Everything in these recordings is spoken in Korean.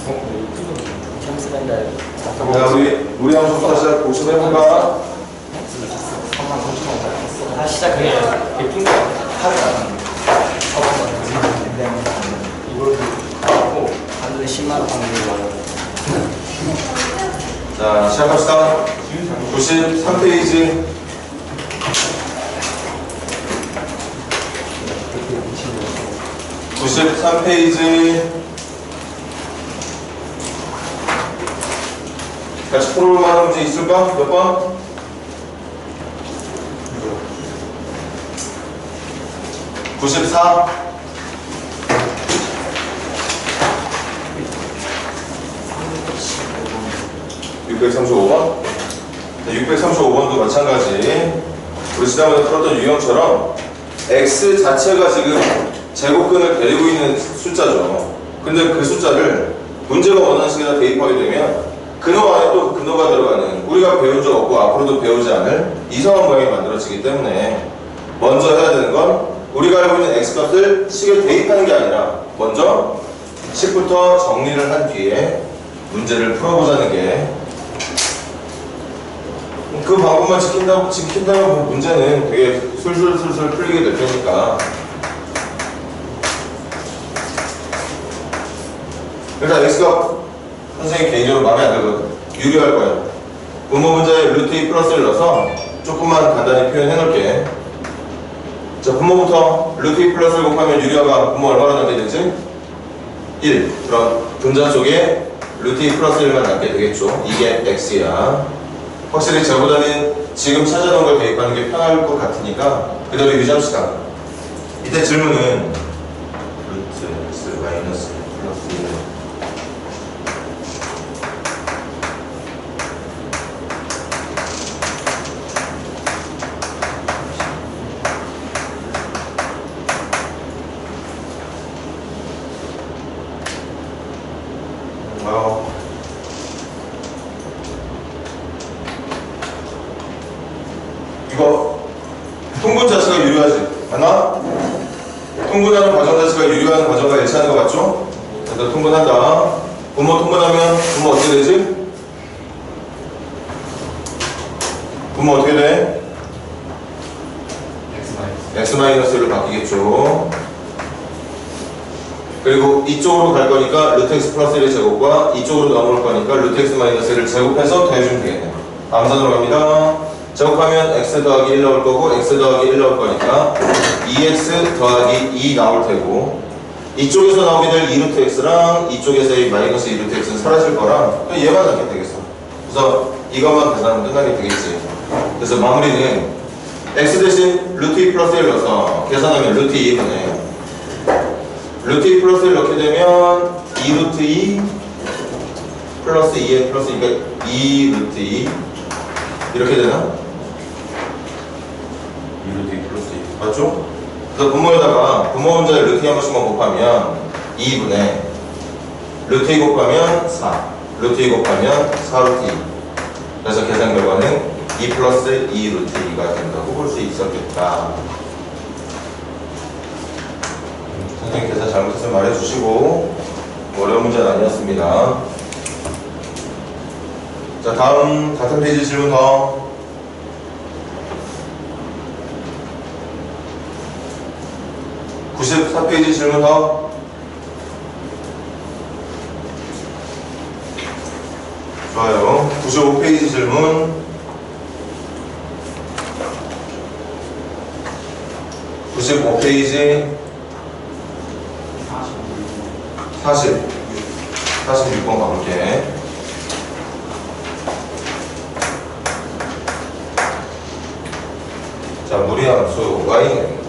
자, 우리 함수부터 시작 복습해볼까? 다시 시작해. 예쁜 거 하루가 이걸 하고 하루에 10만 원 받는 거. 자, 시작합시다. 93페이지. 같이 풀어볼 만한 문제 있을까? 몇 번? 94. 635번. 635번도 마찬가지. 우리 지난번에 풀었던 유형처럼 x 자체가 지금 제곱근을 데리고 있는 숫자죠. 근데 그 숫자를 문제가 원하는 식에다 대입하게 되면 근호 안에 또 근호가 들어가는, 우리가 배운 적 없고 앞으로도 배우지 않을 이상한 모양이 만들어지기 때문에 먼저 해야 되는 건 우리가 알고 있는 x값을 식에 대입하는 게 아니라 먼저 식부터 정리를 한 뒤에 문제를 풀어보자는 게, 그 방법만 지킨다면 문제는 되게 술술술술 풀리게 될 테니까. 일단 x값 선생님 개인적으로 마음에 안 들거든. 유리할 거야. 분모 문제에 루트 2 플러스를 넣어서 조금만 간단히 표현해 놓을게. 자, 분모부터 루트 2 플러스를 곱하면 유리화가 분모 얼마나 남게 되지? 1. 그럼 분자 쪽에 루트 2 플러스 1만 남게 되겠죠. 이게 x야. 확실히 저보다는 지금 찾아놓은 걸 대입하는 게 편할 것 같으니까 그대로 유지합시다. 이때 질문은 루트 x 마이너스 플러스 1. 이거 통분 자체가 유리하지? 맞나? 통분하는 과정 자체가 유리하는 과정과 일치하는 거 맞죠? 그래서 통분한다. 분모 통분하면 분모 어떻게 되지? 분모 어떻게 돼? x-1로 바뀌겠죠. 그리고 이쪽으로 갈 거니까 루트 x 플러스 1의 제곱과 이쪽으로 넘어올 거니까 루트 x 마이너스 1을 제곱해서 더해주면 되겠네. 암산으로 갑니다. 제곱하면 x 더하기 1 나올 거고 x 더하기 1 나올 거니까 2x 더하기 2 나올 테고, 이쪽에서 나오게 될 2루트 x랑 이쪽에서의 마이너스 2루트 x는 사라질 거랑 얘만 남게 되겠어. 그래서 이것만 계산하면 끝나게 되겠지. 그래서 마무리는 x 대신 루트 2 플러스 1 넣어서 계산하면 루트 2분의 루트 2 플러스 1 넣게 되면 2루트 2 플러스 2에 플러스 2가 2루트 2 이렇게 되나? 2루트 2 플러스 2 맞죠? 그래서 분모에다가 분모 문자에 루트 2 한 번씩만 곱하면 2분의 루트 2 곱하면 4 루트 2 곱하면 4루트 2. 그래서 계산 결과는 2 플러스 2루트 2가 된다고 볼 수 있었겠다. 선생님 계산 잘못했으면 말해주시고, 어려운 문제는 아니었습니다. 자, 다음 같은 페이지 질문 더. (94페이지) 질문 더. 좋아요. 95페이지 질문. 95페이지 46번 가볼게. 자, 무리함수 y는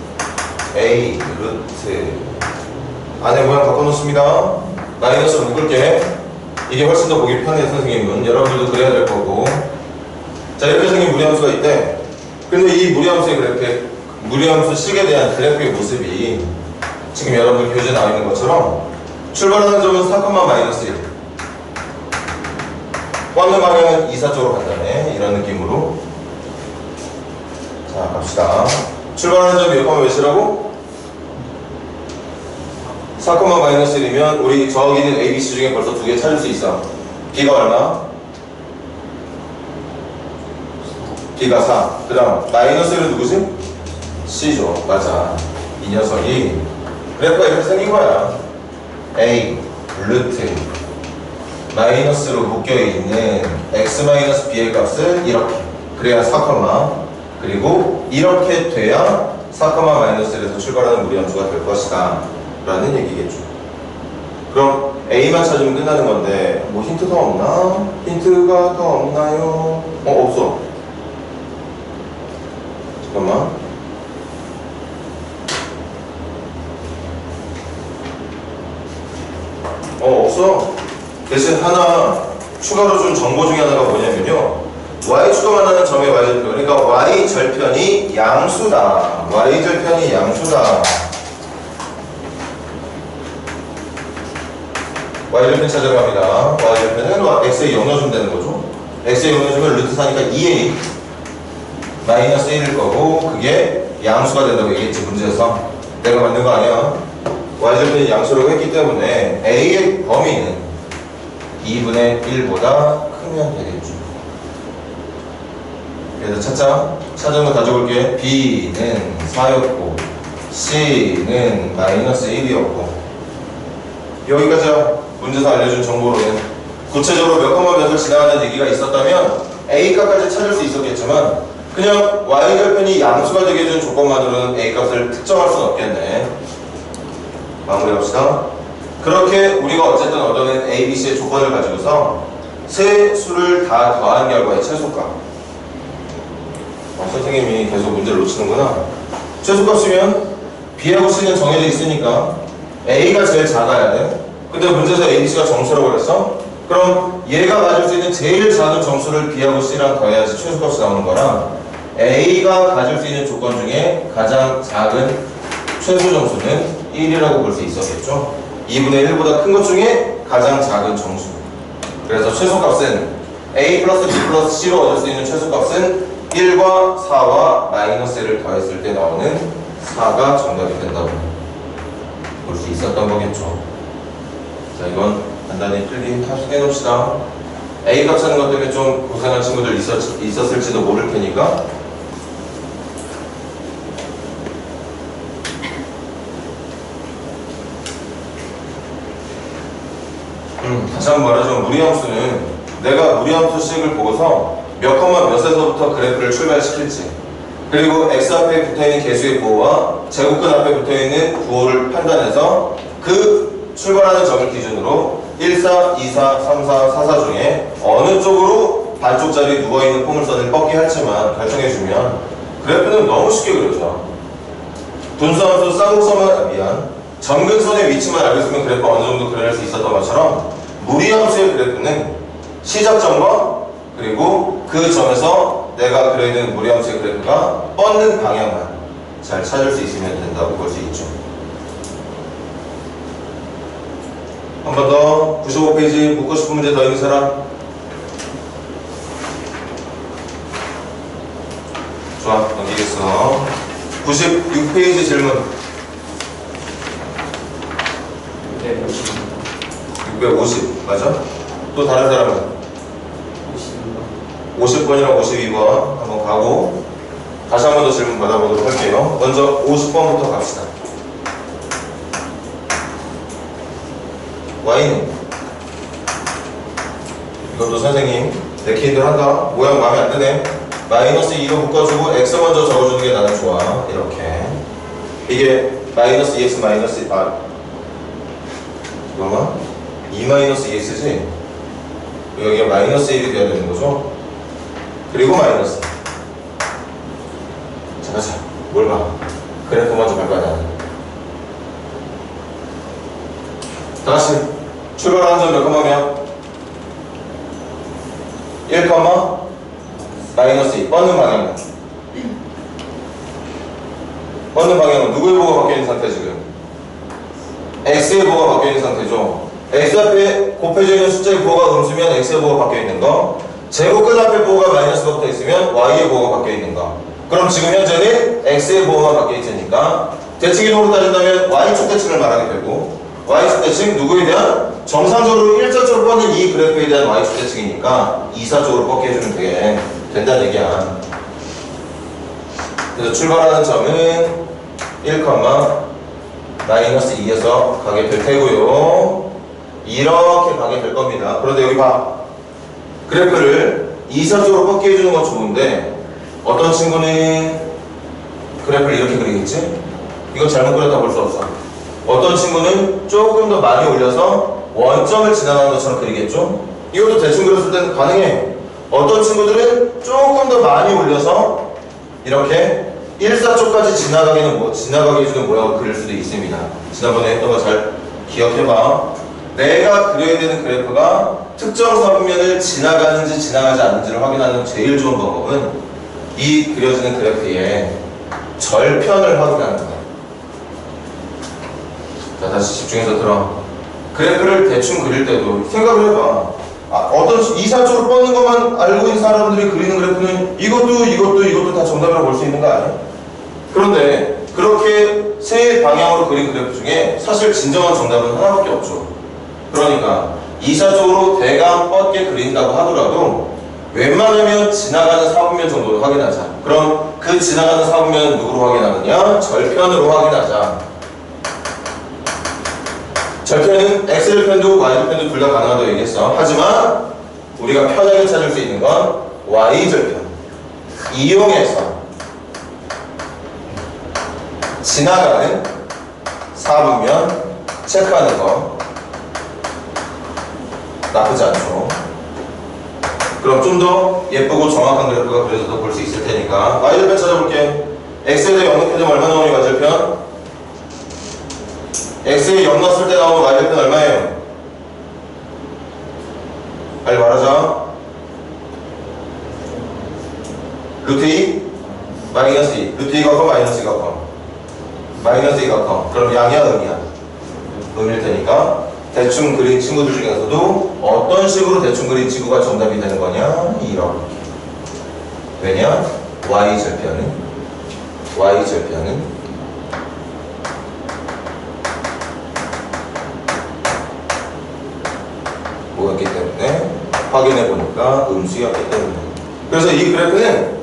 a 루트 안에 모양 바꿔놓습니다. 마이너스로 묶을게. 이게 훨씬 더 보기 편해 선생님은. 여러분들도 그래야 될 거고. 자, 이렇게 생긴 무리함수가 있대. 근데 이 무리함수의 그래프, 무리함수 식에 대한 그래프의 모습이 지금 여러분들 교재에 나와 있는 것처럼 출발하는 점은 4, 마이너스 1, 뻗는 방향은 2, 4 쪽으로 간다네. 이런 느낌으로. 자, 갑시다. 출발하는 점이 몇, 몇이라고? 4, 마이너스 1이면 우리 저기는 ABC 중에 벌써 두 개 찾을 수 있어. B가 얼마? B가 4. 그 다음 마이너스 1은 누구지? C죠. 맞아. 이 녀석이 그래프가 이렇게 생긴 거야. A 루트 마이너스로 묶여있는 x 마이너스 b의 값은 이렇게. 그래야 4, 그리고 이렇게 돼야 4, 마이너스 1에서 출발하는 무리함수가 될 것이다 라는 얘기겠죠. 그럼 A만 찾으면 끝나는 건데 뭐 힌트 더 없나? 힌트가 더 없나요? 없어. 잠깐만. 없어. 대신 하나 추가로 준 정보 중에 하나가 뭐냐면요, y축과 만나는 점의 y절편, 그러니까 y절편이 양수다. y절편이 양수다. y절편 찾으러 갑니다. y절편은 x에 0 넣어주면 되는 거죠. x에 0 넣어주면 루트 4니까 2a 마이너스 1일 거고, 그게 양수가 된다고 얘기했지 문제에서. 내가 만든 거 아니야. y절편이 양수라고 했기 때문에 a의 범위는 2분의 1보다 크면 되겠죠. 그래서 찾자. 찾은 거 다 적을게. b는 4였고 c는 마이너스 1이었고, 여기까지야. 문제에서 알려준 정보로는 구체적으로 몇 컴마 몇을 지나가는 얘기가 있었다면 a 값까지 찾을 수 있었겠지만, 그냥 y절편이 양수가 되게 해준 조건만으로는 a 값을 특정할 수는 없겠네. 마무리합시다. 그렇게 우리가 어쨌든 얻어낸 A, B, C의 조건을 가지고서 세 수를 다 더한 결과의 최소값. 선생님이 계속 문제를 놓치는구나. 최소값이면 B하고 C는 정해져 있으니까 A가 제일 작아야 돼. 근데 문제에서 A, B, C가 정수라고 그랬어? 그럼 얘가 가질 수 있는 제일 작은 정수를 B하고 C랑 더해야지 최소값이 나오는 거라, A가 가질 수 있는 조건 중에 가장 작은 최소 정수는 1이라고 볼 수 있었겠죠. 2분의 1보다 큰 것 중에 가장 작은 정수. 그래서 최소값은 A 플러스 B 플러스 C로 얻을 수 있는 최소값은 1과 4와 마이너스 1을 더했을 때 나오는 4가 정답이 된다고 볼 수 있었던 거겠죠. 자, 이건 간단히 필기 합숙해 놓읍시다. A 값 찾는 것 때문에 좀 고생한 친구들 있었을지도 모를 테니까. 다시 한번 말하자면 무리함수는 내가 무리함수식을 보고서 몇 컴마 몇에서부터 그래프를 출발시킬지, 그리고 x 앞에 붙어있는 개수의 부호와 제곱근 앞에 붙어있는 부호를 판단해서 그 출발하는 점을 기준으로 1, 4, 2, 4, 3, 4, 4, 4 중에 어느 쪽으로 반쪽짜리 누워있는 포물선을 뻗게 할지만 결정해주면 그래프는 너무 쉽게 그려져. 분수함수 쌍곡선만 점근선의 위치만 알고 있으면 그래프 어느 정도 그려낼 수 있었던 것처럼, 무리함수의 그래프는 시작점과 그리고 그 점에서 내가 그려야 되는 무리함수의 그래프가 뻗는 방향만 잘 찾을 수 있으면 된다고 볼 수 있죠. 한 번 더 95페이지 묻고 싶은 문제 더 있는 사람? 좋아, 넘기겠어. 96페이지 질문. 650 맞아? 또 다른 사람은? 50번이랑 52번 한번 가고 다시 한 번 더 질문 받아보도록 할게요. 먼저 50번부터 갑시다. Y는 이것도 선생님 내키인 대로 한다. 모양 마음에 안 드네. 마이너스 2로 묶어주고 x 먼저 적어주는 게 나는 좋아. 이렇게 이게 마이너스 2x 마이너스 잠깐만 2 마이너스 2x지? 여기가 마이너스 1이 돼야 되는 거죠? 그리고 마이너스. 자, 뭘 봐? 그래프 먼저 갈 거 아니야. 다시 출발하는 점 몇 컴마면? 1 컴마 마이너스 2 뻗는 방향은? 뻗는 방향은 누구의 보호가 바뀌어있는 상태 지금? x의 보호가 바뀌어있는 상태죠. x 앞에 곱해져 있는 숫자의 보호가 음수면 x의 보호가 바뀌어있는 거, 제곱근 앞에 보호가 마이너스가 붙어있으면 y의 보호가 바뀌어있는 거. 그럼 지금 현재는 x의 보호가 바뀌어있으니까 대칭이동으로 따진다면 y축 대칭을 말하게 되고, y축 대칭 누구에 대한? 정상적으로 일자적으로 뻗는 이 그래프에 대한 y축 대칭이니까 이사적으로 뻗게 해주면 되게 된다는 얘기야. 그래서 출발하는 점은 1, 마이너스 2에서 가게 될 테고요. 이렇게 가게 될 겁니다. 그런데 여기 봐. 그래프를 이사적으로 뻗게 해주는 건 좋은데 어떤 친구는 그래프를 이렇게 그리겠지? 이건 잘못 그렸다 볼 수 없어. 어떤 친구는 조금 더 많이 올려서 원점을 지나가는 것처럼 그리겠죠? 이것도 대충 그렸을 때는 가능해. 어떤 친구들은 조금 더 많이 올려서 이렇게 일사쪽까지 지나가게 해주는 모양을 그릴 수도 있습니다. 지난번에 했던 거 잘 기억해봐. 내가 그려야 되는 그래프가 특정 사분면을 지나가는지 지나가지 않는지를 확인하는 제일 좋은 방법은 이 그려지는 그래프의 절편을 확인하는 거야. 자, 다시 집중해서 들어. 그래프를 대충 그릴 때도 생각을 해봐. 어떤 이사적으로 뻗는 것만 알고 있는 사람들이 그리는 그래프는 이것도 다 정답이라고 볼 수 있는 거 아니야? 그런데 그렇게 세 방향으로 그린 그래프 중에 사실 진정한 정답은 하나밖에 없죠. 그러니까 이사적으로 대강 뻗게 그린다고 하더라도 웬만하면 지나가는 사분면 정도를 확인하자. 그럼 그 지나가는 사분면은 누구로 확인하느냐? 절편으로 확인하자. 절편은 x절편도 y절편도 둘 다 가능하다고 얘기했어. 하지만 우리가 편하게 찾을 수 있는 건 y절편 이용해서 지나가는 사분면 체크하는 거 나쁘지 않죠. 그럼 좀 더 예쁘고 정확한 그래프가 그려져서 볼 수 있을 테니까 y절편 찾아볼게. x에 대해 영역해주면 얼마 나오니 y절편? x에 0 넣었을 때 나오는 y절편 얼마예요? 빨리 말하자. 루트 2? 마이너스 2. 루트 2가 커? 마이너스 2가 커? 마이너스 2가 커. 그럼 양이야 음이야? 음일 테니까 대충 그린 친구들 중에서도 어떤 식으로 대충 그린 친구가 정답이 되는 거냐? 이렇게. 왜냐? y절편은 뭐였기 때문에 확인해보니까 음수였기 때문에. 그래서 이 그래프는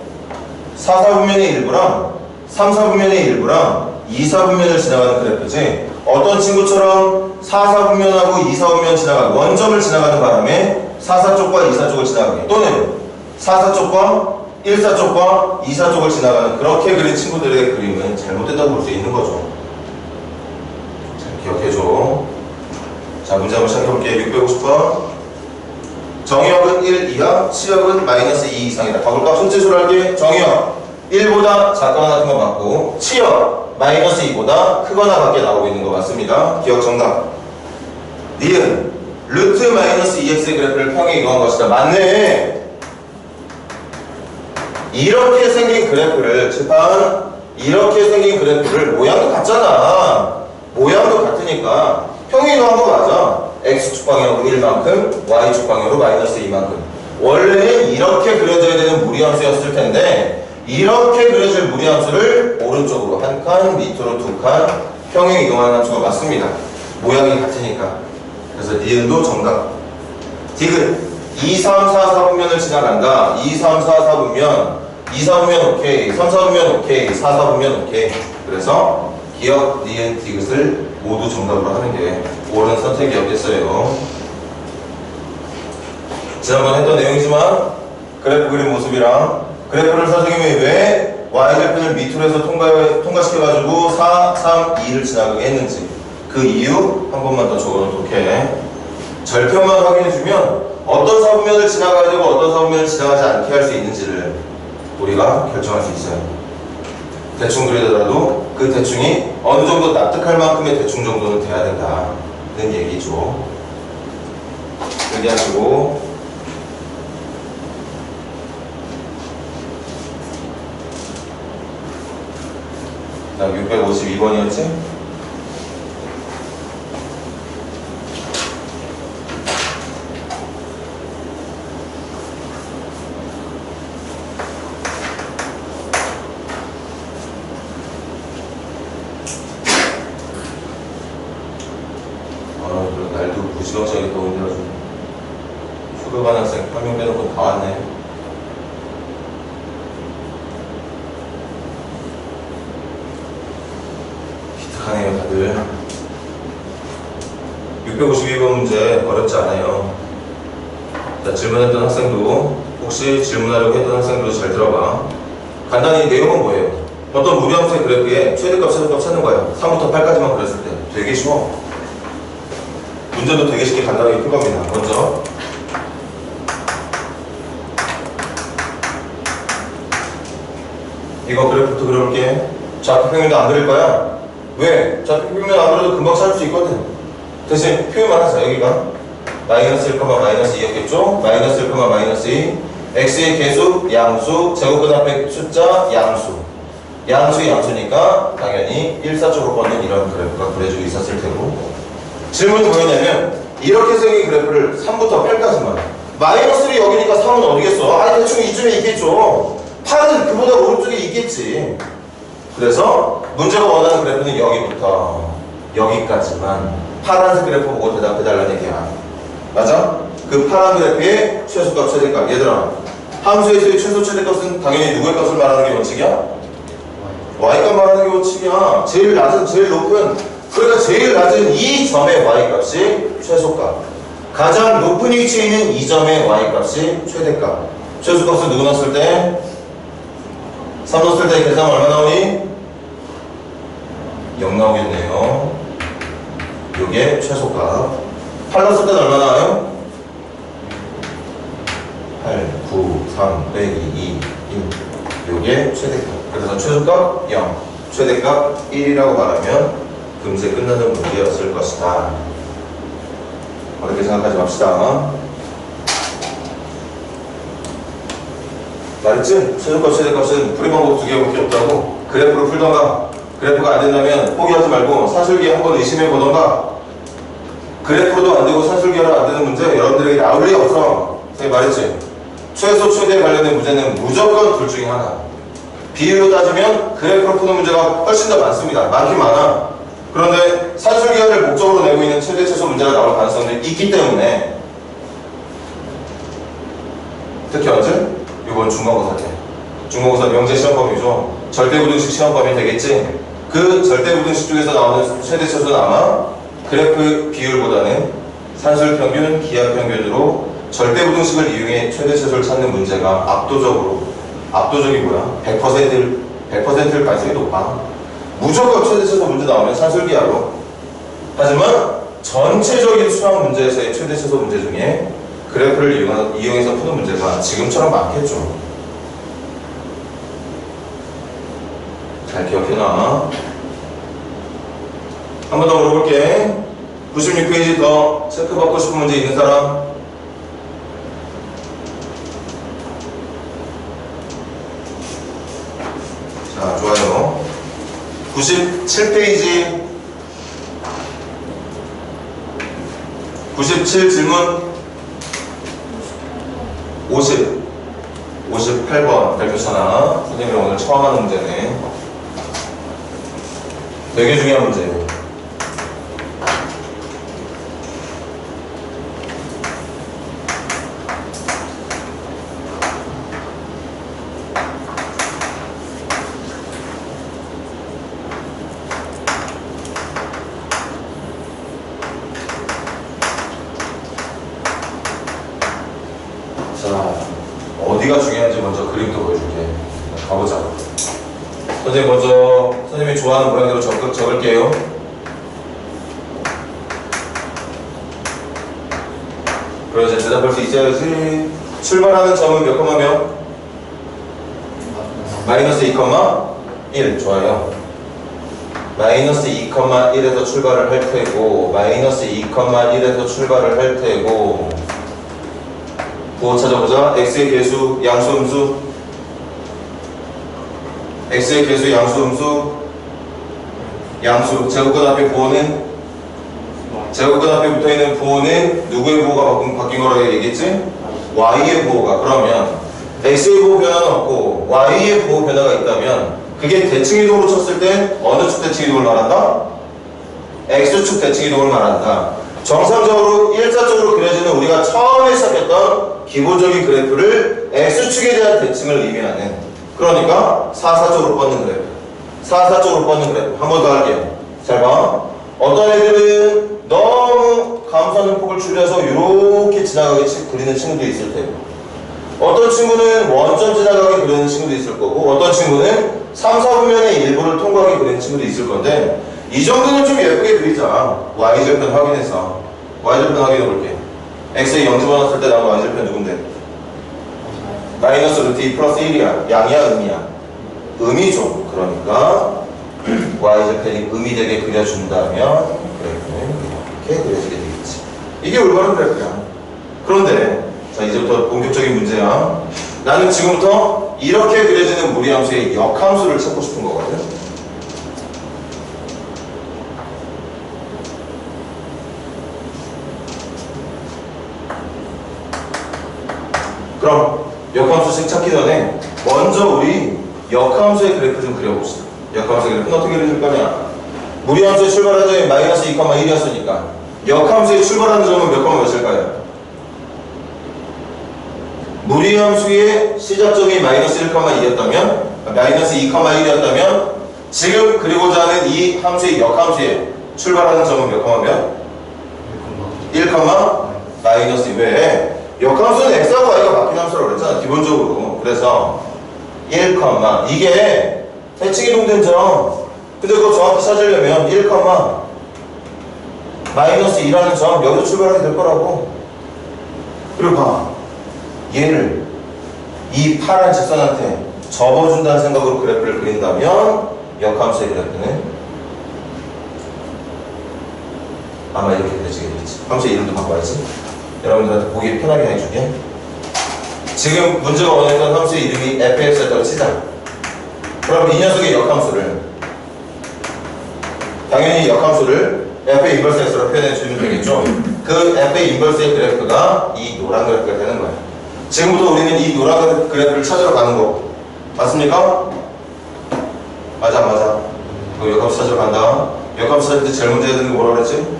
4사분면의 일부랑 3사분면의 일부랑 2사분면을 지나가는 그래프지, 어떤 친구처럼 4사분면하고 2사분면 지나가는 원점을 지나가는 바람에 4사쪽과 2사쪽을 지나가게, 또는 4사쪽과 1사쪽과 2사쪽을 지나가는 그렇게 그린 친구들의 그림은 잘못됐다고 볼 수 있는 거죠. 잘 기억해줘. 자, 문제 한번 시작해볼게. 650번. 정의역은 1 이하, 치역은 마이너스 2 이상이다. 가볼까? 손짓으로 할게. 정의역 1보다 작거나 같은 거 맞고, 치역 마이너스 2보다 크거나 같게 나오고 있는 거 맞습니다. 기억 정답. 니은 루트 마이너스 2x의 그래프를 평에 이용한 것이다. 맞네. 이렇게 생긴 그래프를, 칠판 이렇게 생긴 그래프를 모양도 같잖아. 모양도 같으니까 평에 이용한 거 맞아. x축 방향으로 1만큼, y축 방향으로 마이너스 2만큼. 원래는 이렇게 그려져야 되는 무리함수였을 텐데 이렇게 그려질 무리함수를 오른쪽으로 한 칸, 밑으로 두 칸 평행 이동하는 함수가 맞습니다. 모양이 같으니까. 그래서 니은도 정답. 디귿 2, 3, 4, 4분면을 지나간다. 2, 3, 4, 4분면 2, 4분면 오케이, 3, 4분면 오케이, 4, 4분면 오케이. 그래서 기억, 니은, 디귿을 모두 정답으로 하는 게 옳은 선택이었겠어요. 지난번에 했던 내용이지만 그래프 그린 모습이랑 그래프를 선생님이 왜 y절편을 밑으로 해서 통과시켜가지고 4, 3, 2를 지나가게 했는지 그 이유 한 번만 더 적어놓도록 해. 절편만 확인해주면 어떤 사분면을 지나가야 되고 어떤 사분면을 지나가지 않게 할 수 있는지를 우리가 결정할 수 있어요. 대충 그리더라도 그 대충이 어느 정도 납득할 만큼의 대충 정도는 돼야 된다는 얘기죠. 얘기하시고, 다음 652번이었지? 이게 더 힘들어지네. 휴가 간 학생 1명 빼놓고 다 왔네. 기특하네요 다들. 652번 문제 어렵지 않아요. 자, 질문했던 학생도 혹시 질문하려고 했던 학생도 잘 들어봐. 간단히 내용은 뭐예요? 어떤 무리함수의 그래프에 최대값, 최소값 찾는 거예요. 3부터 8까지만 그렸을 때 되게 쉬워. 문제도 되게 쉽게 간단하게 풀 겁니다. 먼저 이거 그래프부터 그려볼게. 좌표평면도 안 그릴 거야. 왜? 좌표평면 안 그려도 금방 찾을 수 있거든. 대신 표현만 하자. 여기가 마이너스 1, 마이너스 2였겠죠? 마이너스 1, 마이너스 2 x의 개수, 양수, 제곱근 앞에 숫자, 양수. 양수니까 당연히 일사쪽으로 뻗는 이런 그래프가 그려지고 있었을 테고. 질문이 뭐였냐면 이렇게 생긴 그래프를 3부터 8까지만 마이너스를 여기니까 3은 어디겠어? 아 대충 이쯤에 있겠죠. 8은 그보다 오른쪽에 있겠지. 그래서 문제가 원하는 그래프는 여기부터 여기까지만 파란색 그래프 보고 대답해달라는 얘기야. 맞아? 그 파란 그래프의 최소값, 최대값. 얘들아, 함수에서의 최소, 최대값은 당연히 누구의 값을 말하는 게 원칙이야? y값 말하는 게 원칙이야. 제일 낮은, 제일 높은, 그러니까 제일 낮은 이 점의 y값이 최소값, 가장 높은 위치에 있는 이 점의 y값이 최대값. 최소값은 누구 넣었을 때? 3 넣었을 때 계산하면 얼마 나오니? 0 나오겠네요. 요게 최소값. 8 넣었을 때는 얼마 나와요? 8, 9, 3, 빼기 2, 1. 요게 최대값. 그래서 최소값 0, 최대값 1이라고 말하면 금세 끝나는 문제였을 것이다. 어렵게 생각하지 맙시다. 말했지? 최소값, 최대값은 풀이 방법 2개밖에 없다고. 그래프를 풀던가, 그래프가 안 된다면 포기하지 말고 산술기 한번 의심해보던가. 그래프로도 안 되고 산술기로 안 되는 문제 여러분들에게 나올 리 없어. 제가 말했지? 최소, 최대에 관련된 문제는 무조건 둘 중에 하나. 비율로 따지면 그래프로 푸는 문제가 훨씬 더 많습니다. 많긴 많아. 그런데 산술기하를 목적으로 내고 있는 최대, 최소 문제가 나올 가능성이 있기 때문에 특히 언제? 이번 중간고사 때. 중간고사 명제 시험범위죠. 절대부등식 시험범위 되겠지? 그 절대부등식 중에서 나오는 최대, 최소는 아마 그래프 비율보다는 산술평균, 기하평균으로 절대부등식을 이용해 최대, 최소를 찾는 문제가 압도적이 뭐야? 100%일 가능성이 높아. 무조건 최대, 최소 문제 나오면 산술기하로. 하지만 전체적인 수학 문제에서의 최대, 최소 문제 중에 그래프를 이용해서 푸는 문제가 지금처럼 많겠죠. 잘 기억해놔. 한 번 더 물어볼게. 96페이지 더 체크받고 싶은 문제 있는 사람? 자, 좋아요. 97페이지 97 질문 58번 발표차나 선생님이 오늘 처음 하는 문제네. 되게 중요한 문제예요. 자, 어디가 중요한지 먼저 그림도 보여줄게. 가보자. 선생님 먼저 선생님이 좋아하는 모양대로 적을게요. 그럼 이제 대답할 수 있어야지. 출발하는 점은 몇 콤마 몇? 마이너스 2,1. 좋아요. 마이너스 2,1에서 출발을 할 테고, 마이너스 2,1에서 출발을 할 테고, 부호 찾아보자. x의 개수, 양수, 음수. x의 개수, 양수, 음수. 양수. 제곱근 앞에 부호는? 제곱근 앞에 붙어있는 부호는 누구의 부호가 바뀐 거라고 얘기했지? y의 부호가. 그러면 x의 부호 변화는 없고 y의 부호 변화가 있다면 그게 대칭이동으로 쳤을 때 어느 축 대칭이동을 말한다? x축 대칭이동을 말한다. 정상적으로 일자적으로 그려지는 우리가 처음에 시작했던 기본적인 그래프를 X축에 대한 대칭을 의미하는, 그러니까 사사쪽으로 뻗는 그래프. 사사쪽으로 뻗는 그래프. 한 번 더 할게요. 잘 봐. 어떤 애들은 너무 감소하는 폭을 줄여서 이렇게 지나가게 그리는 친구도 있을 테고, 어떤 친구는 원점 지나가게 그리는 친구도 있을 거고, 어떤 친구는 3, 4분면의 일부를 통과하게 그리는 친구도 있을 건데, 이 정도는 좀 예쁘게 그리자. y절편 확인해서. y절편 확인해 볼게. x에 0 집어넣었을 때 나온 y절편 누군데? 마이너스 루트 2 플러스 1이야. 양이야, 음이야? 음이죠. 그러니까 y절편이 음이 되게 그려준다면 그래프는 이렇게 그려지게 되겠지. 이게 올바른 그래프야. 그런데 자, 이제부터 본격적인 문제야. 나는 지금부터 이렇게 그려지는 무리함수의 역함수를 찾고 싶은 거거든. 그럼 역함수식 찾기 전에 먼저 우리 역함수의 그래프 좀 그려봅시다. 역함수의 그래프는 어떻게 그려질 거냐? 무리함수의 출발하는 점이 마이너스 2,1이었으니까 역함수의 출발하는 점은 몇 콤마 몇일까요? 무리함수의 시작점이 마이너스 1,2였다면, 마이너스 2,1이었다면 지금 그리고자 하는 이 함수의 역함수에 출발하는 점은 몇 콤마 몇? 1, 마이너스 2. 왜? 역함수는 x하고 y가 바뀐 함수라고 그랬잖아, 기본적으로. 그래서 1, 이게 대칭이동된 점. 근데 그거 정확히 찾으려면 1, 마이너스 2라는 점 여기서 출발하게 될 거라고. 그리고 봐. 얘를 이 파란 직선한테 접어준다는 생각으로 그래프를 그린다면 역함수의 그래프는 아마 이렇게 그려지게 되겠지. 함수의 이름도 바꿔야지. 여러분들한테 보기 편하게 해주게. 지금 문제가 원했던 함수의 이름이 fx였다고 치자. 그럼 이 녀석의 역함수를 당연히 역함수를 f의 인버스 x로 표현해 주면 되겠죠. 그 f의 인버스의 그래프가 이 노란 그래프가 되는 거야. 지금부터 우리는 이 노란 그래프를 찾으러 가는 거 맞습니까? 맞아, 맞아. 그 역함수 찾으러 간다. 역함수 찾을 때 제일 먼저 해야 되는 게 뭐라 그랬지?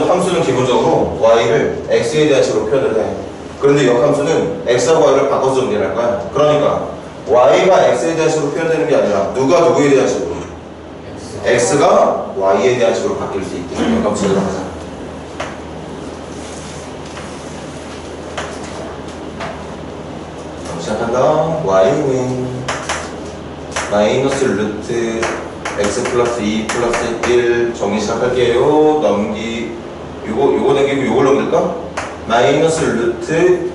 함수는 기본적으로 y를 x에 대한 식으로 표현을 해. 그런데 역함수는 x하고 y를 바꿔서 정리할 거야. 그러니까 y가 x에 대한 식으로 표현되는 게 아니라 누가 누구에 대한 식으로? x가 y에 대한 식으로 바뀔 수 있게 역함수를 하자. 시작한다. y는 마이너스 루트 x 플러스 2 플러스 1 정리 시작할게요. 요거 남기고 요걸 넘길까? 마이너스 루트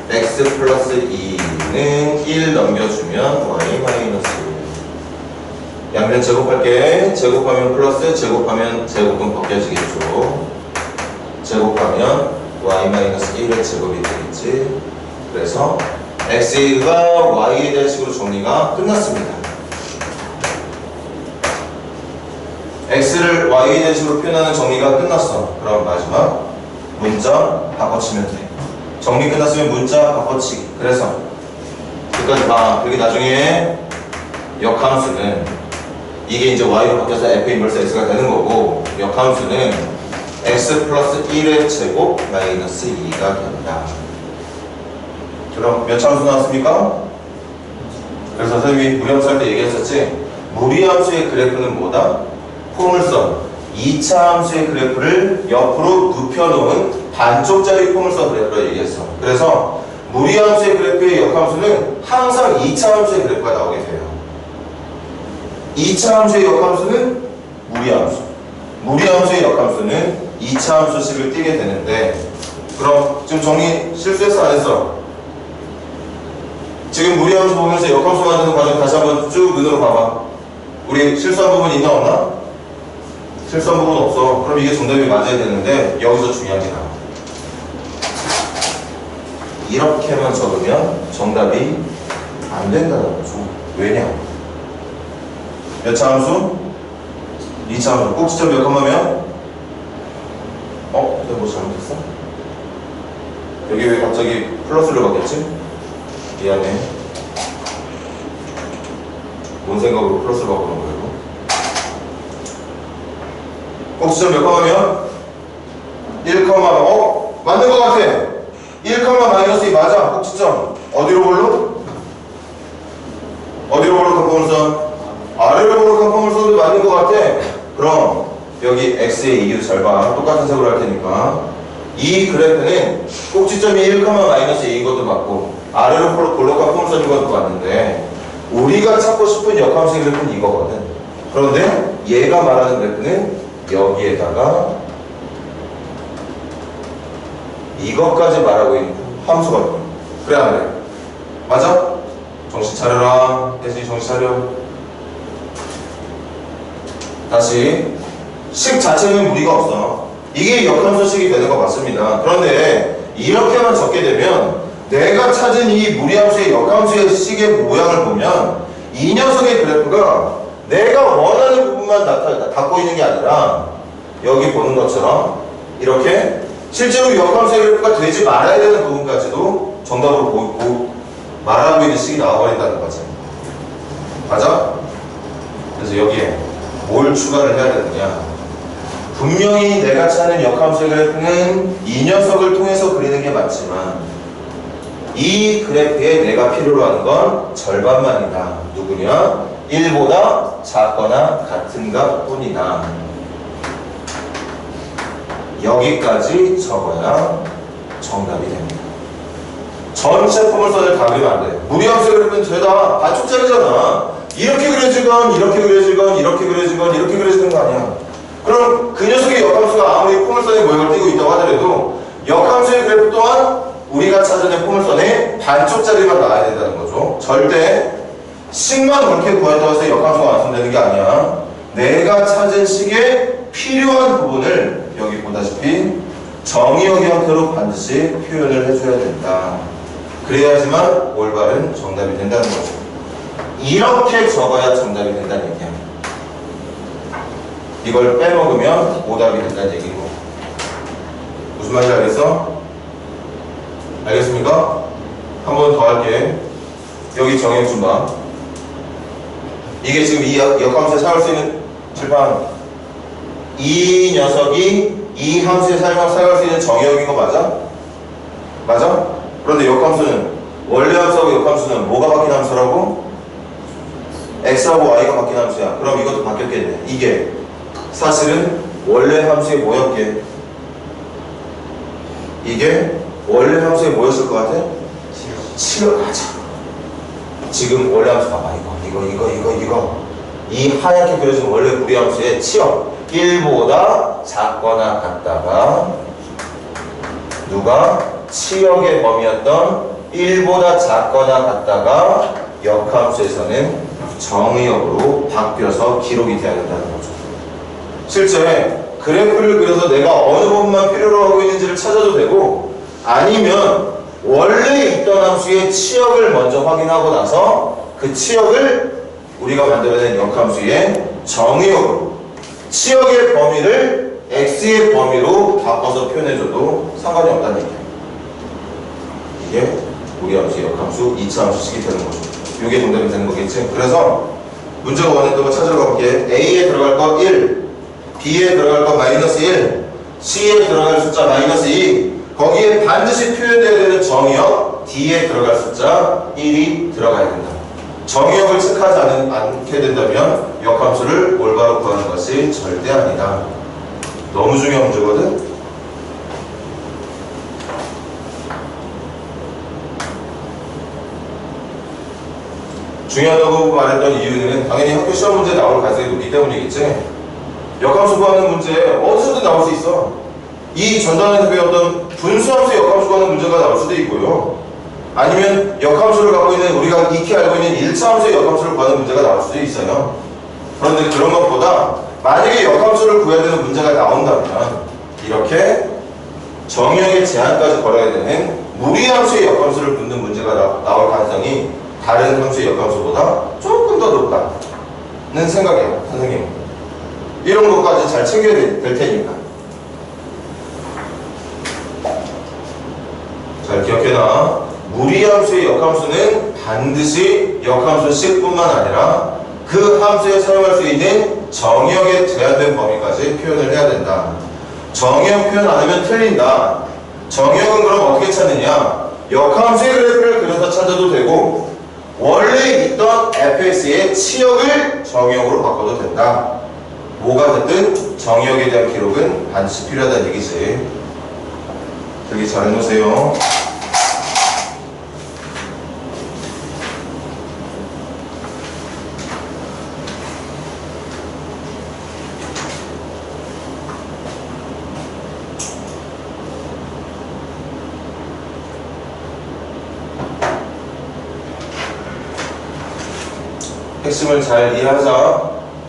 x 플러스 2는 1 넘겨주면 y 마이너스 1. 양변 제곱할게. 제곱하면 플러스, 제곱하면 제곱은 벗겨지겠죠. 제곱하면 y 마이너스 1의 제곱이 되겠지. 그래서 x가 y에 대한 식으로 정리가 끝났습니다. x를 y에 대한 식으로 표현하는 정리가 끝났어. 그럼 마지막 문자 바꿔치면 돼. 정리 끝났으면 문자 바꿔치기. 그래서 여기까지 봐. 여기 나중에 역함수는 이게 이제 y로 바뀌어서 f 인버스 x가 되는 거고, 역함수는 x 플러스 1의 제곱 마이너스 2가 된다. 그럼 몇 차 함수 나왔습니까? 그래서 선생님이 무리함수 할 때 얘기했었지? 무리함수의 그래프는 뭐다? 포물선. 2차 함수의 그래프를 옆으로 눕혀놓은 반쪽짜리 포물선 그래프라고 얘기했어. 그래서 무리함수의 그래프의 역함수는 항상 2차 함수의 그래프가 나오게 돼요. 2차 함수의 역함수는 무리함수. 무리함수의 역함수는 2차 함수식을 띄게 되는데, 그럼 지금 정리 실수했어 안 했어? 지금 무리함수 보면서 역함수 만드는 과정 다시 한번 쭉 눈으로 봐봐. 우리 실수한 부분 있나 없나? 실수한 부분 없어. 그럼 이게 정답이 맞아야 되는데 여기서 중요한 게 나와. 이렇게만 적으면 정답이 안 된다는 거죠. 왜냐? 몇 차 함수? 2차 함수. 꼭지점 몇 콤마면? 내가 뭐 잘못했어? 여기 왜 갑자기 플러스로 바뀌었지? 미안해. 뭔 생각으로 플러스로 바꾸는 거예요? 꼭지점 몇 컴마면? 1, 맞는 것 같아. 1, -2 맞아. 꼭지점. 어디로 볼로? 어디로 볼로 컴포물선? 아래로 볼로 컴포물선도 맞는 것 같아. 그럼 여기 x의 이유 잘 봐. 똑같은 색으로 할 테니까. 이 그래프는 꼭지점이 1, -2인 것도 맞고 아래로 볼로 컴포물선인 것도 맞는데 우리가 찾고 싶은 역함수의 그래프는 이거거든. 그런데 얘가 말하는 그래프는 여기에다가 이것까지 말하고 있는 함수거든. 그래 안 그래? 맞아? 정신 차려라. 혜진이 정신 차려. 다시 식 자체는 무리가 없어. 이게 역함수식이 되는 거 맞습니다. 그런데 이렇게만 적게 되면 내가 찾은 이 무리함수의 역함수의 식의 모양을 보면 이 녀석의 그래프가 내가 원하는 부분만 갖고 있는 게 아니라 여기 보는 것처럼 이렇게 실제로 역함수의 그래프가 되지 말아야 되는 부분까지도 정답으로 말하고 있는 식이 나와버린다는 거지. 맞아? 그래서 여기에 뭘 추가를 해야 되느냐? 분명히 내가 찾는 역함수의 그래프는 이 녀석을 통해서 그리는 게 맞지만 이 그래프에 내가 필요로 하는 건 절반만이다. 누구냐? 1보다 작거나 같은 값 뿐이다. 여기까지 적어야 정답이 됩니다. 전체 포물선을 다 그리면 안 돼. 무리함수의 그래프는 죄다 반쪽짜리잖아. 이렇게 그려지건 이렇게 그려지건 이렇게 그려지건 이렇게 그려지는 거 아니야. 그럼 그 녀석의 역함수가 아무리 포물선의 모양을 띠고 있다고 하더라도 역함수의 그래프 또한 우리가 찾아낸 포물선의 반쪽짜리만 나와야 된다는 거죠. 절대 식만 그렇게 구했다고 해서 역함수가 완성되는 게 아니야. 내가 찾은 식의 필요한 부분을 여기 보다시피 정의역 형태로 반드시 표현을 해줘야 된다. 그래야지만 올바른 정답이 된다는 거죠. 이렇게 적어야 정답이 된다는 얘기야. 이걸 빼먹으면 오답이 된다는 얘기고. 무슨 말인지 알겠어? 알겠습니까? 한 번 더 할게. 여기 정의역 좀 봐. 이게 지금 이 역함수에 사용할 수 있는 칠판. 이 녀석이 이 함수에 사용할 수 있는 정의역인 거 맞아? 맞아? 그런데 역함수는 원래 함수하고 역함수는 뭐가 바뀐 함수라고? x하고 y가 바뀐 함수야. 그럼 이것도 바뀌었겠네. 이게 사실은 원래 함수의 뭐였게? 이게 원래 함수의 뭐였을 것 같아? 치역. 맞아. 지금 원래 함수 봐봐. 이거 이 하얗게 그려진 원래 무리함수의 치역 1보다 작거나 같다가 누가 치역의 범위였던 1보다 작거나 같다가 역함수에서는 정의역으로 바뀌어서 기록이 돼야 된다는 거죠. 실제 그래프를 그려서 내가 어느 부분만 필요로 하고 있는지를 찾아도 되고 아니면 원래 있던 함수의 치역을 먼저 확인하고 나서 그 치역을 우리가 만들어낸 역함수의 정의역으로 치역의 범위를 x의 범위로 바꿔서 표현해줘도 상관이 없다는 얘기예요. 이게 우리 함수의 역함수 2차 함수식이 되는 거죠. 이게 정답이 되는 거겠지. 그래서 문제가 원했던 거 찾으러 가볼게. A에 들어갈 거 1, B에 들어갈 거 -1, C에 들어갈 숫자 -2, 거기에 반드시 표현되어야 되는 정의역 D에 들어갈 숫자 1이 들어가야 된다. 정의역을 체크하지 않게 된다면 역함수를 올바로 구하는 것이 절대 아니다. 너무 중요한 문제거든. 중요하다고 말했던 이유는 당연히 학교 시험 문제 나올 가능성이 높기 때문이겠지. 역함수 구하는 문제 어디서든 나올 수 있어. 이 전단에서 배웠던 분수함수 역함수 구하는 문제가 나올 수도 있고요. 아니면 역함수를 갖고 있는 우리가 익히 알고 있는 1차 함수의 역함수를 구하는 문제가 나올 수도 있어요. 그런데 그런 것보다 만약에 역함수를 구해야 되는 문제가 나온다면 이렇게 정의역의 제한까지 걸어야 되는 무리함수의 역함수를 묻는 문제가 나올 가능성이 다른 함수의 역함수보다 조금 더 높다는 생각이에요, 선생님. 이런 것까지 잘 챙겨야 될 테니까. 잘 기억해놔. 무리함수의 역함수는 반드시 역함수식뿐만 아니라 그 함수에 사용할 수 있는 정의역에 제한된 범위까지 표현을 해야 된다. 정의역 표현 안 하면 틀린다. 정의역은 그럼 어떻게 찾느냐? 역함수의 그래프를 그려서 찾아도 되고 원래 있던 fx의 치역을 정의역으로 바꿔도 된다. 뭐가 됐든 정의역에 대한 기록은 반드시 필요하다는 얘기지. 되게 잘 해놓으세요. 핵심을 잘 이해하자.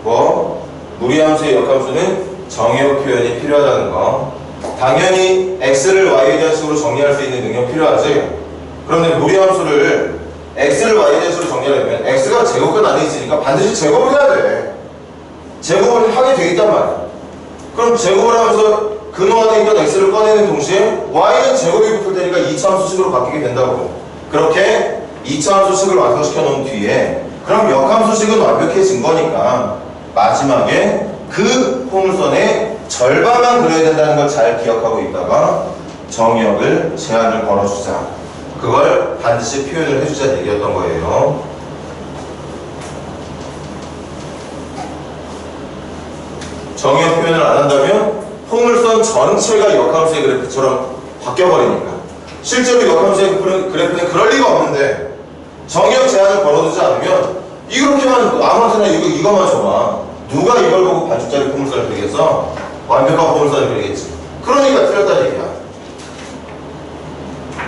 뭐 무리함수의 역함수는 정의역 표현이 필요하다는 거. 당연히 x를 y에 대한 식으로 정리할 수 있는 능력 필요하지. 그런데 무리함수를 x를 y에 대한 식으로 정리하려면 x가 제곱근 안에 있으니까 반드시 제곱을 해야 돼. 제곱을 하게 돼 있단 말이야. 그럼 제곱을 하면서 근호 안에 있던 x를 꺼내는 동시에 y는 제곱이 붙을 테니까 2차 함수식으로 바뀌게 된다고. 그렇게 2차 함수식을 완성시켜 놓은 뒤에 그럼 역함수식은 완벽해진 거니까 마지막에 그 포물선의 절반만 그려야 된다는 걸 잘 기억하고 있다가 정의역을 제한을 걸어주자. 그걸 반드시 표현을 해주자는 얘기였던 거예요. 정의역 표현을 안 한다면 포물선 전체가 역함수의 그래프처럼 바뀌어버리니까. 실제로 역함수의 그래프는 그럴 리가 없는데 정의역 제한을 걸어두지 않으면 이렇게만 아무한테나 이거만 줘봐. 누가 이걸 보고 반쪽짜리 포물선을 그리겠어? 완벽한 포물선을 그리겠지. 그러니까 틀렸다는 얘기야.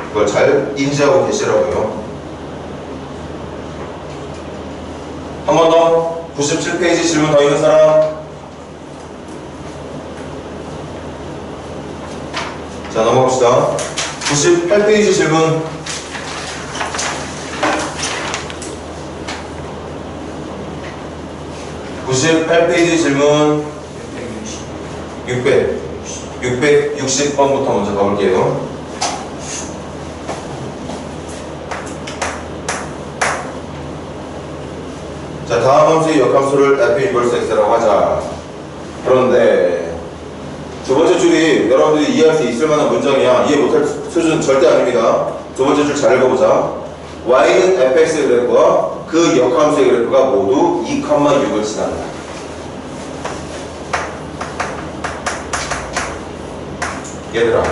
그걸 잘 인지하고 계시라고요. 한 번 더 97페이지 질문 더 있는 사람? 자, 넘어갑시다. 98페이지 질문. (98페이지) 질문 660번부터 먼저 가볼게요. 자, 다음 함수의 역함수를 f 인버스 x라고 하자. 그런데 두 번째 줄이 여러분들이 이해할 수 있을 만한 문장이야. 이해 못할 수준은 절대 아닙니다. 두 번째 줄 잘 읽어보자. y는 fx의 그래프와 그 역함수의 그래프가 모두 2,6을 지난다. 얘들아,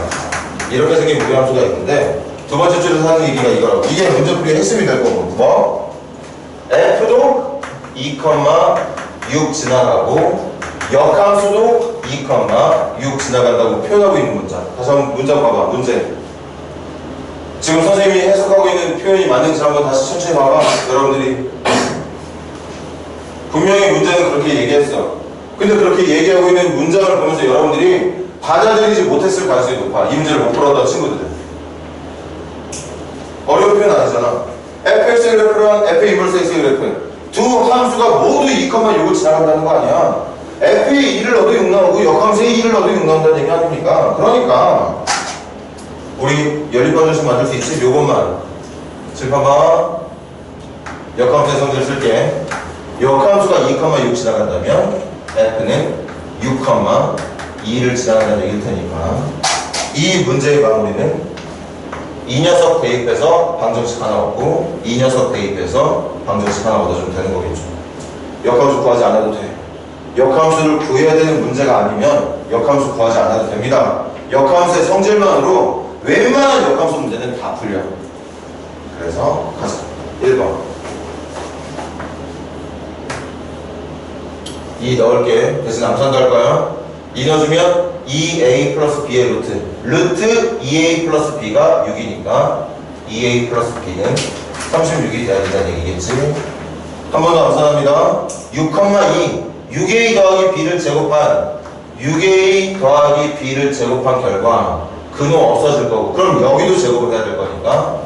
이렇게 생긴 무리함수가 있는데 두 번째 줄에서 하는 얘기가 이거라고. 이게 문제풀이의 핵심이 될 거고. 뭐? f도 2,6 지나가고 역함수도 2,6 지나간다고 표현하고 있는 문장. 다시 한번 문장 봐봐. 문제. 지금 선생님이 해석하고 있는 표현이 맞는지 한번 다시 천천히 봐봐. 여러분들이 분명히 문제는 그렇게 얘기했어. 근데 그렇게 얘기하고 있는 문장을 보면서 여러분들이 받아들이지 못했을 가능성이 높아. 이 문제를 못 풀었던 친구들은. 어려운 표현 아니잖아. fx의 그래프랑 f 인버스 x의 그래프 두 함수가 모두 2,6을 지나간다는 거 아니야. f의 2를 넣어도 6 나오고 역함수의 2를 넣어도 6 나온다는 얘기 아닙니까? 그러니까 우리 연립방정식 만들 수 있지? 요것만 칠판봐. 역함수의 성질 쓸게. 역함수가 2,6 지나간다면 f는 6,2를 지나간다는 얘기일 테니까 이 문제의 마무리는 이 녀석 대입해서 방정식 하나 얻고 이 녀석 대입해서 방정식 하나 얻어주면 되는 거겠죠. 역함수 구하지 않아도 돼. 역함수를 구해야 되는 문제가 아니면 역함수 구하지 않아도 됩니다. 역함수의 성질만으로 웬만한 역함수 문제는 다 풀려. 그래서 가자. 1번 2 넣을게. 대신 암산도 할 거야. 2 넣어주면 2a 플러스 b의 루트 2a 플러스 b가 6이니까 2a 플러스 b는 36이 돼야 된다는 얘기겠지. 한 번 더 암산합니다. 6,2 6a 더하기 b를 제곱한 6a 더하기 b를 제곱한 결과 근호 없어질 거고 그럼 여기도 제곱을 해야 될 거니까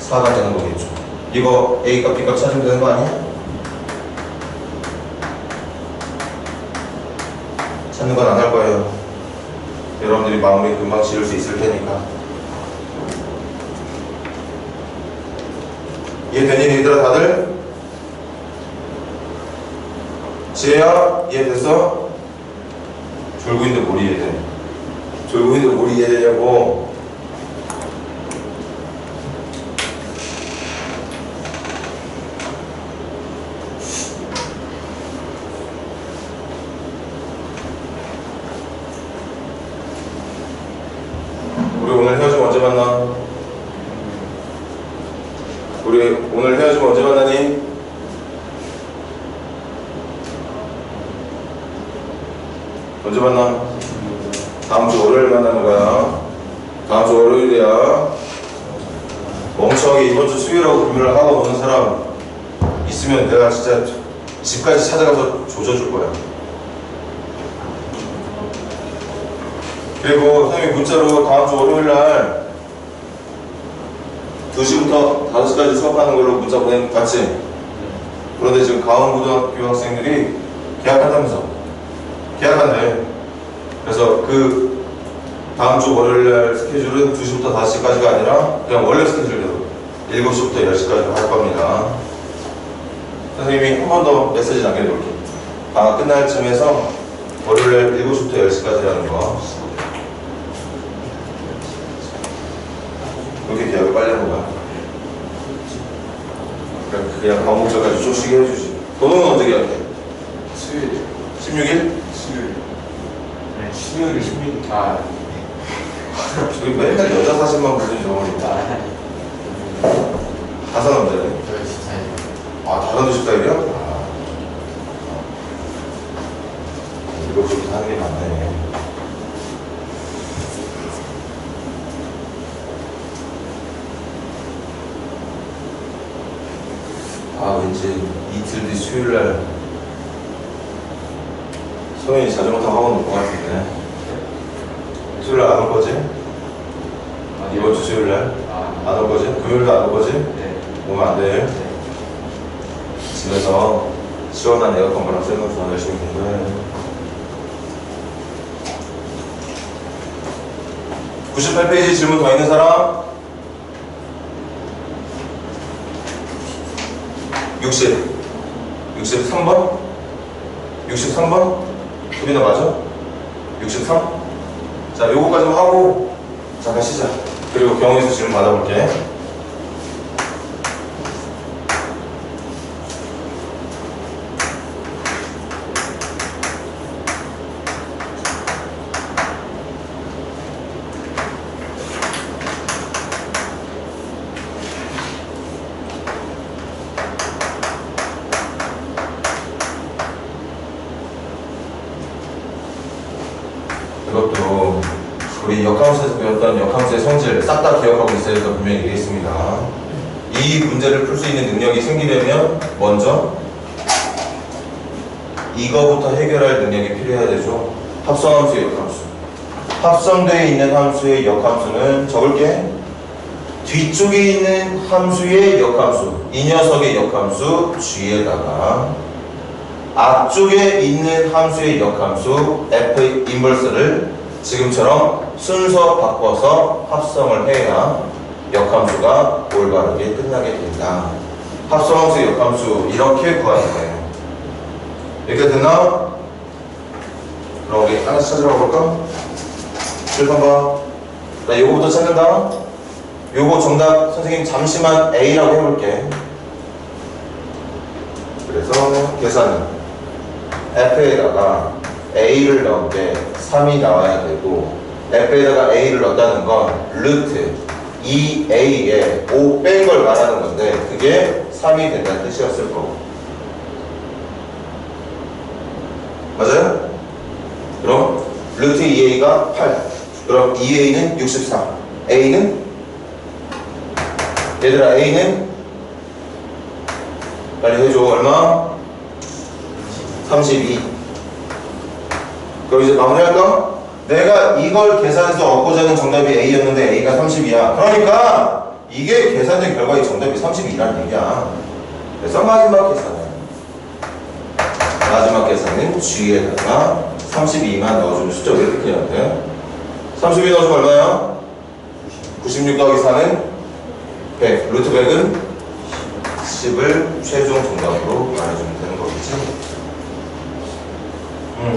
4가 되는 거겠죠. 이거 a값 b값 찾으면 되는 거 아니야? 찾는 건 안 할 거예요. 여러분들이 마무리 금방 지을 수 있을 테니까. 이해되니 얘들아 다들? 지혜야, 이해됐어? 졸고 있는데 뭘 이해돼? 졸고 있는데 뭘 이해되냐고. 우리 오늘 헤어지면 언제 만나? 우리 오늘 헤어지면 언제 만나니? 언제 만나? 다음 주 월요일 만나는 거야. 다음 주 월요일이야. 멍청하게 이번 주 수요일하고 금요일 하고 노는 사람 있으면 내가 진짜 집까지 찾아가서 조져줄 거야. 그리고 선생님이 문자로 다음 주 월요일 날 2시부터 5시까지 수업하는 걸로 문자 보낸 거 봤지? 그런데 지금 가온고등학교 학생들이 계약한다면서. 계약한대. 그래서 그 다음 주 월요일 날 스케줄은 2시부터 5시까지가 아니라 그냥 원래 스케줄대로 7시부터 10시까지 할 겁니다. 선생님이 한 번 더 메시지 남겨놓을게. 방학 끝날 쯤에서 월요일 날 7시부터 10시까지 하는 거. 그렇게 계약을 빨리 하는 거야. 그냥 방목적까지 좀 쉬게 해주지. 너는 언제 계약해? 수요일. 16일? 수요일. 네, 수요일 16일. 아, 저기 맨날 여자 사진만 보더니 저거니까. 다사 남자네. 저희 진짜. 아, 다산도 14일이야? 아. 이거 그렇게 하는 게 맞네. 아, 왠지 이틀 뒤 수요일날 소연이 자전거 타고 학원 올 것 같은데. 수요일날 안 올 거지? 이번 주 수요일날 안 올 거지? 금요일도 안 올 거지? 네. 오면 안 돼. 네. 집에서 시원한 에어컨 바람 쐬면서 열심히 공부해. 98페이지 질문 더 있는 사람? 63번? 63번? 소리나 맞아? 63? 자, 요거까지만 하고 잠깐 쉬자. 그리고 경우에서 질문 받아볼게. 이것도 우리 역함수에서 배웠던 역함수의 성질 싹 다 기억하고 있어야 해서 분명히 얘기했습니다. 이 문제를 풀 수 있는 능력이 생기려면 먼저 이거부터 해결할 능력이 필요해야 되죠. 합성함수의 역함수. 합성되어 있는 함수의 역함수는 적을게. 뒤쪽에 있는 함수의 역함수, 이 녀석의 역함수 g에다가 앞쪽에 있는 함수의 역함수 f의 인버스를 지금처럼 순서 바꿔서 합성을 해야 역함수가 올바르게 끝나게 된다. 합성함수의 역함수 이렇게 구하는 거예요. 이렇게 됐나? 그럼 우리 하나씩 찾으러 가볼까? 1번 봐. 나 요거부터 찾는다. 요거 정답 선생님 잠시만 A라고 해볼게. 그래서 계산은 F에다가 A를 넣은 게 3이 나와야 되고, F에다가 A를 넣었다는 건 루트 2A에 5 뺀 걸 말하는 건데 그게 3이 된다는 뜻이었을 거고. 맞아요? 그럼 루트 2A가 8. 그럼 2A는 64. A는? 얘들아 A는? 빨리 해줘. 얼마? 32. 그럼 이제 마무리할까? 내가 이걸 계산해서 얻고자 하는 정답이 A였는데 A가 30이야. 그러니까 이게 계산된 결과의 정답이 32라는 얘기야. 그래서 마지막 계산은 G에다가 32만 넣어주면 숫자 왜 이렇게 해야 돼? 32 넣어주면 얼마야? 96 더하기 4는 100. 루트 100은 10을 최종 정답으로 말해주면 되는 거겠지?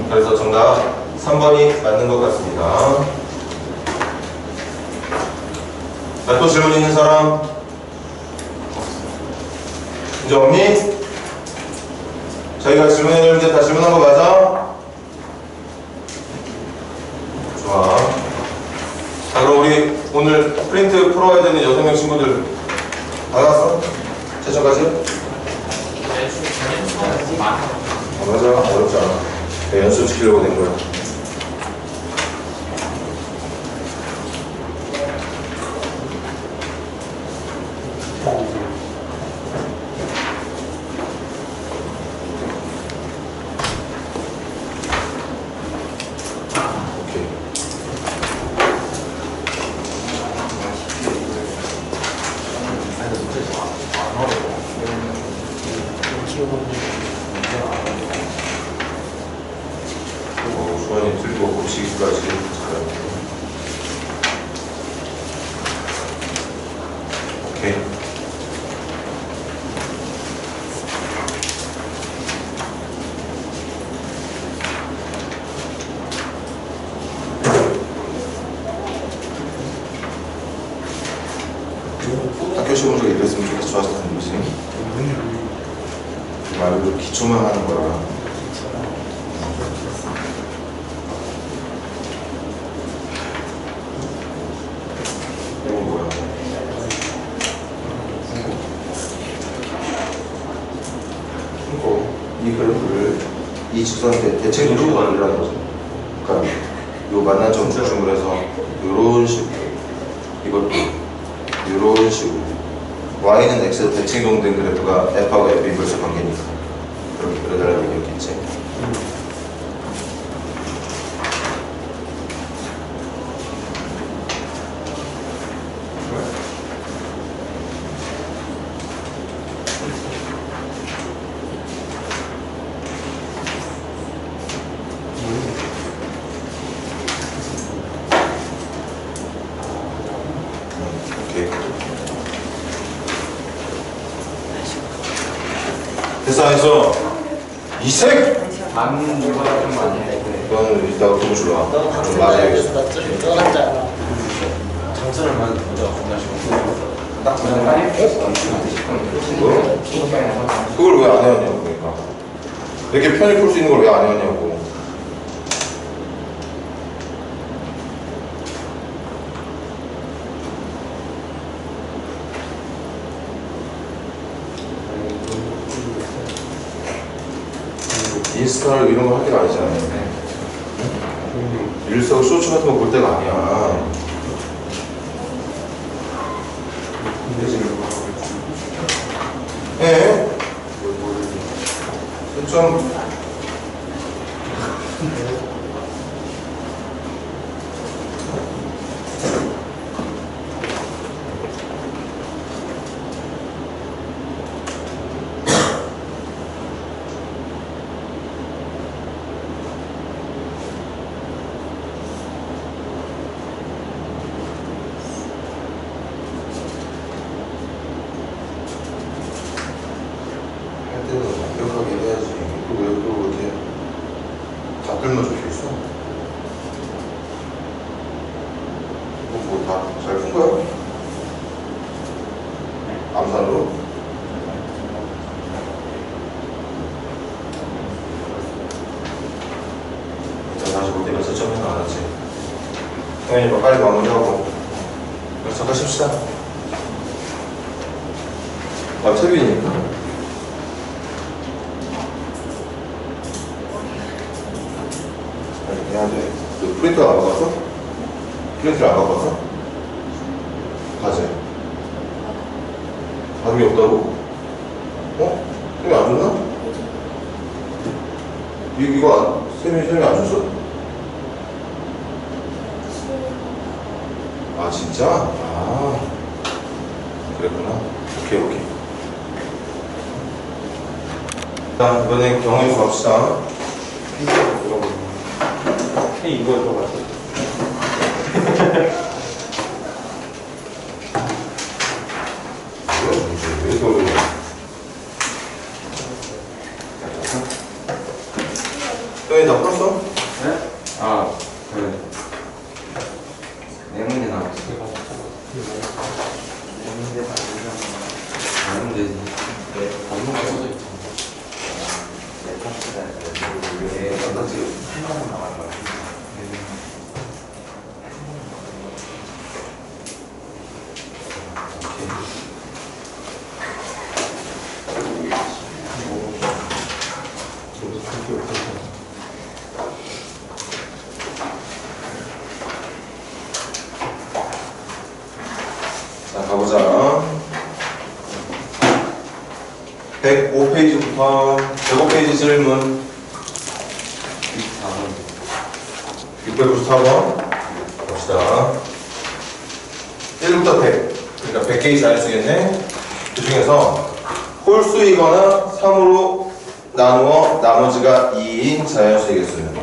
그래서 정답 3번이 맞는 것 같습니다. 자, 또 질문 있는 사람? 이제 없니? 저희가 질문해줄 때 다 질문한 거 맞아? 좋아. 자, 그럼 우리 오늘 프린트 풀어야 되는 6명 친구들 받았어? 최초까지? 맞아. 어렵지 않아. 내가 연습 시키려고 된 거야. 오케이. 주원이 들고 고치기까지 잘해. 오케이. 학교 시험 좀 이랬으면 좋겠어. 좋았을 텐데, 그치? 말도 기초만 하는 거라. 이건 뭐야? 이 그래프를 이 직선한테 대칭으로 만들라는 거죠. 그러니까 요 만난 점 중심으로 해서 요런 식으로 이것도 요런 식으로 y는 x로 대칭동된 그래프가 f하고 f 인버스 관계니까 그렇게 그려달라는 얘기였겠지. 오케이. 됐어, 됐어. 이색? 안 물어봤던 거 아니야? 이건 이따가 그거 줄라. 좀 맞아야겠어. 떠났잖아. 장사를 하는 여자가 겁나 싫어. 딱 그걸 왜 안 해왔냐고, 그러니까. 이렇게 편히 풀 수 있는 걸 왜 안 해왔냐고. 인스타를 이런 거 할 때가 아니잖아요. 릴스하고 쇼츠 같은 거 볼 때가 아니야. 예? 좀 할 때는 완벽하게 해야지. 또 왜 또 이렇게 다 끌면 적혀 있어? 뭐 다 잘 푼 거야? 암산으로? 일단 다시 볼 때 몇 점이 나왔지? 당연히 뭐 빨리 마무리하고 잠깐 쉽시다. 아, 채비니까. 해야 돼. 너 프린터 안 바꿨어? 프린트를 안 바꿨어? 과제. 받은 게 없다고? 어? 쌤이 안 줬나? 이거 쌤이 안 줬어? 아, 진짜? 아, 그랬구나. 오케이. 자, 이번엔 경험수 갑시다. 이거 들어갔어. 왜 이렇게 어려워? 형이 다 풀었어? 가보자. 105페이지부터 105페이지 질문 694번 봅시다. 1부터 100, 그러니까 100개의 자연수겠네. 그 중에서 홀수이거나 3으로 나누어 나머지가 2인 자연수의 개수는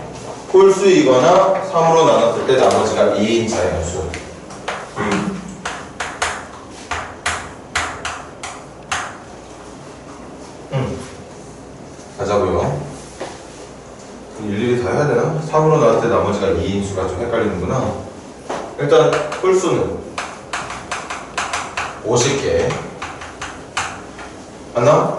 홀수이거나 3으로 나눴을 때 나머지가 2인 자연수. 가자고요. 일일이 다 해야 되나? 3으로 나눴을 때 나머지가 2인 수가 좀 헷갈리는구나. 일단 홀수는 50개 맞나?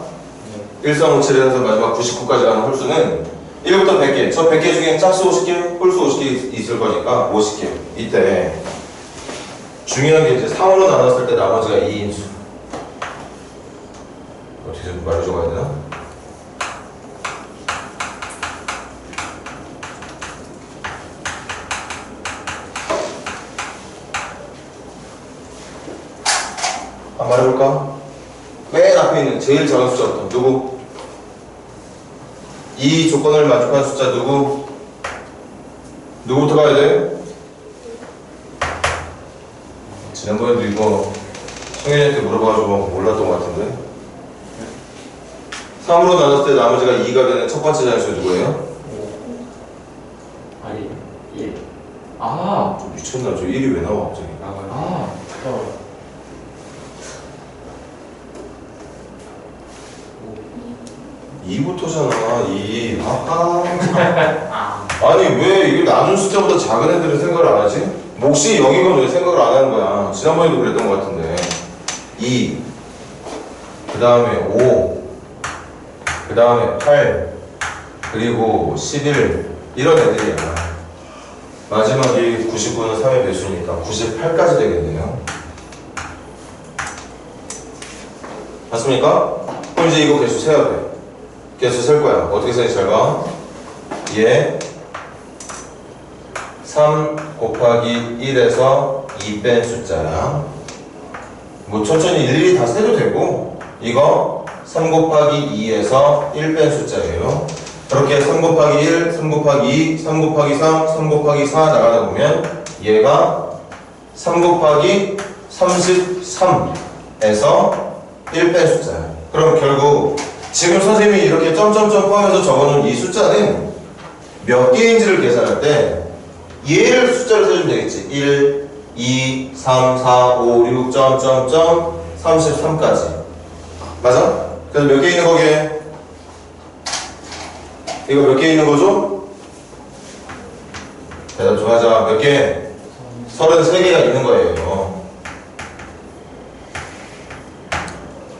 1357에서 마지막 99까지 가는 홀수는 1부터 100개. 저 100개 중에 짝수 50개, 홀수 50개 있을 거니까 50개. 이때 중요한 게 이제 3으로 나눴을 때 나머지가 2인 수. 어떻게 좀 말해줘 봐야 되나? 한번 말해볼까? 맨 앞에 있는 제일 작은 숫자부터 누구? 이 조건을 만족하는 숫자 누구? 누구부터 가야 돼? 지난번에도 이거 성현이한테 물어봐가지고 몰랐던 것 같은데 3으로 나눴을 때 나머지가 2가 되는 첫 번째 자연수 누구예요? 아니 1. 아. 미쳤나? 저 1이 왜 나와 갑자기? 아. 2부터잖아 2. 아하. 아니 왜 이게 나눈 숫자보다 작은 애들은 생각을 안 하지? 몫이 0이건 왜 생각을 안 하는 거야? 지난번에도 그랬던 것 같은데 2, 그 다음에 5, 그 다음에 8, 그리고 11 이런 애들이야. 마지막이 99는 3의 배수니까 98까지 되겠네요. 맞습니까? 그럼 이제 이거 개수 세야 돼. 개수 셀 거야. 어떻게 세는지 잘 봐. 얘 3 곱하기 1에서 2 뺀 숫자야. 뭐 천천히 일일이 다 세도 되고 이거 3 곱하기 2에서 1 뺀 숫자예요. 그렇게 3 곱하기 1, 3 곱하기 2, 3 곱하기 3, 3 곱하기 4 나가다 보면 얘가 3 곱하기 33에서 1 뺀 숫자야. 그럼 결국 지금 선생님이 이렇게 점점점 포함해서 적어놓은 이 숫자는 몇 개인지를 계산할 때 얘를 숫자를 써주면 되겠지. 1, 2, 3, 4, 5, 6, 점점점 33까지. 맞아? 그래서 몇 개 있는 거게? 이거 몇 개 있는 거죠? 대답 좀 하자. 몇 개? 33개가 있는 거예요.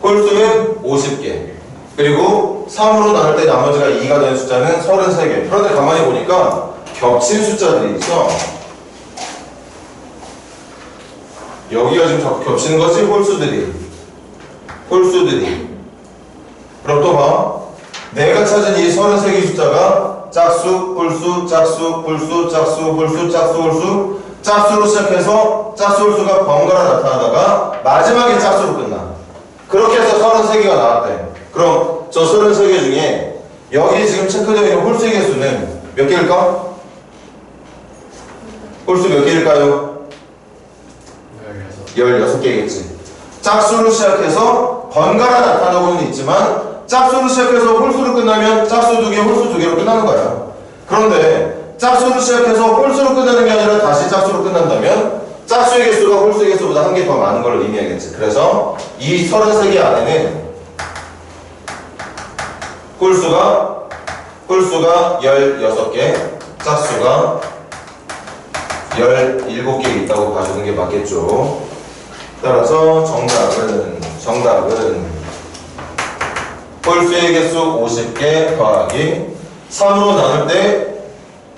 홀수는 50개. 그리고 3으로 나눌 때 나머지가 2가 되는 숫자는 33개. 그런데 가만히 보니까 겹친 숫자들이 있어. 여기가 지금 자꾸 겹치는 거지? 홀수들이. 그럼 또 봐. 내가 찾은 이 33개 숫자가 짝수, 홀수, 짝수, 홀수, 짝수, 홀수, 짝수, 홀수, 짝수로 시작해서 짝수, 홀수가 번갈아 나타나다가 마지막에 짝수로 끝나. 그렇게 해서 33개가 나왔대. 그럼 저 33개 중에 여기 지금 체크되어 있는 홀수의 개수는 몇 개일까? 홀수 몇 개일까요? 16개겠지. 짝수로 시작해서 번갈아 나타나고는 있지만 짝수로 시작해서 홀수로 끝나면 짝수 2개, 홀수 2개로 끝나는 거야. 그런데 짝수로 시작해서 홀수로 끝나는 게 아니라 다시 짝수로 끝난다면 짝수의 개수가 홀수의 개수보다 한 개 더 많은 걸 의미하겠지. 그래서 이 33개 안에는 홀수가 16개, 짝수가 17개 있다고 봐주는 게 맞겠죠. 따라서 정답은 홀수의 개수 50개 더하기 3으로 나눌 때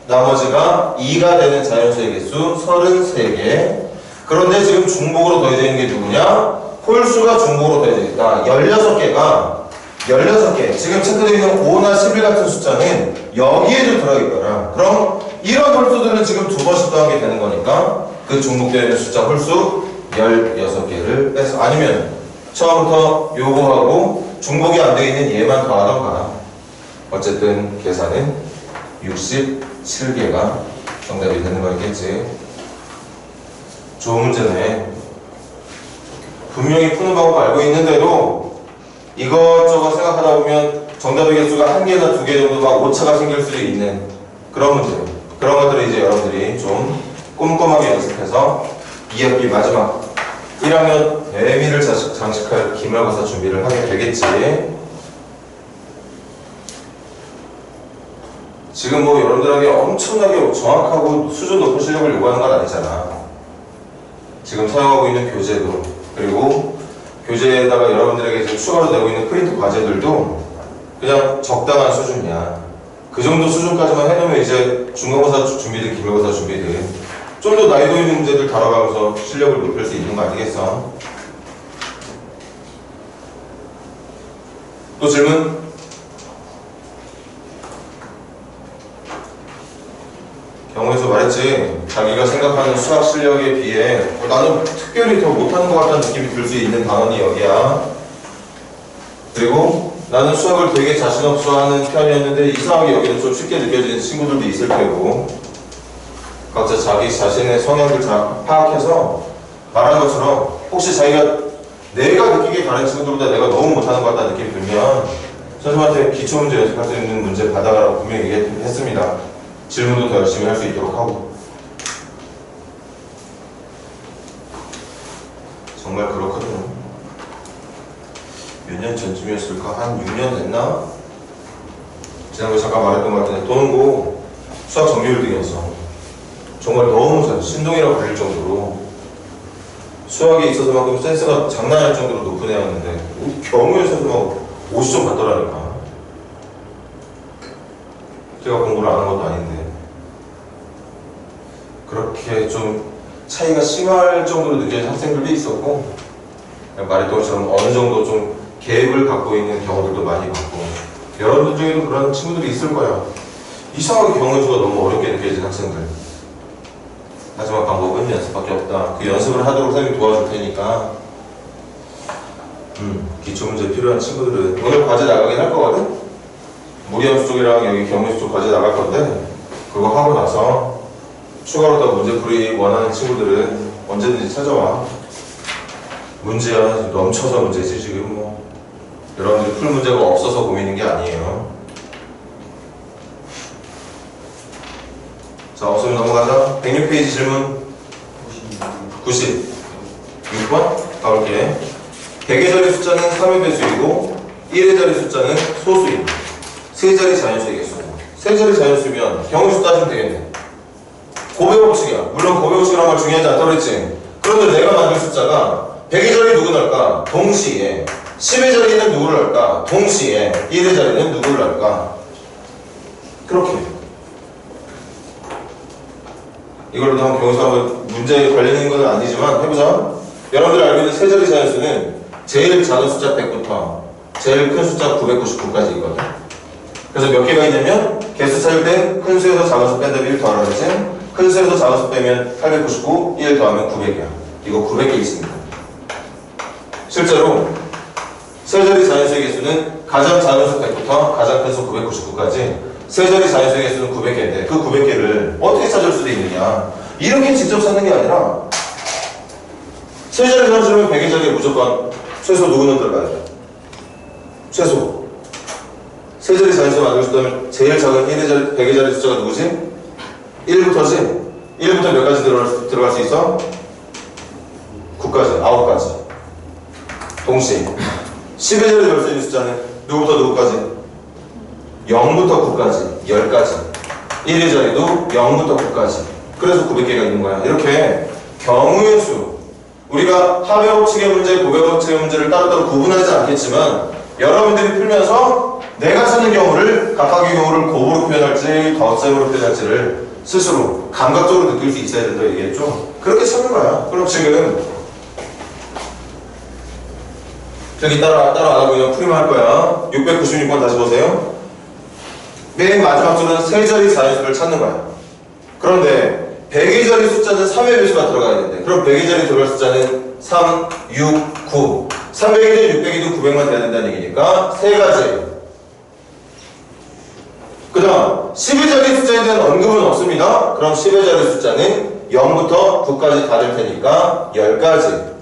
나머지가 2가 되는 자연수의 개수 33개. 그런데 지금 중복으로 더해져 있는 게 누구냐? 홀수가 중복으로 더해져 있다. 16개. 지금 체크되어 있는 5나 11 같은 숫자는 여기에도 들어있더라. 그럼 이런 홀수들은 지금 두 번씩 더한 게 되는 거니까 그 중복되어 있는 숫자 홀수 16개를 빼서 아니면 처음부터 요거하고 중복이 안 되어 있는 얘만 더하던가 어쨌든 계산은 67개가 정답이 되는 거겠지. 좋은 문제네. 분명히 푸는 방법 알고 있는데도 이것저것 생각하다 보면 정답의 개수가 1개나 2개 정도 막 오차가 생길 수도 있는 그런 문제. 그런 것들을 이제 여러분들이 좀 꼼꼼하게 연습해서 2학기 마지막 1학년 대미를 장식할 기말고사 준비를 하게 되겠지. 지금 뭐 여러분들에게 엄청나게 정확하고 수준 높은 실력을 요구하는 건 아니잖아. 지금 사용하고 있는 교재도 그리고 교재에다가 여러분들에게 지금 추가로 내고 있는 프린트 과제들도 그냥 적당한 수준이야. 그 정도 수준까지만 해놓으면 이제 중간고사 준비든 기말고사 준비든 좀 더 난이도 있는 문제들 다뤄가면서 실력을 높일 수 있는 거 아니겠어? 또 질문? 경우에서 말했지, 자기가 생각하는 수학 실력에 비해 나는 특별히 더 못하는 것 같다는 느낌이 들 수 있는 단원이 여기야. 그리고 나는 수학을 되게 자신 없어 하는 편이었는데 이상하게 여기는 좀 쉽게 느껴지는 친구들도 있을 테고, 각자 자기 자신의 성향을 잘 파악해서 말한 것처럼 혹시 자기가 내가 느끼기에 다른 친구들보다 내가 너무 못하는 것 같다는 느낌이 들면 선생님한테 기초문제 연습할 수 있는 문제 받아가라고 분명히 얘기했습니다. 질문도 더 열심히 할 수 있도록 하고. 정말 그렇거든요. 몇 년 전쯤이었을까? 한 6년 됐나? 지난번에 잠깐 말했던 것 같은데 도는고 수학 정규 1등이었어. 정말 너무 잘 신동이라고 불릴 정도로 수학에 있어서만큼 센스가 장난 아닐 정도로 높은 애였는데 경우에 있어서 막 50점 받더라니까. 제가 공부를 안 한 것도 아닌데 그렇게 좀 차이가 심할 정도로 느껴진 학생들도 있었고, 말했던 것처럼 어느 정도 좀 계획을 갖고 있는 경우들도 많이 봤고, 여러분들 중에도 그런 친구들이 있을 거야. 이상하게 경우의 수가 너무 어렵게 느껴진 학생들. 하지만 방법은 연습밖에 없다. 그 연습을 하도록 선생님이 도와줄 테니까 기초문제 필요한 친구들은 오늘 과제 나가긴 할 거거든? 무리함수 쪽이랑 여기 경우수 쪽 과제 나갈 건데 그거 하고 나서 추가로 더 문제 풀이 원하는 친구들은 언제든지 찾아와. 문제야 넘쳐서 문제지 지금 뭐 여러분들이 풀 문제가 없어서 고민인 게 아니에요. 자, 없으면 넘어가자. 106페이지 질문 96번 가볼게. 100의 자리 숫자는 3의 배수이고 1의 자리 숫자는 소수이고 3자리 자연수의 개수. 3자리 자연수면 경우수 따지면 되겠네. 고배 법칙이야. 물론 고배 법칙이란 말 중요하지 않다고 그랬지. 그런데 내가 만든 숫자가 100의 자리 누구 넣을까? 동시에 10의 자리는 누구를 넣을까? 동시에 1의 자리는 누구를 넣을까? 그렇게 이걸로 한번 경우수 한번 문제에 관련 있는 건 아니지만 해보자. 여러분들이 알고 있는 3자리 자연수는 제일 작은 숫자 100부터 제일 큰 숫자 999까지 있거든. 그래서 몇 개가 있냐면 개수 찾을 때 큰 수에서 작은 수 뺀다 1 더하라 그랬지. 큰 수에서 작은 수 빼면 899, 1 더하면 900이야. 이거 900개 있습니다. 실제로 3자리 자연수의 개수는 가장 작은 수 100부터 가장 큰 수 999까지 3자리 자연수의 개수는 900개인데 그 900개를 어떻게 찾을 수도 있느냐. 이렇게 직접 찾는 게 아니라 3자리 자연수면 100의 자리에 무조건 최소 누구는 들어가야 돼. 최소 3자리 자연수 만들고 싶다면 제일 작은 100의 자리 숫자가 누구지? 1부터지? 1부터 몇 가지 들어갈 수 있어? 9까지, 9가지 동시에 10의 자리 들어갈 수 있는 숫자는 누구부터 누구까지? 0부터 9까지, 10가지 1의 자리도 0부터 9까지. 그래서 900개가 있는 거야. 이렇게 경우의 수, 우리가 합의 법칙의 문제, 고배 법칙의 문제를 따로따로 구분하지 않겠지만 여러분들이 풀면서 내가 찾는 경우를, 각각의 경우를 곱으로 표현할지 덧셈으로 표현할지를 스스로 감각적으로 느낄 수 있어야 된다고 얘기했죠. 그렇게 찾는 거야. 그럼 지금 저기 따라 안 하고 그냥 풀이만 할 거야. 696번 다시 보세요. 맨 마지막 줄은 3자리 자연수를 찾는 거야. 그런데 100의 자리 숫자는 3의 배수가 들어가야 되는데 그럼 100의 자리 들어갈 숫자는 3, 6, 9 300이든 600이든 900만 돼야 된다는 얘기니까 세 가지. 그 다음 10의 자리 숫자에 대한 언급은 없습니다. 그럼 10의 자리 숫자는 0부터 9까지 다 될 테니까 10가지.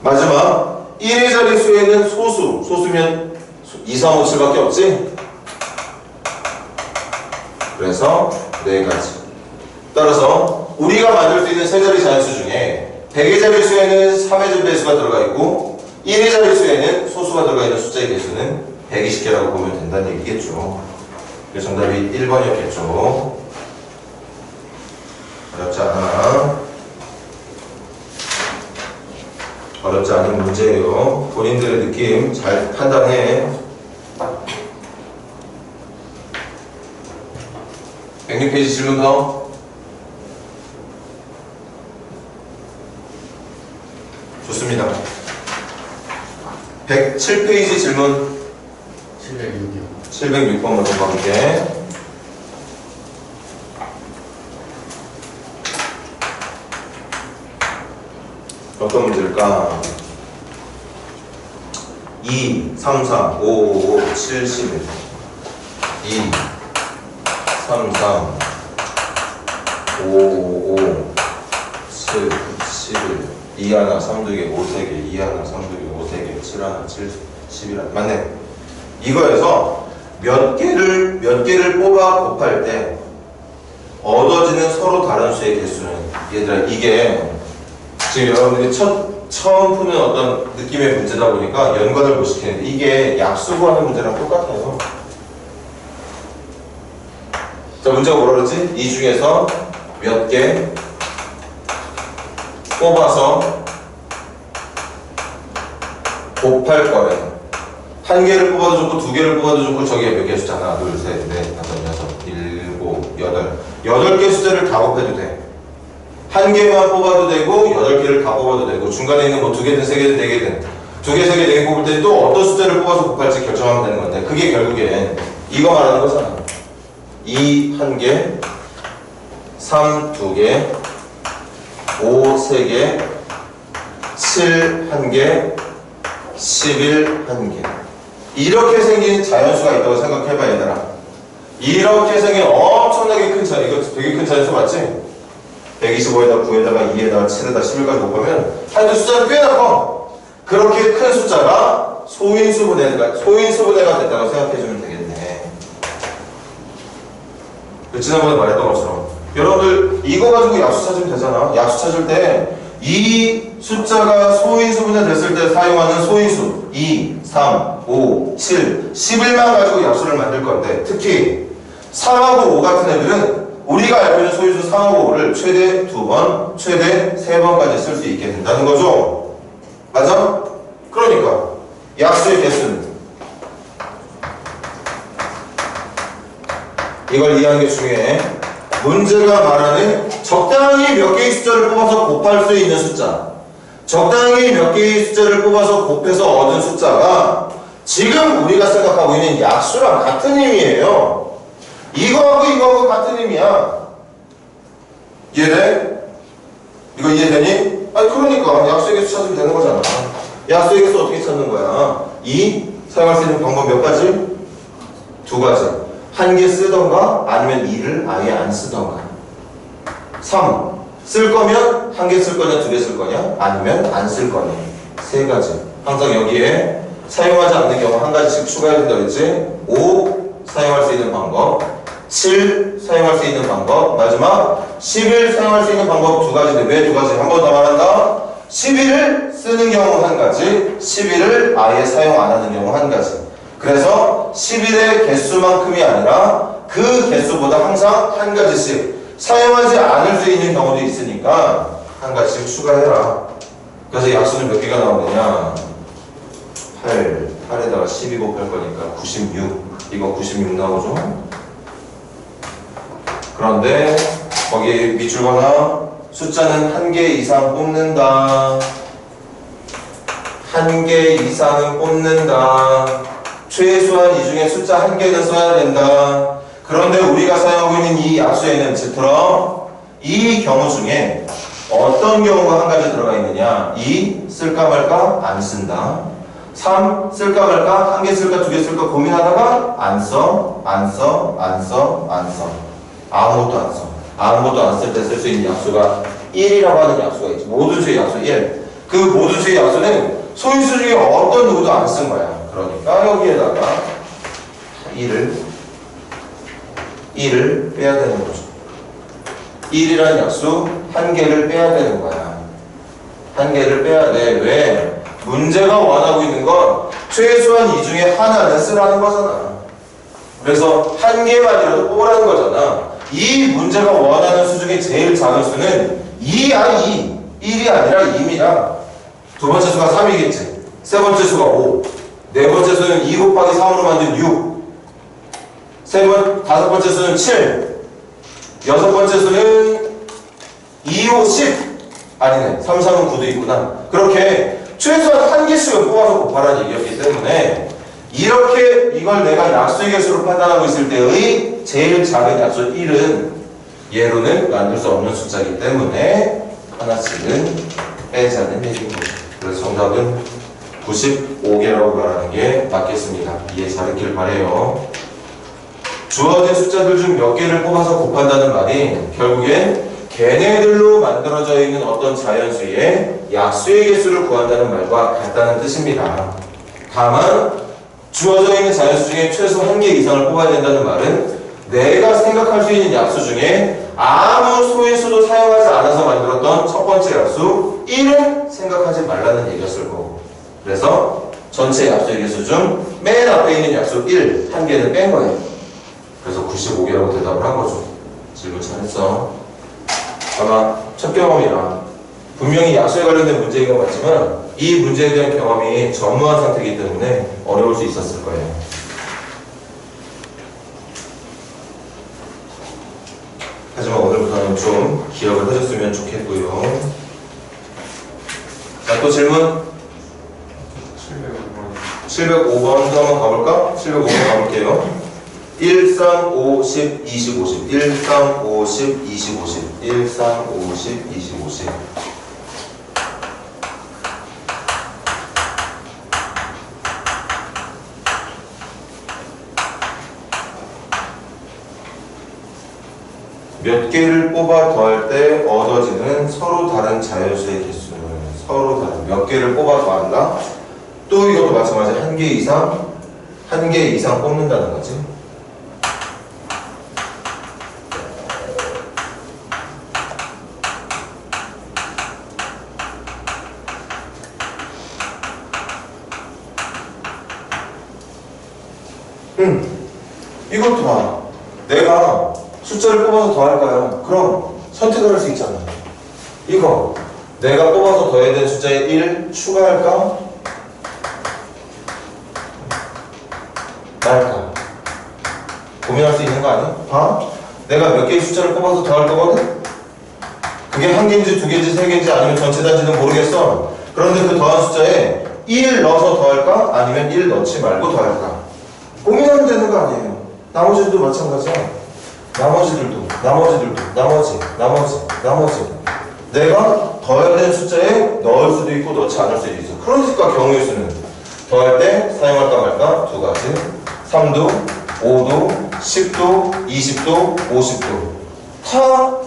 마지막 1의 자리 수에는 소수면 2, 3, 5, 7밖에 없지? 그래서 4가지. 따라서 우리가 만들 수 있는 세 자리 자연수 중에 100의 자리 수에는 3의 배수가 들어가 있고 1의 자리 수에는 소수가 들어가 있는 숫자의 개수는 120개라고 보면 된다는 얘기겠죠. 그래서 정답이 1번이었겠죠. 어렵지 않아. 어렵지 않은 문제예요. 본인들의 느낌 잘 판단해. 106페이지 질문 더. 좋습니다. 107페이지 질문. 706이요. 706번으로 가볼게. 어떤 문제일까? 2, 3, 4, 5, 5, 7, 11 2, 3, 3, 5, 5, 7, 11 2 하나, 3, 2개, 5, 3개 2 하나, 3, 2개, 5, 3개 7 하나, 7, 11 하나 맞네. 이거에서 몇 개를 뽑아 곱할 때 얻어지는 서로 다른 수의 개수는 얘들아 이게 지금 여러분들이 처음 푸는 어떤 느낌의 문제다 보니까 연관을 못 시키는데 이게 약수 구하는 문제랑 똑같아요. 자, 문제가 뭐라 그랬지? 이 중에서 몇 개 뽑아서 곱할 거래. 한 개를 뽑아도 좋고 두 개를 뽑아도 좋고 저기에 몇 개 숫자 하나, 둘, 셋, 넷, 다섯, 여섯, 일곱, 여덟 개 숫자를 다 곱해도 돼. 한 개만 뽑아도 되고 8개를 다 뽑아도 되고 중간에 있는 뭐 2개든 3개든 4개든 2개, 3개, 4개 뽑을 때 또 어떤 숫자를 뽑아서 곱할지 결정하면 되는 건데 그게 결국엔 이거 말하는 거잖아. 2 1개, 3 2개, 5 3개, 7 1개, 11 1개 이렇게 생긴 자연수가 있다고 생각해봐 얘들아. 이렇게 생긴 엄청나게 큰 자연, 이거 되게 큰 자연수 맞지? 125에다 9에다가 2에다가 7에다 11까지 곱하면 하여튼 숫자는 꽤나 커. 그렇게 큰 숫자가 소인수분해가 됐다고 생각해주면 되겠네. 지난번에 말했던 것처럼 여러분들 이거 가지고 약수 찾으면 되잖아. 약수 찾을 때 이 숫자가 소인수분해 됐을 때 사용하는 소인수 2, 3, 5, 7, 11만 가지고 약수를 만들 건데 특히 3하고 5 같은 애들은 우리가 알고 있는 소인수 3하고 5를 최대 2번, 최대 3번까지 쓸 수 있게 된다는 거죠. 맞아? 그러니까 약수의 개수는 이걸 이해하는 게 중요해. 문제가 말하는 적당히 몇 개의 숫자를 뽑아서 곱할 수 있는 숫자, 적당히 몇 개의 숫자를 뽑아서 곱해서 얻은 숫자가 지금 우리가 생각하고 있는 약수랑 같은 의미예요. 이거하고 같은 의미야. 이해돼? 이거 이해되니? 아니 그러니까 약수의 개수 찾으면 되는 거잖아. 약수의 개수 어떻게 찾는 거야? 2 사용할 수 있는 방법 몇 가지? 2가지. 한 개 쓰던가 아니면 2를 아예 안 쓰던가. 3 쓸 거면 한 개 쓸 거냐 2개 쓸 거냐 아니면 안 쓸 거냐. 3가지. 항상 여기에 사용하지 않는 경우 한 가지씩 추가해야 된다 그랬지? 5 사용할 수 있는 방법, 7 사용할 수 있는 방법, 마지막 11 사용할 수 있는 방법 2가지인데 왜 2가지? 한 번 더 말한다. 11을 쓰는 경우 한 가지, 11을 아예 사용 안 하는 경우 한 가지. 그래서 11의 개수만큼이 아니라 그 개수보다 항상 한 가지씩 사용하지 않을 수 있는 경우도 있으니까 한 가지씩 추가해라. 그래서 약수는 몇 개가 나오느냐? 8에다가 12 곱할 거니까 96. 이거 96 나오죠? 그런데 거기 밑줄 거나 숫자는 한 개 이상 뽑는다. 한 개 이상은 뽑는다. 최소한 이 중에 숫자 한 개는 써야 된다. 그런데 우리가 사용하고 있는 이 약수에는 즉처럼 이 경우 중에 어떤 경우가 한 가지 들어가 있느냐? 2. 쓸까 말까? 안 쓴다. 3. 쓸까 말까? 한 개 쓸까 두 개 쓸까 고민하다가 안 써, 안 써, 안 써, 안 써. 아무것도 안 써. 아무것도 안 쓸 때 쓸 수 있는 약수가 1이라고 하는 약수가 있지. 모든 수의 약수 1. 그 모든 수의 약수는 소인수 중에 어떤 누구도 안 쓴 거야. 그러니까 여기에다가 1을 빼야 되는 거죠. 1이라는 약수 한 개를 빼야 되는 거야. 한 개를 빼야 돼. 왜? 문제가 원하고 있는 건 최소한 이 중에 하나는 쓰라는 거잖아. 그래서 한 개만이라도 뽑으라는 거잖아. 이 문제가 원하는 수 중에 제일 작은 수는 2야, 2. 1이 아니라 2입니다. 두 번째 수가 3이겠지. 세 번째 수가 5. 네 번째 수는 2 곱하기 3으로 만든 6. 다섯 번째 수는 7. 여섯 번째 수는 2, 5, 10. 아니네. 3, 3은 9도 있구나. 그렇게 최소한 한 개씩은 뽑아서 곱하라는 얘기였기 때문에 이렇게 이걸 내가 약수의 개수로 판단하고 있을 때의 제일 작은 약수 1은 얘로는 만들 수 없는 숫자이기 때문에 하나씩은 빼자는 얘기인 거죠. 그래서 정답은 95개라고 말하는 게 맞겠습니다. 이해 잘했길 바래요. 주어진 숫자들 중 몇 개를 뽑아서 곱한다는 말이 결국엔 걔네들로 만들어져 있는 어떤 자연수의 약수의 개수를 구한다는 말과 같다는 뜻입니다. 다만 주어져 있는 자연수 중에 최소 한 개 이상을 뽑아야 된다는 말은 내가 생각할 수 있는 약수 중에 아무 소인수도 사용하지 않아서 만들었던 첫 번째 약수 1은 생각하지 말라는 얘기였을 거고, 그래서 전체 약수의 개수 중 맨 앞에 있는 약수 1, 한 개는 뺀 거예요. 그래서 95개라고 대답을 한 거죠. 질문 잘했어. 아마 첫 경험이라 분명히 약수에 관련된 문제인 건 맞지만 이 문제에 대한 경험이 전무한 상태이기 때문에 어려울 수 있었을 거예요. 하지만 오늘부터는 좀 기억을 해줬으면 좋겠고요. 자, 또 질문? 705번도 한번 가볼까? 705번 가볼게요. 1, 3, 5, 10, 20, 50. 1, 3, 5, 10, 20, 50. 1, 3, 5, 10, 20, 50. 몇 개를 뽑아 더할 때 얻어지는 서로 다른 자연수의 개수는 서로 다른 몇 개를 뽑아 더한다? 또 이것도 마찬가지 한 개 이상 뽑는다는 거지. 이것도 봐. 내가 숫자를 뽑아서 더할까요? 그럼 선택을 할 수 있잖아. 이거 내가 뽑아서 더해야 되는 숫자에 1 추가할까? 말까? 고민할 수 있는 거 아니야? 봐. 내가 몇 개의 숫자를 뽑아서 더할 거거든? 그게 한 개인지 두 개인지 세 개인지 아니면 전체 단지는 모르겠어. 그런데 그 더한 숫자에 1 넣어서 더할까? 아니면 1 넣지 말고 더할까? 고민하면 되는 거 아니에요. 나머지들도 마찬가지야. 나머지. 내가 더해야 되는 숫자에 넣을 수도 있고 넣지 않을 수도 있어. 그러니까 경우의 수는 더할 때 사용할까 말까 두 가지. 3도, 5도, 10도, 20도, 50도 다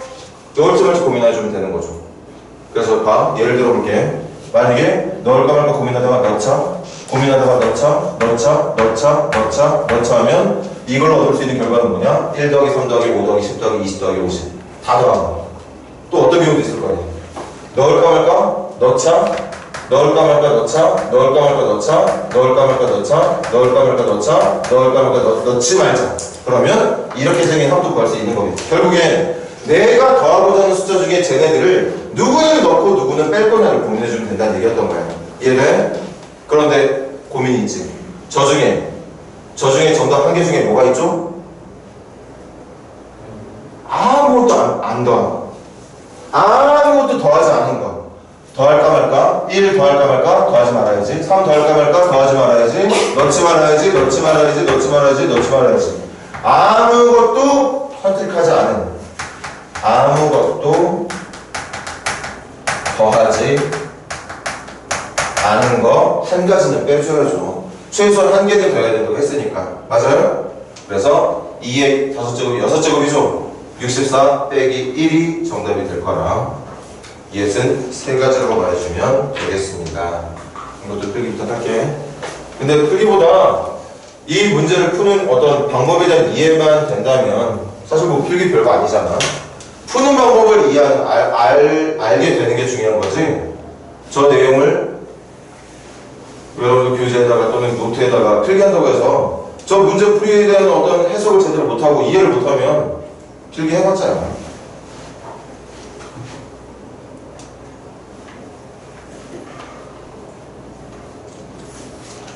넣을지 말지 고민해주면 되는 거죠. 그래서 봐. 예를 들어 볼게. 만약에 넣을까 말까 고민하다가 넣자 하면 이걸로 얻을 수 있는 결과는 뭐냐? 1 더하기 3 더하기 5 더하기 10 더하기 20 더하기 50 다 더한 거. 또 어떤 경우도 있을 거 아니야? 넣을까 말까? 넣을까 말까 넣지 말자. 그러면 이렇게 생긴 합도 구할 수 있는 거겠죠. 결국에 내가 더하고자 하는 숫자 중에 쟤네들을 누구는 넣고 누구는 뺄 거냐를 고민해주면 된다는 얘기였던 거예요. 이해돼? 그런데 고민이 있지. 저 중에 정답 한 개 중에 뭐가 있죠? 아무것도 안 더한 거. 아무것도 더하지 않은 거. 더할까 말까? 1 더할까 말까? 더하지 말아야지. 3 더할까 말까? 더하지 말아야지. 넣지 말아야지. 아무것도 선택하지 않은, 아무것도 더하지 않은 거 한 가지는 빼줘야죠. 최소한 한 개는 더해야 된다고 했으니까. 맞아요? 그래서 2의 5제곱이 6제곱이죠. 64 빼기 1이 정답이 될 거라. 예는 세 가지로 말해주면 되겠습니다. 이것도 풀기부터 할게. 근데 풀기보다 이 문제를 푸는 어떤 방법에 대한 이해만 된다면 사실 뭐 필기 별거 아니잖아. 푸는 방법을 알게 되는 게 중요한 거지. 저 내용을 여러분들 교재에다가 또는 노트에다가 필기한다고 해서 저 문제 풀이에 대한 어떤 해석을 제대로 못하고 이해를 못하면 필기 해봤자요.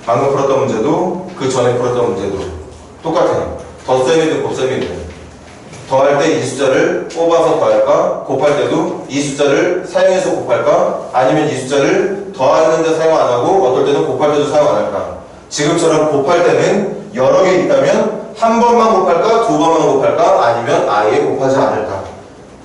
방금 풀었던 문제도 그 전에 풀었던 문제도 똑같아요. 덧셈이든 곱셈이든 더할 때 이 숫자를 뽑아서 더할까? 곱할 때도 이 숫자를 사용해서 곱할까? 아니면 이 숫자를 더하는데 사용 안 하고 어떨 때는 곱할 때도 사용 안 할까? 지금처럼 곱할 때는 여러 개 있다면 한 번만 곱할까? 두 번만 곱할까? 아니면 아예 곱하지 않을까?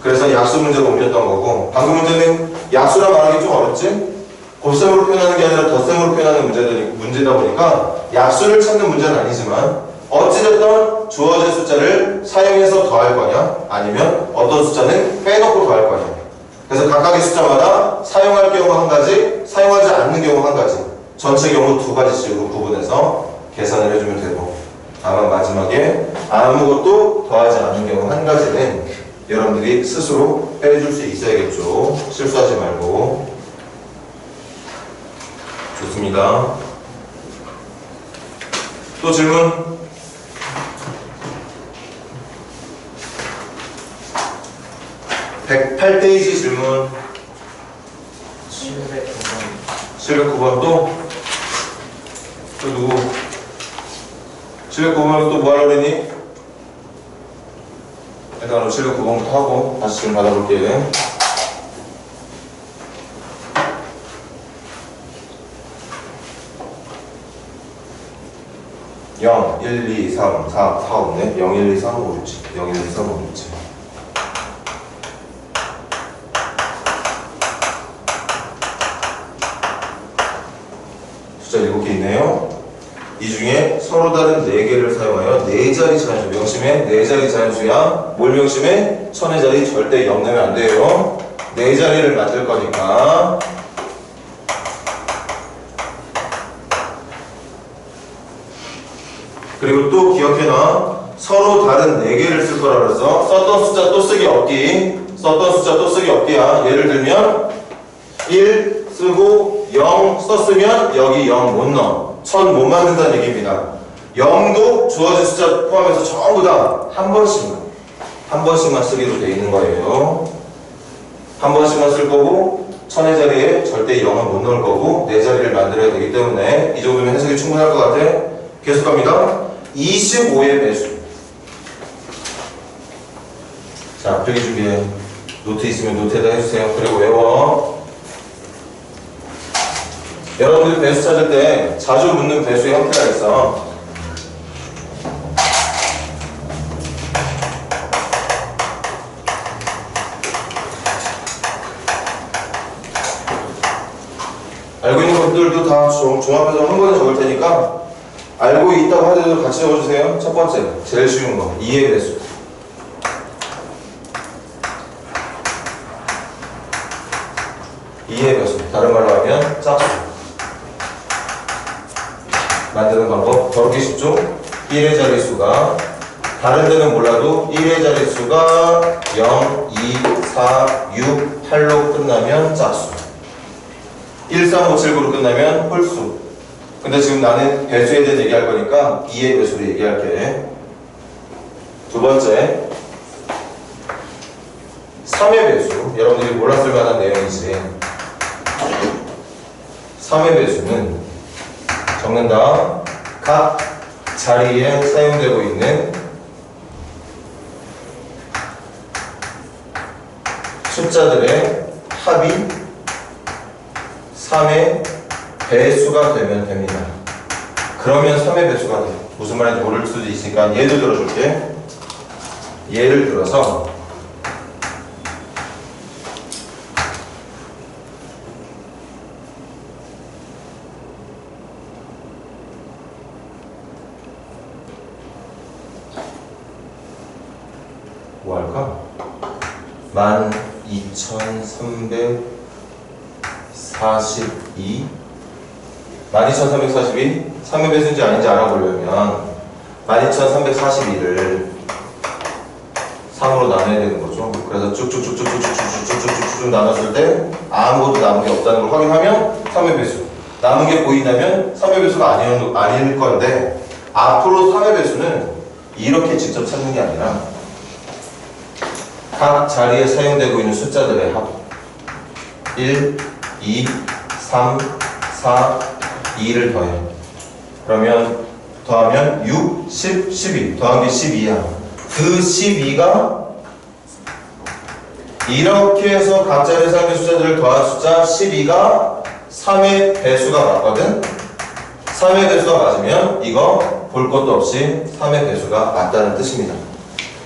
그래서 약수 문제로 옮겼던 거고, 방금 문제는 약수라 말하기 좀 어렵지? 곱셈으로 표현하는 게 아니라 덧셈으로 표현하는 문제다 보니까 약수를 찾는 문제는 아니지만 어찌됐든 주어진 숫자를 사용해서 더할 거냐 아니면 어떤 숫자는 빼놓고 더할 거냐. 그래서 각각의 숫자마다 사용할 경우 한 가지, 사용하지 않는 경우 한 가지, 전체 경우 두 가지씩으로 구분해서 계산을 해주면 되고, 다만 마지막에 아무것도 더하지 않는 경우 한 가지는 여러분들이 스스로 빼줄 수 있어야겠죠. 실수하지 말고. 좋습니다. 또 질문? 108페이지 질문. 709번 또 누구? 709번 또 뭐 하려고 그랬니? 일단 709번부터 하고 다시 지금 받아볼게. (0, 1, 2, 3, 4 없네. 0, 1, 2, 3, 5, 6, 7 0, 1, 2, 3, 5, 6, 7 숫자 7개 있네요. 이 중에 서로 다른 4개를 사용하여 4자리 자연수, 명심해 4자리 자연수야. 뭘 명심해? 천의 자리 절대 0 내면 안 돼요. 4자리를 만들 거니까. 그리고 또 기억해놔. 서로 다른 4개를 쓸 거라 그래서 썼던 숫자 또 쓰기 없기. 썼던 숫자 또 쓰기 없기야. 예를 들면 1 쓰고 0 썼으면 여기 0 못 넣어. 1000 못 만든다는 얘기입니다. 0도 주어진 숫자 포함해서 전부 다 한 번씩만 쓰기로 되어 있는 거예요. 한 번씩만 쓸 거고 1000의 자리에 절대 0은 못 넣을 거고 4자리를 만들어야 되기 때문에 이 정도면 해석이 충분할 것 같아. 계속 갑니다. 25의 배수. 자, 필기 준비해. 노트 있으면 노트에다 해주세요. 그리고 외워. 여러분들이 배수 찾을 때 자주 묻는 배수의 형태가 있어. 알고 있는 것들도 다 종합해서 한 번에 적을 테니까 알고 있다고 하더라도 같이 적어주세요. 첫 번째, 제일 쉬운 거 2의 배수. 2의 배수, 다른 말로 하면 짝수. 만드는 방법 더럽게 쉽죠? 1의 자릿수가 다른 데는 몰라도 1의 자릿수가 0, 2, 4, 6, 8로 끝나면 짝수, 1, 3, 5, 7, 9로 끝나면 홀수. 근데 지금 나는 배수에 대해 얘기할 거니까 2의 배수로 얘기할게. 두 번째 3의 배수. 여러분들이 몰랐을 만한 내용이지. 3의 배수는 적는다. 각 자리에 사용되고 있는 숫자들의 합이 3의 배수가 되면 됩니다. 그러면 3의 배수가 돼요. 무슨 말인지 모를 수도 있으니까 예를 들어줄게. 예를 들어서 뭐 할까? 12,342 12,342 3의 배수인지 아닌지 알아보려면 12,342를 3으로 나눠야 되는 거죠. 그래서 쭉쭉쭉쭉쭉쭉쭉쭉쭉쭉 나눴을 때 아무것도 남은 게 없다는 걸 확인하면 3의 배수. 남은 게 보인다면 3의 배수가 아닐 건데 앞으로 3의 배수는 이렇게 직접 찾는 게 아니라 각 자리에 사용되고 있는 숫자들의 합 1, 2, 3, 4, 2를 더해. 그러면 더하면 6, 10, 12 더한 게 12야. 그 12가 이렇게 해서 각 자리에 사용된 숫자들을 더한 숫자 12가 3의 배수가 맞거든. 3의 배수가 맞으면 이거 볼 것도 없이 3의 배수가 맞다는 뜻입니다.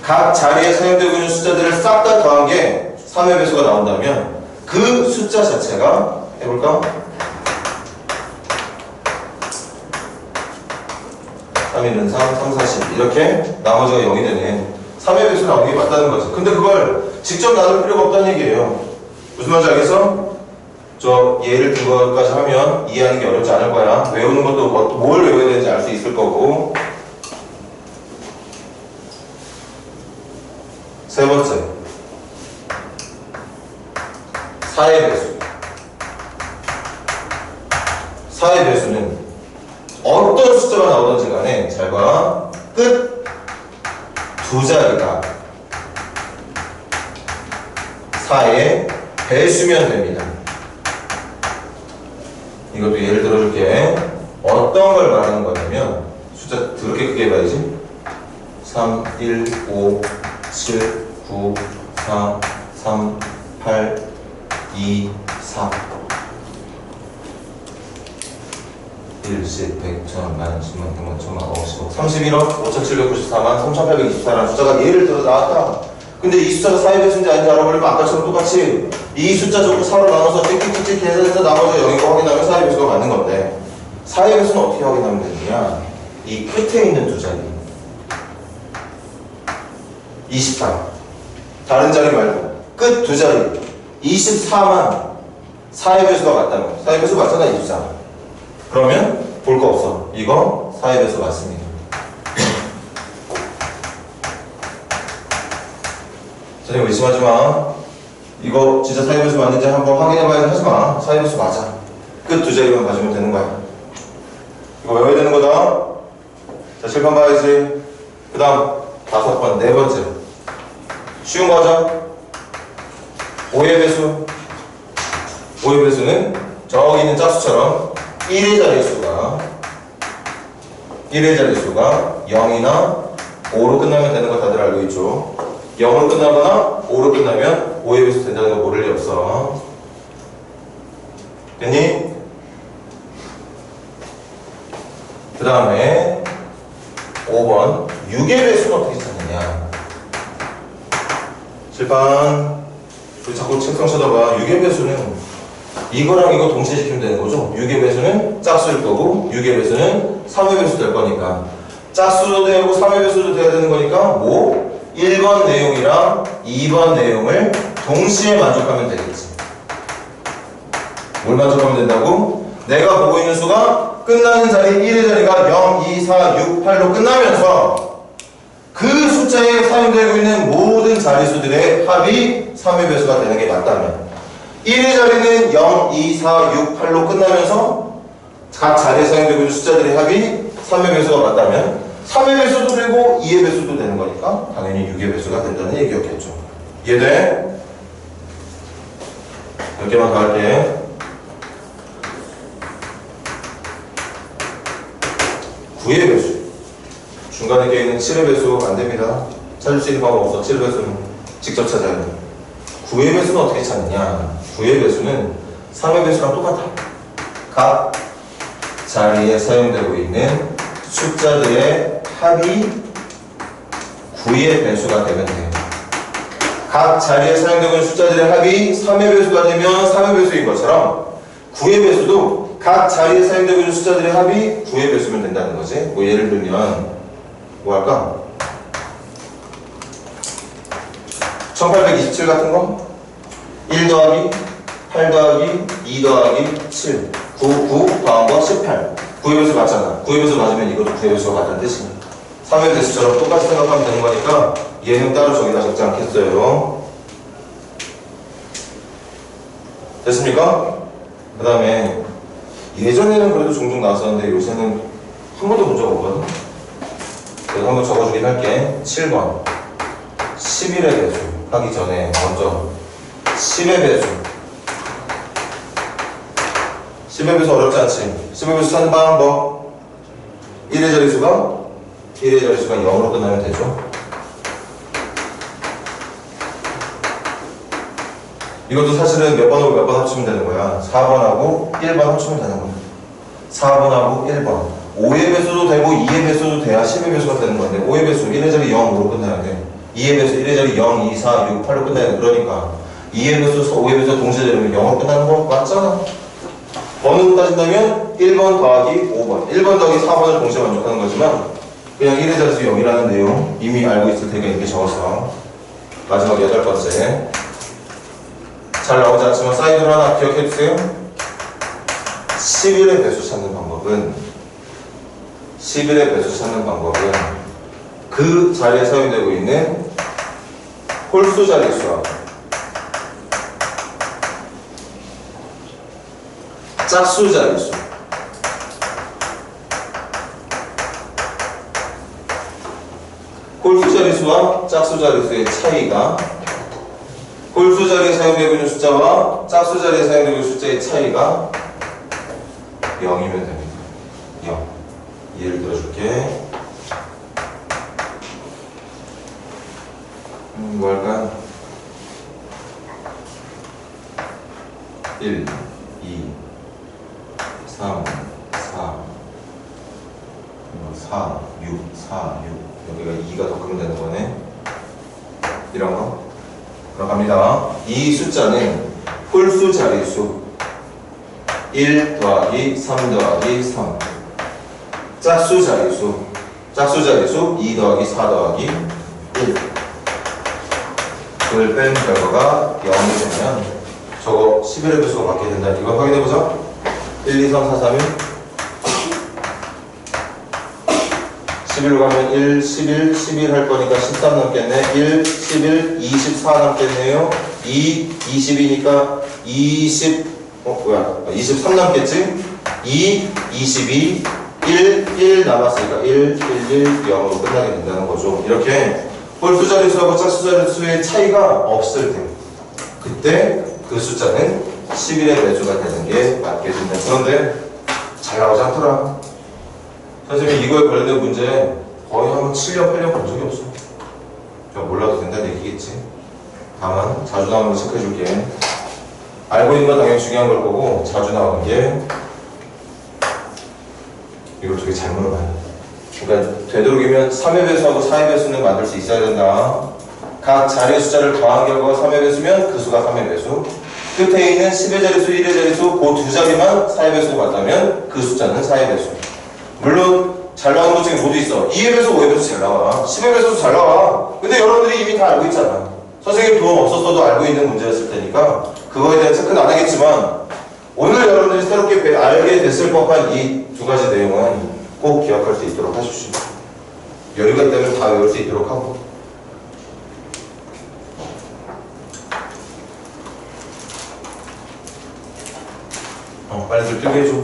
각 자리에 사용되고 있는 숫자들을 싹 다 더한 게 3의 배수가 나온다면 그 숫자 자체가 해볼까? 3, 1은 3, 3, 4, 10 이렇게 나머지가 0이 되네. 3의 배수 나오는 게 맞다는 거지. 근데 그걸 직접 나눌 필요가 없다는 얘기예요. 무슨 말인지 알겠어? 저 예를 든 것까지 하면 이해하는 게 어렵지 않을 거야. 외우는 것도 뭘 외워야 되는지 알 수 있을 거고. 세 번째, 4의 배수. 4의 배수는 어떤 숫자가 나오든지 간에 잘 봐. 끝 두 자리가 4의 배수면 됩니다. 이것도 예를 들어줄게. 어떤 걸 말하는 거냐면 숫자 더럽게 크게 봐야지. 3, 1, 5, 7, 9, 4, 3, 8, 2, 4 1, 10, 100, 1000, 만, 10만, 100만, 1000만, 10억, 31억, 5794만, 3824라는 숫자가 예를 들어 나왔다. 근데 이 숫자가 4의 배수인지 아닌지 알아보려면 아까처럼 똑같이 이 숫자 전부 4로 나눠서 찍찍찍찍 계산해서 나머지가 0인 거 확인하면 4의 배수가 맞는 건데 4의 배수는 어떻게 확인하면 되느냐? 이 끝에 있는 두 자리 24 다른 자리 말고 끝 두 자리 24만 4의 배수가 맞다는 거야. 4의 배수 맞잖아 24. 그러면 볼 거 없어. 이거 4의 배수 맞습니다. 선생님 의심하지 마. 이거 진짜 4의 배수 맞는지 한번 확인해봐야 하지 마. 4의 배수 맞아. 끝 두 자리만 가지면 되는 거야. 이거 외워야 되는 거다. 자, 실판 봐야지. 그 다음 5번, 네 번째. 쉬운 거 하자. 5의 배수. 5의 배수는 저기 있는 짝수처럼 1의 자릿수가 0이나 5로 끝나면 되는 거 다들 알고 있죠. 0으로 끝나거나 5로 끝나면 5의 배수 된다는 거 모를 리 없어. 됐니? 그 다음에 5번 6의 배수는 어떻게 찾느냐. 칠판 우리 자꾸 책상 쳐다봐. 6의 배수는 이거랑 이거 동시에 시키면 되는 거죠. 6의 배수는 짝수일 거고 6의 배수는 3의 배수 될 거니까 짝수도 되고 3의 배수도 돼야 되는 거니까 뭐 1번 내용이랑 2번 내용을 동시에 만족하면 되겠지. 뭘 만족하면 된다고? 내가 보고 있는 수가 끝나는 자리 1의 자리가 0, 2, 4, 6, 8로 끝나면서 그 숫자에 사용되고 있는 모든 자리수들의 합이 3의 배수가 되는 게 맞다면 1의 자리는 0, 2, 4, 6, 8로 끝나면서 각 자리에 사용되고 있는 숫자들의 합이 3의 배수가 맞다면 3의 배수도 되고 2의 배수도 되는 거니까 당연히 6의 배수가 된다는 얘기였겠죠. 이해돼? 몇 개만 더 할게. 9의 배수. 중간에 껴있는 7의 배수 안 됩니다. 찾을 수 있는 방법 없어. 7의 배수는 직접 찾아야 돼. 9의 배수는 어떻게 찾느냐? 9의 배수는 3의 배수랑 똑같아. 각 자리에 사용되고 있는 숫자들의 합이 9의 배수가 되면 돼요. 각 자리에 사용되고 있는 숫자들의 합이 3의 배수가 되면 3의 배수인 것처럼 9의 배수도 각 자리에 사용되고 있는 숫자들의 합이 9의 배수면 된다는 거지. 뭐 예를 들면 뭐 할까? 1827 같은 거? 1 더하기 8 더하기 2 더하기 7 9 더한 거 18 9의 배수 맞잖아. 9의 배수 맞으면 이것도 9의 배수가 맞다는 뜻이야. 3의 배수처럼 똑같이 생각하면 되는 거니까 얘는 따로 저기다 적지 않겠어요. 됐습니까? 그 다음에 예전에는 그래도 종종 나왔었는데 요새는 한 번도 본 적 없거든. 그래서 한번 적어주긴 할게. 7번 11의 배수 하기 전에 먼저 10의 배수 10의 배수 어렵지 않지? 10의 배수 찾는 방법 1의 자릿수가 0으로 끝나면 되죠. 이것도 사실은 몇 번하고 몇 번 합치면 되는 거야. 4번하고 1번 합치면 되는 거야. 4번하고 1번 5의 배수도 되고 2의 배수도 돼야 10의 배수가 되는 건데 5의 배수 1의 자리 0으로 끝나야 돼. 2의 배수 1의 자리 0, 2, 4, 6, 8로 끝나야 돼. 그러니까 2의 배수, 5의 배수 동시에 되면 0으로 끝나는 거 맞잖아. 번호로 따진다면 1번 더하기 5번 1번 더하기 4번을 동시에 만족하는 거지만 그냥 1의 자리수 0이라는 내용 이미 알고 있을 테니까 이렇게 적었어. 마지막 8번째 잘 나오지 않지만 사이드로 하나 기억해 주세요. 11의 배수 찾는 방법은 그 자리에 사용되고 있는 홀수 자릿수와 짝수 자릿수 홀수 자릿수와 짝수 자릿수의 차이가 홀수 자리에 사용되고 있는 숫자와 짝수 자리에 사용되고 있는 숫자의 차이가 0이면 됩니다. 0. 예를 들어줄게. 뭐 할까? 1, 2, 3, 4, 4, 6, 4, 6. 여기가 2가 더 크면 되는 거네. 이런 거. 들어갑니다. 이 숫자는 홀수 자릿수 1 더하기 3 더하기 3 짝수 자릿수 2 더하기 4 더하기 1 그걸 뺀 결과가 0이 되면 저거 11의 배수가 받게 된다. 이거 확인해보자. 1, 2, 3, 4, 3, 1 11로 가면 1, 11, 11 할 거니까 13 남겠네. 1, 11, 24 남겠네요. 2, 20이니까 23 남겠지? 2, 22, 1 남았으니까 1, 0으로 끝나게 된다는 거죠. 이렇게 홀수 자릿수하고 짝수 자릿수의 차이가 없을 때 그때 그 숫자는 11의 배수가 되는 게 맞게 된다. 그런데 잘 나오지 않더라. 선생님이 이거에 관련된 문제 거의 한 7년, 8년 본 적이 없어. 그냥 몰라도 된다는 얘기겠지. 다만 자주 나오는 거 체크해 줄게. 알고 있는 건 당연히 중요한 걸 거고 자주 나오는 게 이걸 되게 잘 물어봐야 돼. 그러니까 되도록이면 3의 배수하고 4의 배수는 만들 수 있어야 된다. 각 자리의 숫자를 더한 결과가 3의 배수면 그 수가 3의 배수. 끝에 있는 10의 자릿수, 1의 자릿수 그 두 자리만 4의 배수가 맞다면 그 숫자는 4의 배수. 물론 잘 나오는 것 중에 모두 있어. 2의 배수, 5의 배수 잘 나와. 10의 배수도 잘 나와. 근데 여러분들이 이미 다 알고 있잖아. 선생님 도움 없었어도 알고 있는 문제였을 테니까 그거에 대한 체크는 안 하겠지만 오늘 여러분들이 새롭게 알게 됐을 법한 이 두 가지 내용은 꼭 기억할 수 있도록 하십시오. 여유가 있다면 다 외울 수 있도록 하고. 빨리 좀 풀게 해줘.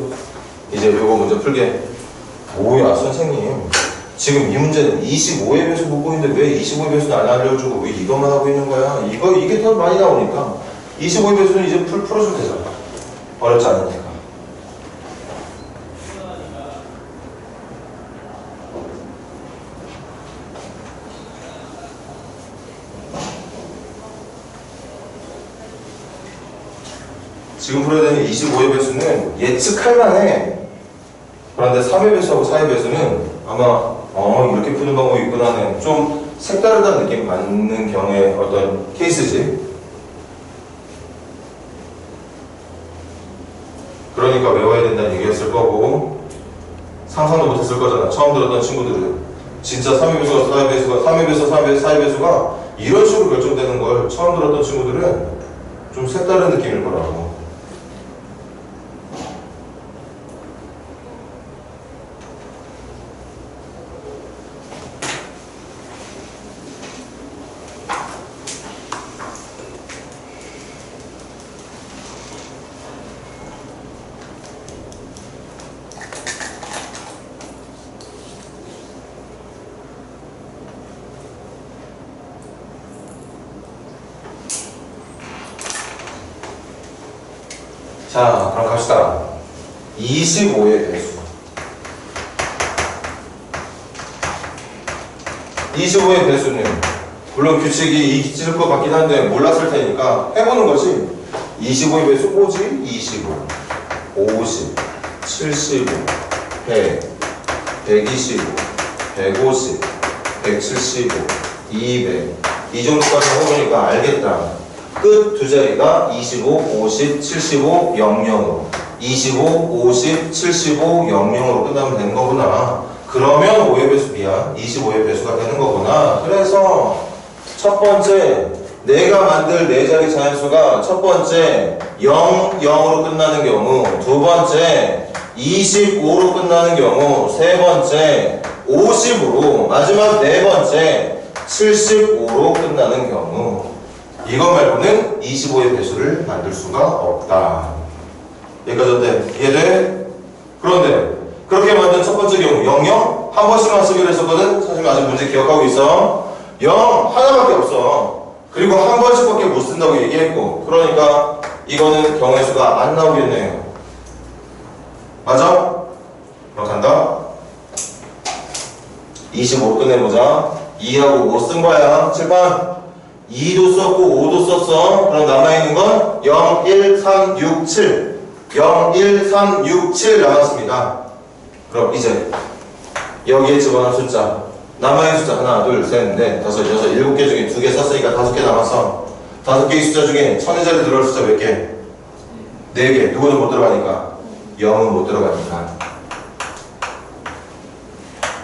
이제 요거 먼저 풀게. 뭐야 선생님, 지금 이 문제는 25의 배수 보고 있는데 왜 25의 배수는 안 알려주고 왜 이것만 하고 있는 거야? 이게 더 많이 나오니까 25의 배수는 이제 풀어주면 되잖아. 어렵지 않으니까. 지금 풀어야 되는 25의 배수는 예측할 만해. 그런데 3의 배수하고 4의 배수는 아마 이렇게 푸는 방법이 있구나는 좀 색다르다는 느낌 받는 경우의 어떤 케이스지. 그러니까 외워야 된다는 얘기였을 거고 상상도 못했을 거잖아. 처음 들었던 친구들은 진짜 3위배수가 4위배수가 3위배수 4위배수가 이런 식으로 결정되는 걸 처음 들었던 친구들은 좀 색다른 느낌일 거라고. 자, 그럼 갑시다. 25의 배수. 25의 배수는 물론 규칙이 있을 것 같긴 한데 몰랐을 테니까 해보는 거지. 25의 배수 뭐지? 25, 50, 75, 100, 125, 150, 175, 200. 이 정도까지 해보니까 알겠다. 끝 두 자리가 25, 50, 75, 00으로 25, 50, 75, 00으로 끝나면 되는 거구나. 그러면 5의 배수 미야 25의 배수가 되는 거구나. 그래서 첫 번째 내가 만들 네 자리 자연수가 첫 번째 0, 0으로 끝나는 경우, 두 번째 25로 끝나는 경우, 세 번째 50으로, 마지막 네 번째 75로 끝나는 경우, 이것 말고는 25의 배수를 만들 수가 없다. 여기까지 어때? 이해돼? 그런데 그렇게 만든 첫 번째 경우 0, 0 한 번씩만 쓰기로 했었거든? 선생님 아직 문제 기억하고 있어. 0 하나밖에 없어. 그리고 한 번씩밖에 못 쓴다고 얘기했고, 그러니까 이거는 경우의 수가 안 나오겠네요. 맞아? 그럼 간다. 25로 끝내보자. 2하고 5 쓴 거야. 7번 2도 썼고 5도 썼어. 그럼 남아있는 건 0, 1, 3, 6, 7 0, 1, 3, 6, 7 남았습니다. 그럼 이제 여기에 집어넣은 숫자, 남아있는 숫자 하나, 둘, 셋, 넷, 다섯, 여섯, 7개 중에 2개 썼으니까 5개 남았어. 5개의 숫자 중에 천의 자리 들어갈 숫자 몇 개? 4개. 누구는 못 들어가니까? 0은 못 들어가니까.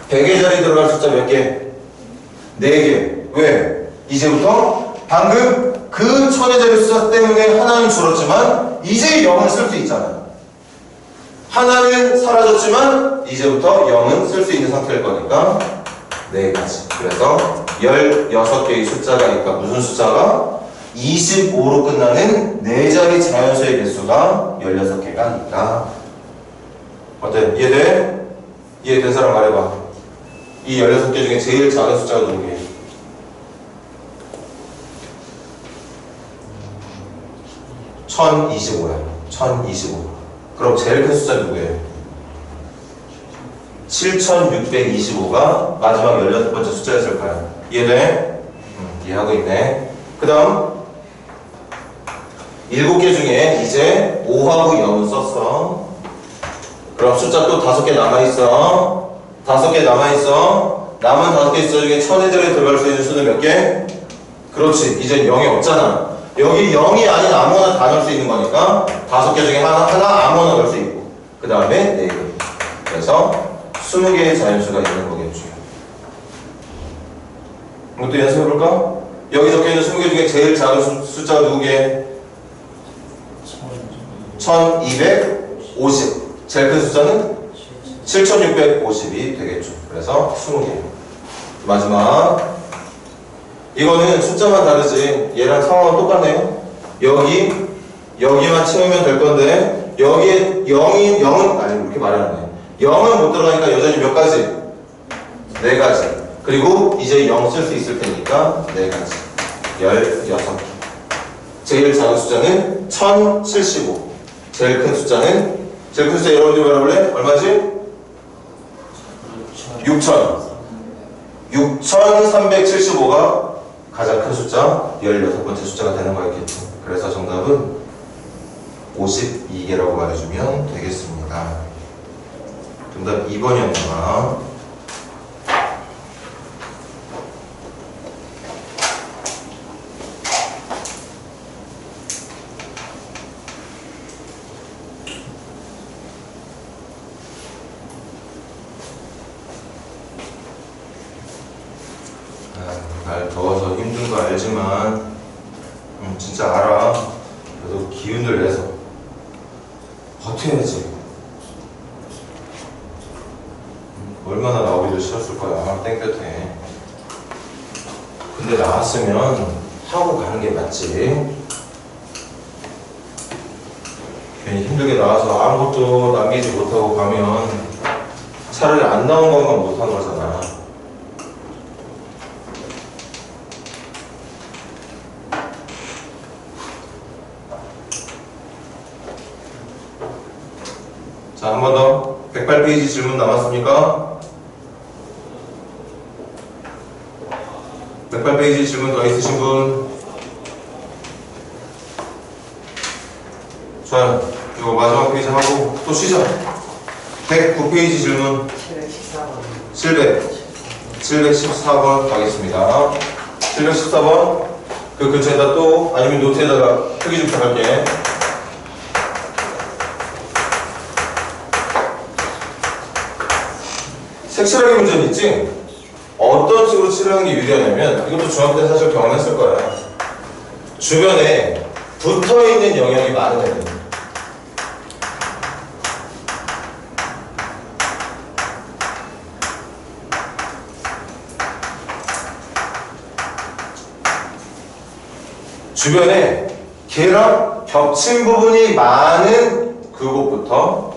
100의 자리 들어갈 숫자 몇 개? 4개. 왜? 이제부터 방금 그 천의 자리 숫자 때문에 하나는 줄었지만 이제 0은 쓸 수 있잖아. 하나는 사라졌지만 이제부터 0은 쓸 수 있는 상태일 거니까 4가지. 그래서 16개의 숫자가 있다. 무슨 숫자가? 25로 끝나는 4자리 자연수의 개수가 16개가 있다. 어때? 이해돼? 이해된 사람 말해봐. 이 16개 중에 제일 작은 숫자가 누구게? 1025야. 1025. 그럼 제일 큰 숫자 누구예요? 7625가 마지막 16번째 숫자였을 거야. 이해돼? 이해하고 있네. 그 다음 7개 중에 이제 5하고 0은 썼어. 그럼 숫자 또 5개 남아있어. 5개 남아있어. 남은 5개 숫자 중에 천의 자리에 들어갈 수 있는 수는 몇 개? 그렇지. 이제 0이 없잖아. 여기 0이 아닌 아무거나 다 넣을 수 있는 거니까 5개 중에 하나 아무거나 넣을 수 있고, 그 다음에 4개. 그래서 20개의 자연수가 있는 거겠죠. 이것도 연습해볼까? 여기 적혀있는 20개 중에 제일 작은 숫자가 누구게? 1250. 제일 큰 숫자는 7650이 되겠죠. 그래서 20개. 마지막 이거는 숫자만 다르지 얘랑 상황은 똑같네요. 여기만 채우면 될 건데 여기에 0은 아니 이렇게 말하네. 0은 못 들어가니까 여전히 몇 가지? 4가지. 그리고 이제 0 쓸 수 있을 테니까 4가지. 16개. 제일 작은 숫자는 1075. 제일 큰 숫자 여러분들이 말해볼래? 얼마지? 6375가 가장 큰 숫자 16번째 숫자가 되는 거였겠죠. 그래서 정답은 52개라고 말해주면 되겠습니다. 정답 2번이었구나. 날 더워서 힘든 거 알지만 진짜 알아. 그래도 기운들 내서 버텨야지. 얼마나 나오기도 싫었을 거야. 땡볕에. 근데 나왔으면 하고 가는 게 맞지. 괜히 힘들게 나와서 아무것도 남기지 못하고 가면 차라리 안 나온 것만 못한 거잖아. 자, 한 번 더. 108페이지 질문 남았습니까? 108페이지 질문 더 있으신 분? 좋아요. 이거 마지막 페이지 하고 또 쉬자. 109페이지 질문 714번 가겠습니다. 714번 그 근처에다 또 아니면 노트에다가 표기 좀 부탁할게. 색칠하기 문제는 있지? 어떤 식으로 칠하는 게 유리하냐면 이것도 중학교 때 사실 경험했을 거야. 주변에 붙어있는 영역이 많은 애들. 주변에 걔랑 겹친 부분이 많은 그곳부터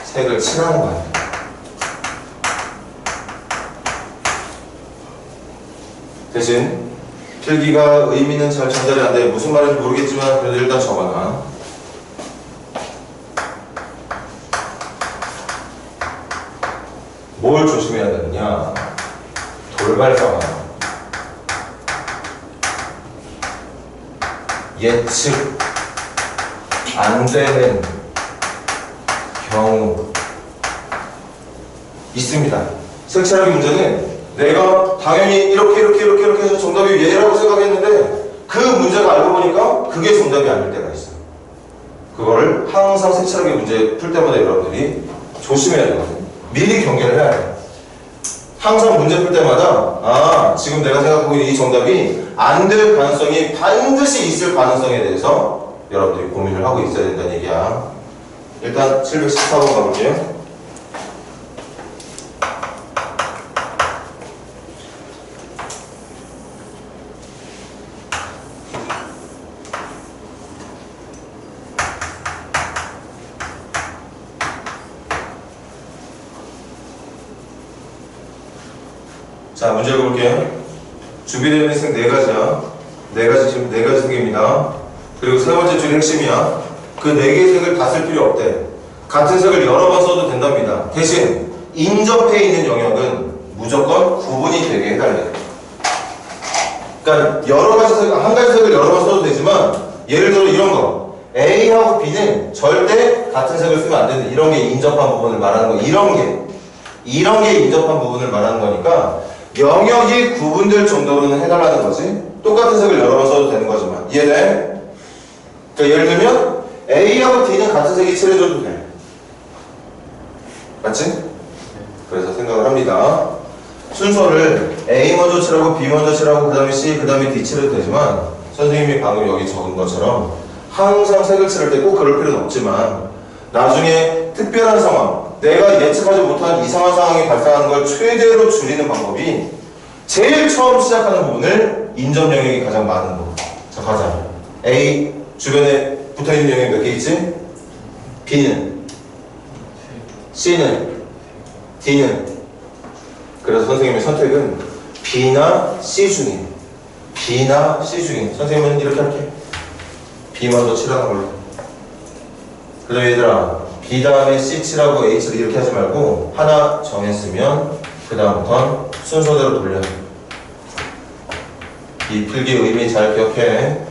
색을 칠하는 거야. 대신 필기가 의미는 잘 전달이 안 돼. 무슨 말인지 모르겠지만 그래도 일단 적어놔. 뭘 조심해야 되느냐? 돌발상황, 예측 안 되는 경우 있습니다. 색칠하기 문제는 내가 당연히 이렇게 해서 정답이 얘라고 생각했는데 그 문제가 알고 보니까 그게 정답이 아닐 때가 있어. 그거를 항상 색칠하기 문제 풀 때마다 여러분들이 조심해야 되거든요. 미리 경계를 해야 돼요. 항상 문제 풀 때마다 지금 내가 생각하고 있는 이 정답이 안 될 가능성이 반드시 있을 가능성에 대해서 여러분들이 고민을 하고 있어야 된다는 얘기야. 일단 714번 가볼게요. 자, 문제 읽어볼게요. 준비되어 있는 색 4가지야. 4가지, 지금 4가지 색입니다. 그리고 세 번째 줄이 핵심이야. 그 4개의 색을 다 쓸 필요 없대. 같은 색을 여러 번 써도 된답니다. 대신 인접해 있는 영역은 무조건 구분이 되게 해달래. 그러니까 여러 가지 색, 한 가지 색을 여러 번 써도 되지만 예를 들어 이런 거. A하고 B는 절대 같은 색을 쓰면 안 되는데 이런 게 인접한 부분을 말하는 거. 이런 게 인접한 부분을 말하는 거니까 영역이 구분될 정도로는 해달라는 거지. 똑같은 색을 여러 번 써도 되는 거지만 이해돼? 그러니까 예를 들면 A하고 D는 같은 색이 칠해줘도 돼. 맞지? 그래서 생각을 합니다. 순서를 A 먼저 칠하고 B 먼저 칠하고 그 다음에 C 그 다음에 D 칠해도 되지만 선생님이 방금 여기 적은 것처럼 항상 색을 칠할 때 꼭 그럴 필요는 없지만 나중에 특별한 상황, 내가 예측하지 못한 이상한 상황이 발생하는 걸 최대로 줄이는 방법이 제일 처음 시작하는 부분을 인접 영역이 가장 많은 부분. 자, 가자. A 주변에 붙어있는 영역이 몇 개 있지? B는, C는, D는. 그래서 선생님의 선택은 B나 C 중에, B나 C 중에. 선생님은 이렇게 할게. B 먼저 칠하는 걸로. 그래서 얘들아, B 다음에 C 칠하고 H를 이렇게 하지 말고 하나 정했으면 그 다음부터는 순서대로 돌려. 이 필기 의미 잘 기억해.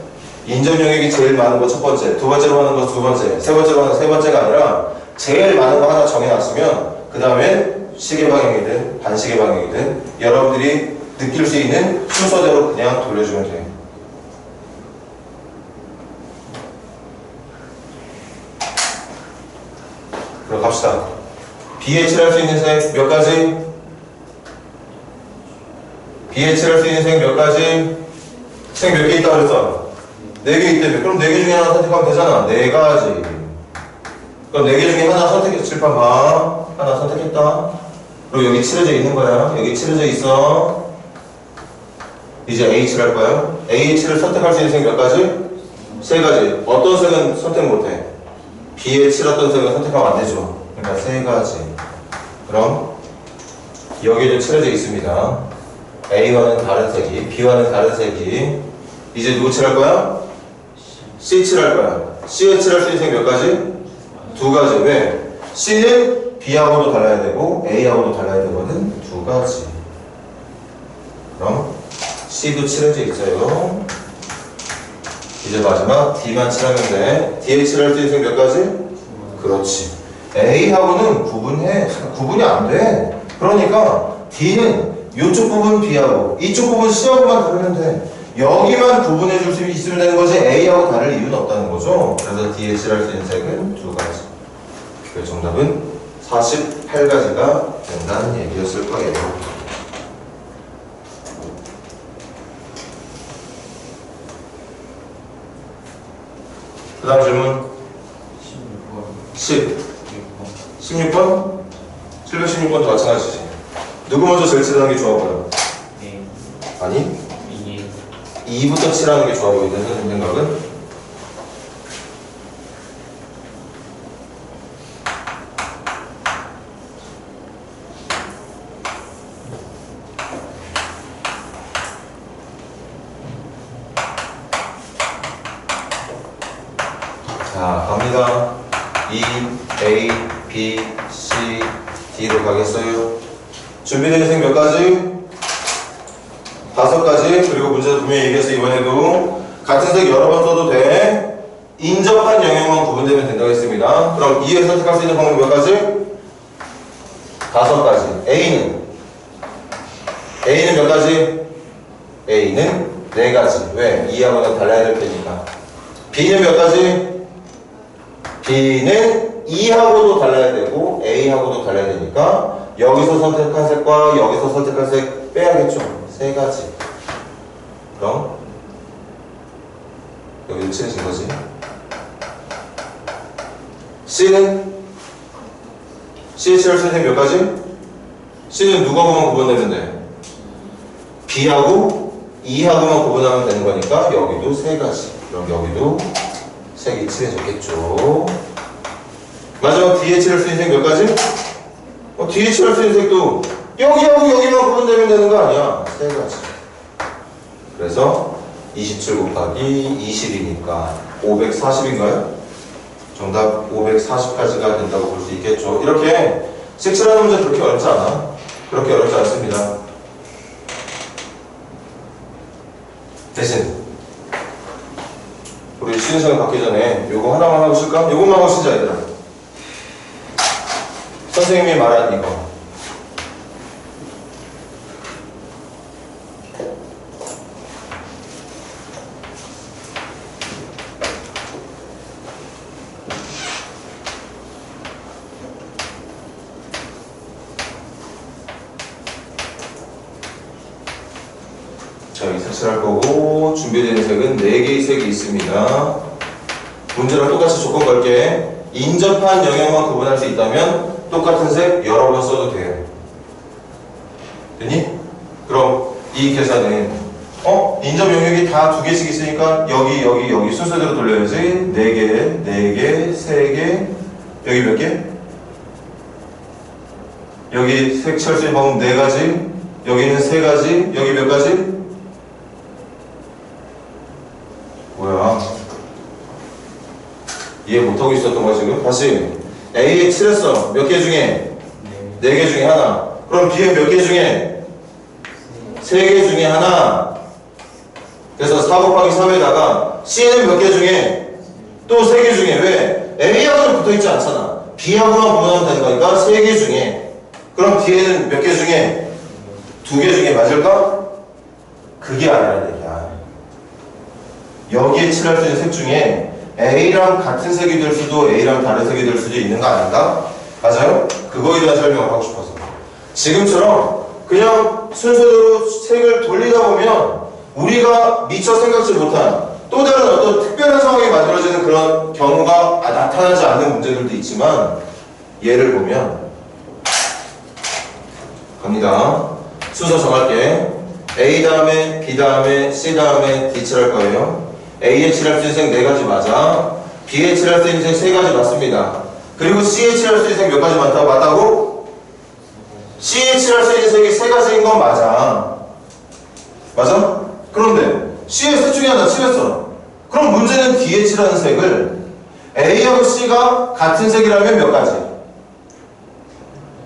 인접 영역이 제일 많은 거 첫 번째, 두 번째로 하는 거 두 번째, 세 번째로 하는 거 세 번째가 아니라 제일 많은 거 하나 정해놨으면 그 다음에 시계 방향이든 반시계 방향이든 여러분들이 느낄 수 있는 순서대로 그냥 돌려주면 돼. 그럼 갑시다. B에 칠할 수 있는 색 몇 가지? B에 칠할 수 있는 색 몇 가지? 색 몇 개 있다 그랬어? 4개 있다며. 그럼 4개 중에 하나 선택하면 되잖아. 4가지. 그럼 4개 중에 하나 선택해서 칠판 봐. 하나 선택했다. 그리고 여기 칠해져 있는 거야. 여기 칠해져 있어. 이제 A 칠할 거야. A 칠을 선택할 수 있는 색 몇 가지? 3가지. 어떤 색은 선택 못해? B에 칠했던 색은 선택하면 안 되죠. 그러니까 3가지. 그럼 여기도 칠해져 있습니다. A와는 다른 색이, B와는 다른 색이. 이제 누구 칠할 거야? C 칠할 거야. C에 칠할 수 있는 색 몇 가지? 2가지. 왜? C는 B하고도 달라야 되고 A하고도 달라야 되거든. 2가지. 그럼 C도 칠해져 있어요. 이제 마지막 D만 칠하면 돼. D에 칠할 수 있는 색 몇 가지? 그렇지. A하고는 구분이 안 돼. 그러니까 D는 이쪽 부분 B하고 이쪽 부분 C하고만 다르면 돼. 여기만 구분해 줄 수 있으면 되는 거지 A하고 다를 이유는 없다는 거죠. 그래서 D에 칠할 수 있는 색은 2가지. 그 정답은 48가지가 된다는 얘기였을 거예요. 그 다음 질문 16번? 716번도 마찬가지지. 누구 먼저 제일 칠하는 게 좋아 보여? 아니 2부터 칠하는 게 좋아 보이는 선생님 생각은? 자, 갑니다. E, A, B, C, D로 가겠어요. 준비된 색 몇 가지? 5가지. 그리고 문제에서 분명히 얘기했어. 이번에도 같은 색 여러 번 써도 돼. 인접한 영역만 구분되면 된다고 했습니다. 그럼 E에 선택할 수 있는 방법 몇 가지? 5가지. A는 몇 가지? A는 4가지. 왜? E하고는 달라야 될 테니까. B는 몇 가지? B는 E하고도 달라야 되고 A하고도 달라야 되니까 여기서 선택한 색과 여기서 선택한 색 빼야겠죠. 3가지. 그럼 여기도 칠해진 거지. C는 C에 칠할 수 있는 색 몇 가지? C는 누구하고만 구분되면 돼? B하고 E하고만 구분하면 되는 거니까 여기도 3가지. 그럼 여기도 색이 칠해졌겠죠. 마지막 D에 칠할 수 있는 색 몇 가지? D에 칠할 수 있는 색도 여기하고 여기만 구분되면 되는 거 아니야? 3가지. 그래서 27 곱하기 20이니까 540인가요? 정답 540까지가 된다고 볼 수 있겠죠. 이렇게 색칠하는 문제 그렇게 어렵지 않아. 그렇게 어렵지 않습니다. 대신 우리 쉬는 시간 갖기 전에 요거 하나만 하고 쉴까? 요것만 하고 쉬자 얘들아. 선생님이 말한 이거. 자, 여기 색칠할 거고 준비되는 색은 4개의 색이 있습니다. 문제랑 똑같이 조건 걸게. 인접한 영역만 구분할 수 있다면 똑같은 색 여러 번 써도 돼요. 됐니? 그럼 이 계산은 인접 영역이 다 2개씩 있으니까 여기 순서대로 돌려야지. 4개, 4개, 3개. 여기 몇 개? 여기 색칠할 수 있는 방법 4가지. 여기는 3가지. 여기 몇 가지? 뭐야? 이해 못하고 있었던 거야 지금? 다시 A에 칠했어. 몇 개 중에? 4개 중에 하나. 그럼 B에 몇 개 중에? 3개 중에 하나. 그래서 4 곱하기 3에다가 C는 몇 개 중에? 또 3개 중에. 왜? A하고는 붙어있지 않잖아. B하고만 구분하면 되는 거니까 3개 중에. 그럼 D에는 몇 개 중에? 2개 중에 맞을까? 그게 아니라는 얘기야. 여기에 칠할 수 있는 색 중에 A랑 같은 색이 될 수도 A랑 다른 색이 될 수도 있는 거 아닌가? 맞아요? 그거에 대한 설명을 하고 싶어서. 지금처럼 그냥 이런 순서대로 색을 돌리다 보면 우리가 미처 생각지 못한 또 다른 어떤 특별한 상황이 만들어지는 그런 경우가 나타나지 않는 문제들도 있지만 예를 보면 갑니다. 순서 정할게. A 다음에 B 다음에 C 다음에 D 칠할 거예요. A에 칠할 수 있는 색 4가지 맞아. B에 칠할 수 있는 색 3가지 맞습니다. 그리고 C에 칠할 수 있는 색 몇 가지 맞다고? C에 칠할 수 있는 색이 3가지인 건 맞아. 맞아? 그런데 C에 색 중에 하나 칠했어. 그럼 문제는 D에 칠하는 색을 A하고 C가 같은 색이라면 몇 가지?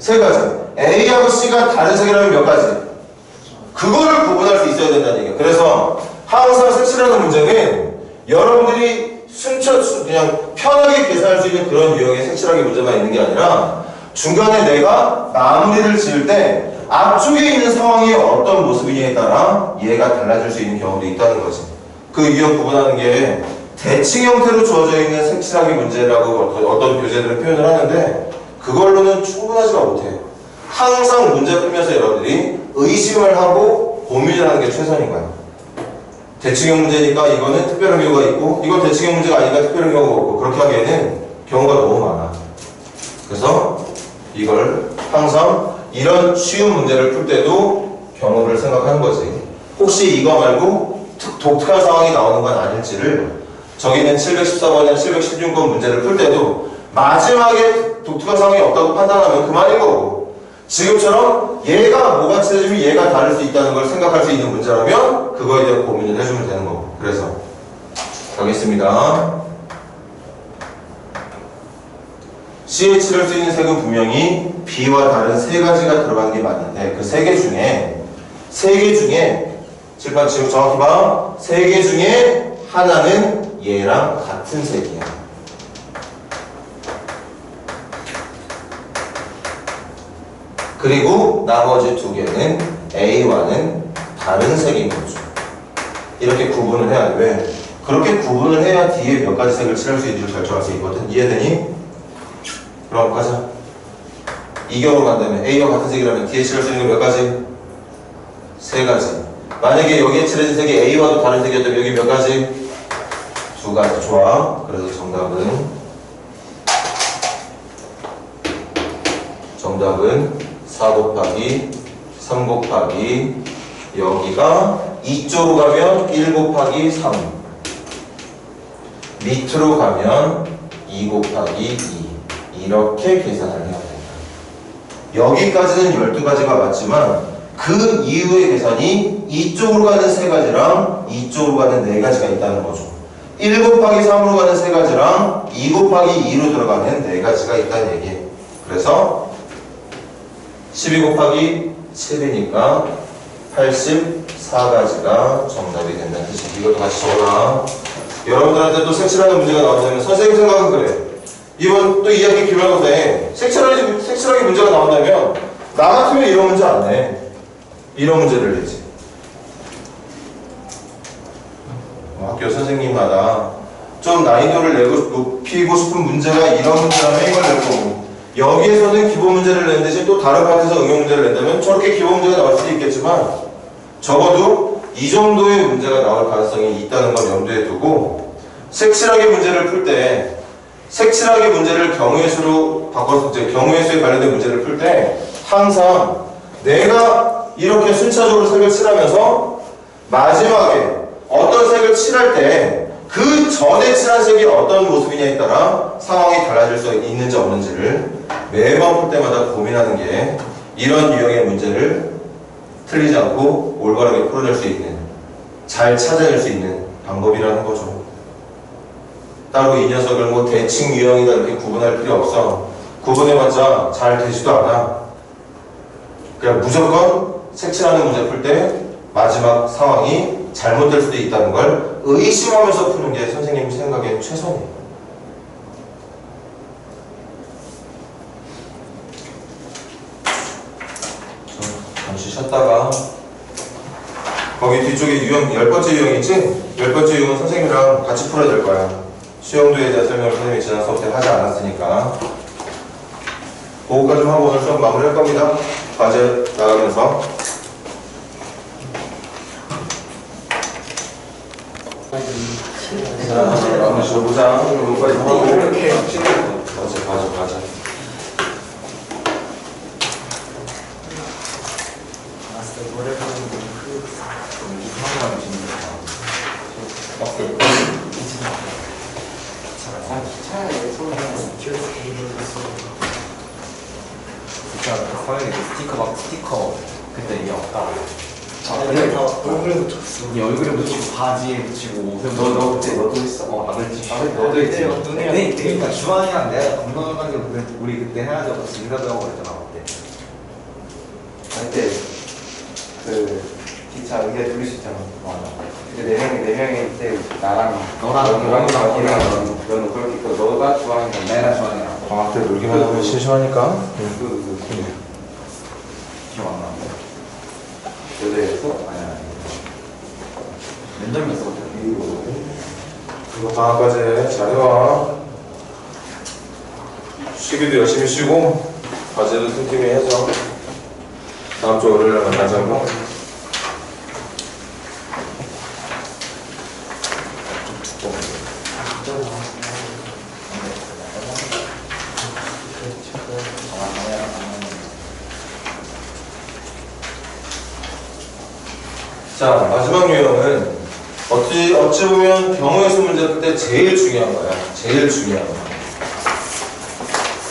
3가지. A하고 C가 다른 색이라면 몇 가지? 그거를 구분할 수 있어야 된다는 얘기야. 그래서 항상 색칠하는 문제는 여러분들이 그냥 편하게 계산할 수 있는 그런 유형의 색칠하기 문제만 있는 게 아니라 중간에 내가 마무리를 지을 때 앞쪽에 있는 상황이 어떤 모습이냐에 따라 얘가 달라질 수 있는 경우도 있다는 거지. 그 유형 구분하는 게 대칭 형태로 주어져 있는 색칠하기 문제라고 어떤 교재들은 표현을 하는데 그걸로는 충분하지가 못해요. 항상 문제 풀면서 여러분들이 의심을 하고 고민을 하는 게 최선인 거야. 대칭형 문제니까 이거는 특별한 경우가 있고 이건 대칭형 문제가 아니니까 특별한 경우가 없고 그렇게 하기에는 경우가 너무 많아. 그래서 이걸 항상 이런 쉬운 문제를 풀 때도 경우를 생각하는 거지. 혹시 이거 말고 독특한 상황이 나오는 건 아닐지를 저기는 714번이나 716번 문제를 풀 때도 마지막에 독특한 상황이 없다고 판단하면 그만인 거고 지금처럼 얘가 뭐가 칠해지면 얘가 다를 수 있다는 걸 생각할 수 있는 문제라면 그거에 대한 고민을 해주면 되는 거고. 그래서 가겠습니다. C에 칠할 수 있는 색은 분명히 B와 다른 3가지가 들어간 게 맞는데 그 3개 중에 칠판 지금 정확히 봐. 3개 중에 하나는 얘랑 같은 색이야. 그리고 나머지 2개는 A와는 다른 색인 거죠. 이렇게 구분을 해야 돼. 왜? 그렇게 구분을 해야 뒤에 몇 가지 색을 칠할 수 있는지를 결정할 수 있거든. 이해되니? 그럼 가자. 이 경우로 간다면 A와 같은 색이라면 뒤에 칠할 수 있는 몇 가지? 3가지. 만약에 여기에 칠해진 색이 A와도 다른 색이었다면 여기 몇 가지? 2가지. 좋아. 그래서 정답은 4 곱하기 3 곱하기 여기가 이쪽으로 가면 1 곱하기 3 밑으로 가면 2 곱하기 2 이렇게 계산을 해야 된다. 여기까지는 12가지가 맞지만 그 이후의 계산이 이쪽으로 가는 3가지랑 이쪽으로 가는 4가지가 있다는 거죠. 1 곱하기 3으로 가는 3가지랑 2 곱하기 2로 들어가는 4가지가 있다는 얘기예요. 그래서 12 곱하기 7이니까 84가지가 정답이 된다는 뜻이에요. 이것도 같이 적어놔. 여러분들한테 또 색칠하는 문제가 나온다면 선생님 생각은 그래. 이번 또 2학기 기말고사에 색칠하기 문제가 나온다면 나 같으면 이런 문제 안 내. 이런 문제를 내지. 학교 선생님마다 좀 난이도를 높이고 싶은 문제가 이런 문제라면 이걸 낼 거고 여기에서는 기본 문제를 낸 대신 또 다른 파트에서 응용 문제를 낸다면 저렇게 기본 문제가 나올 수도 있겠지만 적어도 이 정도의 문제가 나올 가능성이 있다는 걸 염두에 두고 색칠하기 문제를 풀 때 색칠하기 문제를 경우의 수로 바꿔서 경우의 수에 관련된 문제를 풀 때 항상 내가 이렇게 순차적으로 색을 칠하면서 마지막에 어떤 색을 칠할 때 그 전에 칠한 색이 어떤 모습이냐에 따라 상황이 달라질 수 있는지 없는지를 매번 풀 때마다 고민하는 게 이런 유형의 문제를 틀리지 않고 올바르게 풀어낼 수 있는, 잘 찾아낼 수 있는 방법이라는 거죠. 따로 이 녀석을 뭐 대칭 유형이다 이렇게 구분할 필요 없어. 구분해봤자 잘 되지도 않아. 그냥 무조건 색칠하는 문제 풀 때 마지막 상황이 잘못될 수도 있다는 걸 의심하면서 푸는 게 선생님 생각엔 최선이에요. 잠시 쉬었다가 거기 뒤쪽에 유형 10번째 유형 있지? 10번째 유형은 선생님이랑 같이 풀어야 될 거야. 수용도에 대한 설명을 선생님이 지난 수업 때 하지 않았으니까 그거까지 하고 오늘 수업 마무리할 겁니다. 과제 나가면서 자, 한번 쉬어보자. 그럼 빨리 하고. 가자. 마스터 노래 부르는 차라리 손을 진짜 서영이 스티커 그때 이게 없다. 근데 다 얼굴에 붙였어. 이 얼굴에 묻히고 바지에 묻히고 옷에 너 그때 너도 있어? 나도 있지. 너도 있지? 근데 그러니까 주환이랑 내가 건강하게 우리 그때 헤어져서 인사도 하고 그랬잖아 그때. 그때 그 기차 우리가 둘이 있었잖아. 맞아. 그때 네 명이 때 나랑 너랑 너는 그렇게 있고 너가 주환이랑 내가 주환이랑 방학 때 놀기만 하면 심심하니까. 기억 안 나는데. 교대에서 아니야. 면접이었어 그때. 그거 방학까지 잘해와. 쉬기도 열심히 쉬고 과제도 틈틈이 해서 다음 주 월요일에 만나자고. 자, 마지막 유형은 어찌 보면 경우의 수 문제 풀 때 제일 중요한 거야. 제일 중요한 거야.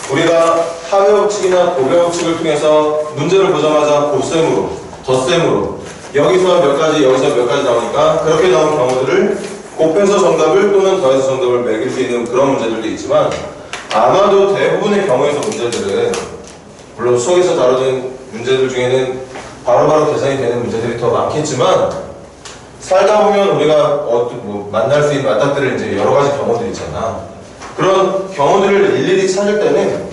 우리가 하회 법칙이나 고배 법칙을 통해서 문제를 보자마자 곱셈으로, 덧셈으로 여기서 몇 가지 나오니까 그렇게 나온 경우들을 곱해서 정답을 또는 더해서 정답을 매길 수 있는 그런 문제들도 있지만 아마도 대부분의 경우에서 문제들은 물론 수학에서 다루는 문제들 중에는 바로바로 계산이 되는 문제들이 더 많겠지만 살다 보면 우리가 만날 수 있는 맞닥뜨릴 이제 여러 가지 경우들이 있잖아. 그런 경우들을 일일이 찾을 때는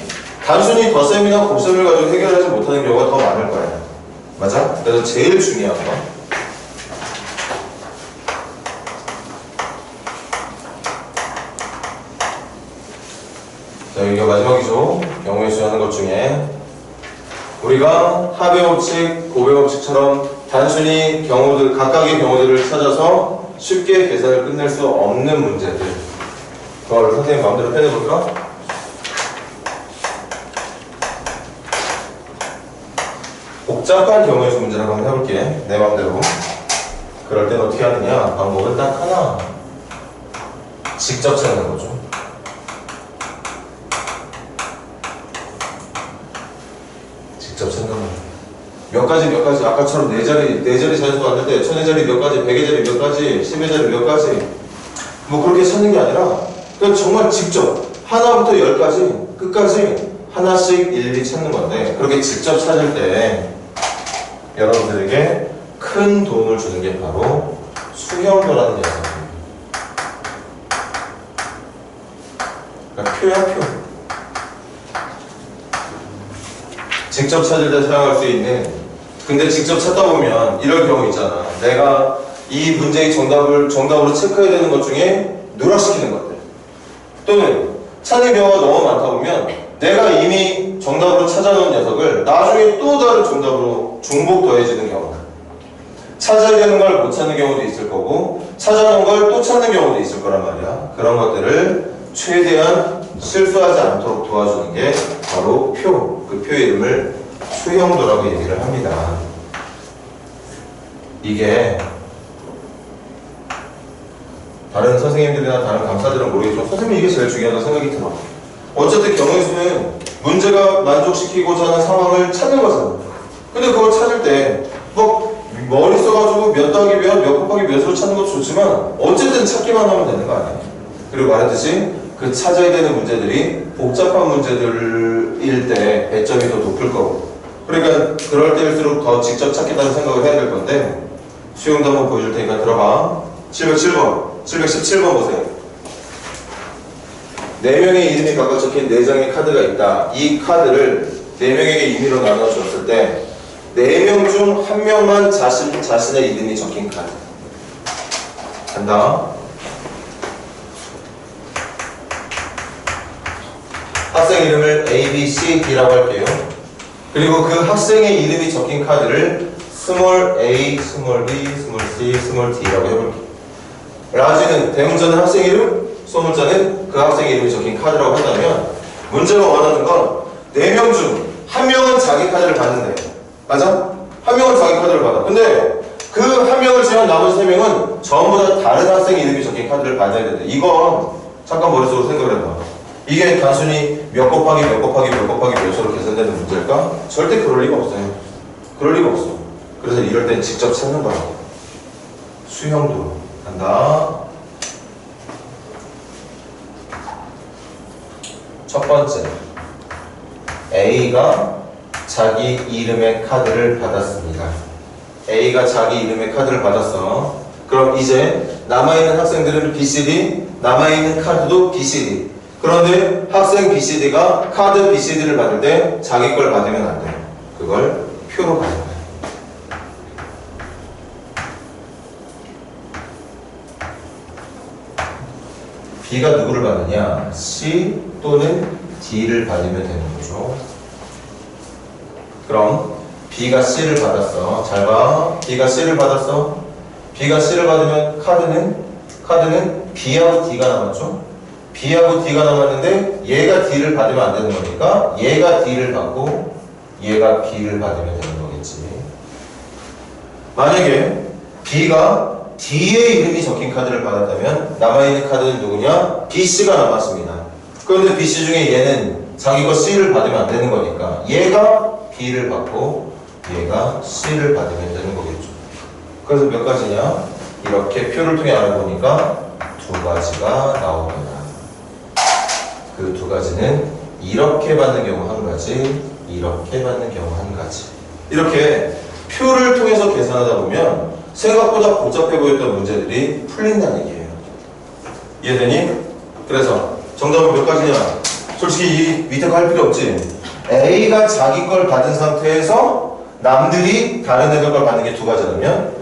단순히 덧셈이나 곱셈을 가지고 해결하지 못하는 경우가 더 많을 거야. 맞아? 그래서 제일 중요한 거. 자, 여기가 마지막이죠. 경우의 수 하는 것 중에 우리가 합의 법칙, 고배 법칙처럼 단순히 각각의 경우들을 찾아서 쉽게 계산을 끝낼 수 없는 문제들. 그걸 선생님 마음대로 펴내볼까? 복잡한 경우의 수 문제를 한번 해볼게. 내 마음대로. 그럴 땐 어떻게 하느냐? 방법은 딱 하나. 직접 찾는 거죠. 직접 찾는 거예요. 몇 가지 아까처럼 네 자리 자연수 왔는데 천의 자리 몇 가지, 백의 자리 몇 가지, 십의 자리 몇 가지 뭐 그렇게 찾는 게 아니라 그냥 정말 직접 하나부터 열까지 끝까지 하나씩 일일이 찾는 건데 그렇게 직접 찾을 때 여러분들에게 큰 도움을 주는 게 바로 수형도라는 녀석입니다. 그러니까 표야 표. 직접 찾을 때 사용할 수 있는 근데 직접 찾다 보면 이럴 경우 있잖아. 내가 이 문제의 정답으로 체크해야 되는 것 중에 누락시키는 것들 또는 찾는 경우가 너무 많다 보면 내가 이미 정답으로 찾아놓은 녀석을 나중에 또 다른 정답으로 중복 더해지는 경우 찾아야 되는 걸 못 찾는 경우도 있을 거고 찾아놓은 걸 또 찾는 경우도 있을 거란 말이야. 그런 것들을 최대한 실수하지 않도록 도와주는 게 바로 표. 그 표의 이름을 수형도라고 얘기를 합니다. 이게 다른 선생님들이나 다른 강사들은 모르겠지만 선생님이 이게 제일 중요하다고 생각이 들어. 어쨌든 경우의 수는 문제가 만족시키고자 하는 상황을 찾는 거잖아. 근데 그걸 찾을 때 머리 써가지고 몇 더하기 몇 곱하기 몇으로 찾는 것도 좋지만 어쨌든 찾기만 하면 되는 거 아니야. 그리고 말했듯이 그 찾아야 되는 문제들이 복잡한 문제들일 때 배점이 더 높을 거고 그러니까 그럴 때일수록 더 직접 찾겠다는 생각을 해야 될 건데 수용도 한번 보여줄 테니까 들어봐. 717번 보세요. 4명의 이름이 각각 적힌 4장의 카드가 있다. 이 카드를 4명에게 임의로 나눠줬을 때 4명 중 1명만 자신의 이름이 적힌 카드. 간다. 학생 이름을 A, B, C, D라고 할게요. 그리고 그 학생의 이름이 적힌 카드를 스몰 a, 스몰 b, 스몰 c, 스몰 d라고 해볼게요. 라지는 대문자는 학생 이름, 소문자는 그 학생 이름이 적힌 카드라고 한다면 문제가 원하는 건 4명 중 1명은 자기 카드를 받는데 맞아? 1명은 자기 카드를 받아. 근데 그 1명을 제외한 나머지 3명은 전부 다 다른 학생 이름이 적힌 카드를 받아야 되는데 이건 잠깐 머릿속으로 생각을 해봐. 이게 단순히 몇 곱하기 몇 곱하기 몇 곱하기 몇으로 계산되는 문제일까? 절대 그럴 리가 없어요. 그럴 리가 없어. 그래서 이럴 땐 직접 찾는 거라고. 수형도 간다. 첫 번째, A가 자기 이름의 카드를 받았습니다. A가 자기 이름의 카드를 받았어. 그럼 이제 남아있는 학생들은 BCD, 남아있는 카드도 BCD. 그런데 학생 BCD가 카드 BCD를 받을 때 자기 걸 받으면 안 돼. 그걸 표로 가져가요. B가 누구를 받느냐? C 또는 D를 받으면 되는 거죠. 그럼 B가 C를 받았어. 잘 봐. B가 C를 받았어. B가 C를 받으면 카드는 B하고 D가 남았죠. B하고 D가 남았는데 얘가 D를 받으면 안 되는 거니까 얘가 D를 받고 얘가 B를 받으면 되는 거겠지. 만약에 B가 D의 이름이 적힌 카드를 받았다면 남아있는 카드는 누구냐? BC가 남았습니다. 그런데 BC 중에 얘는 자기 거 C를 받으면 안 되는 거니까 얘가 B를 받고 얘가 C를 받으면 되는 거겠죠. 그래서 몇 가지냐? 이렇게 표를 통해 알아보니까 2가지가 나옵니다. 그 2가지는 이렇게 받는 경우 1가지, 이렇게 받는 경우 1가지. 이렇게 표를 통해서 계산하다 보면 생각보다 복잡해 보였던 문제들이 풀린다는 얘기예요. 이해되니? 그래서 정답은 몇 가지냐? 솔직히 이 밑에 거 할 필요 없지. A가 자기 걸 받은 상태에서 남들이 다른 애들 걸 받는 게 2가지라면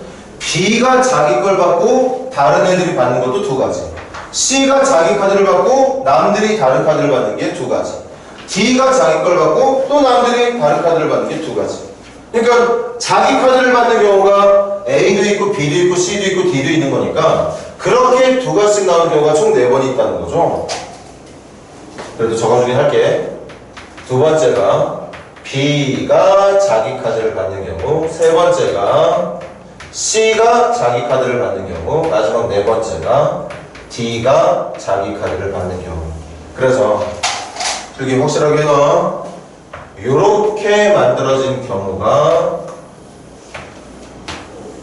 B가 자기 걸 받고 다른 애들이 받는 것도 2가지. C가 자기 카드를 받고 남들이 다른 카드를 받는 게 2가지. D가 자기 걸 받고 또 남들이 다른 카드를 받는 게 2가지. 그러니까 자기 카드를 받는 경우가 A도 있고 B도 있고 C도 있고 D도 있는 거니까 그렇게 2가지씩 나오는 경우가 총 4번이 있다는 거죠. 그래도 적어주긴 할게. 2번째가 B가 자기 카드를 받는 경우, 3번째가 C가 자기 카드를 받는 경우, 마지막 4번째가 D가 자기 카드를 받는 경우. 그래서 여기 확실하게 해놔. 요렇게 만들어진 경우가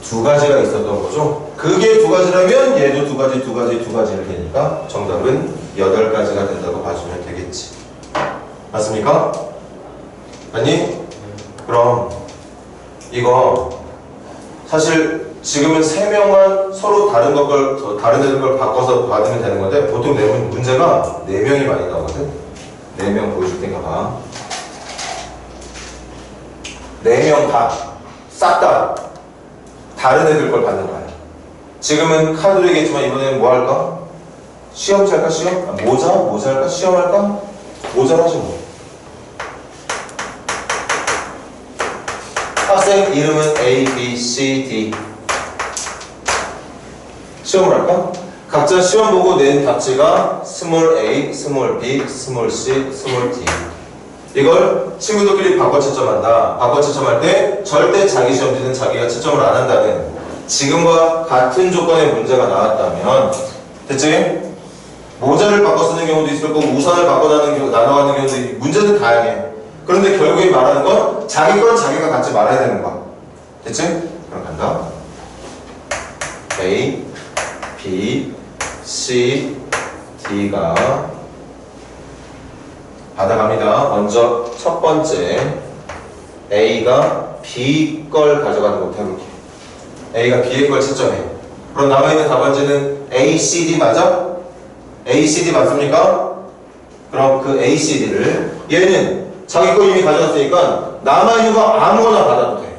2가지가 있었던 거죠. 그게 2가지라면 얘도 2가지, 2가지, 2가지 이렇게 되니까 정답은 8가지가 된다고 봐주면 되겠지. 맞습니까? 아니? 그럼 이거 사실 지금은 3명만 서로 다른 애들 걸 바꿔서 받으면 되는 건데 보통 문제가 4명이 많이 나오거든. 4명 보여줄 테니까 봐. 4명 다 싹 다 다른 애들 걸 받는 거야. 지금은 카드로 얘기했지만 이번에는 뭐 할까? 시험 할까? 시험? 모자 할까? 시험 할까? 모자를 하지 뭐. 학생 이름은 A, B, C, D. 시험을 할까? 각자 시험 보고 낸 답지가 스몰 a, 스몰 b, 스몰 c, 스몰 d. 이걸 친구들끼리 바꿔 채점한다. 바꿔 채점할 때 절대 자기 시험지는 자기가 채점을 안 한다는 지금과 같은 조건의 문제가 나왔다면 됐지? 모자를 바꿔 쓰는 경우도 있을 거고 우산을 바꿔 나눠가는 경우도 있고 문제는 다양해. 그런데 결국에 말하는 건 자기 건 자기가 갖지 말아야 되는 거야. 됐지? 그럼 간다. A, B, C, D가 받아갑니다. 먼저 첫 번째 A가 B 걸 가져가는 것부터 해볼게. A가 B의 걸 채점해. 그럼 남아있는 답안지는 A, C, D 맞아? A, C, D 맞습니까? 그럼 그 A, C, D를 얘는 자기 거 이미 가져갔으니까 남아있는 거 아무거나 받아도 돼.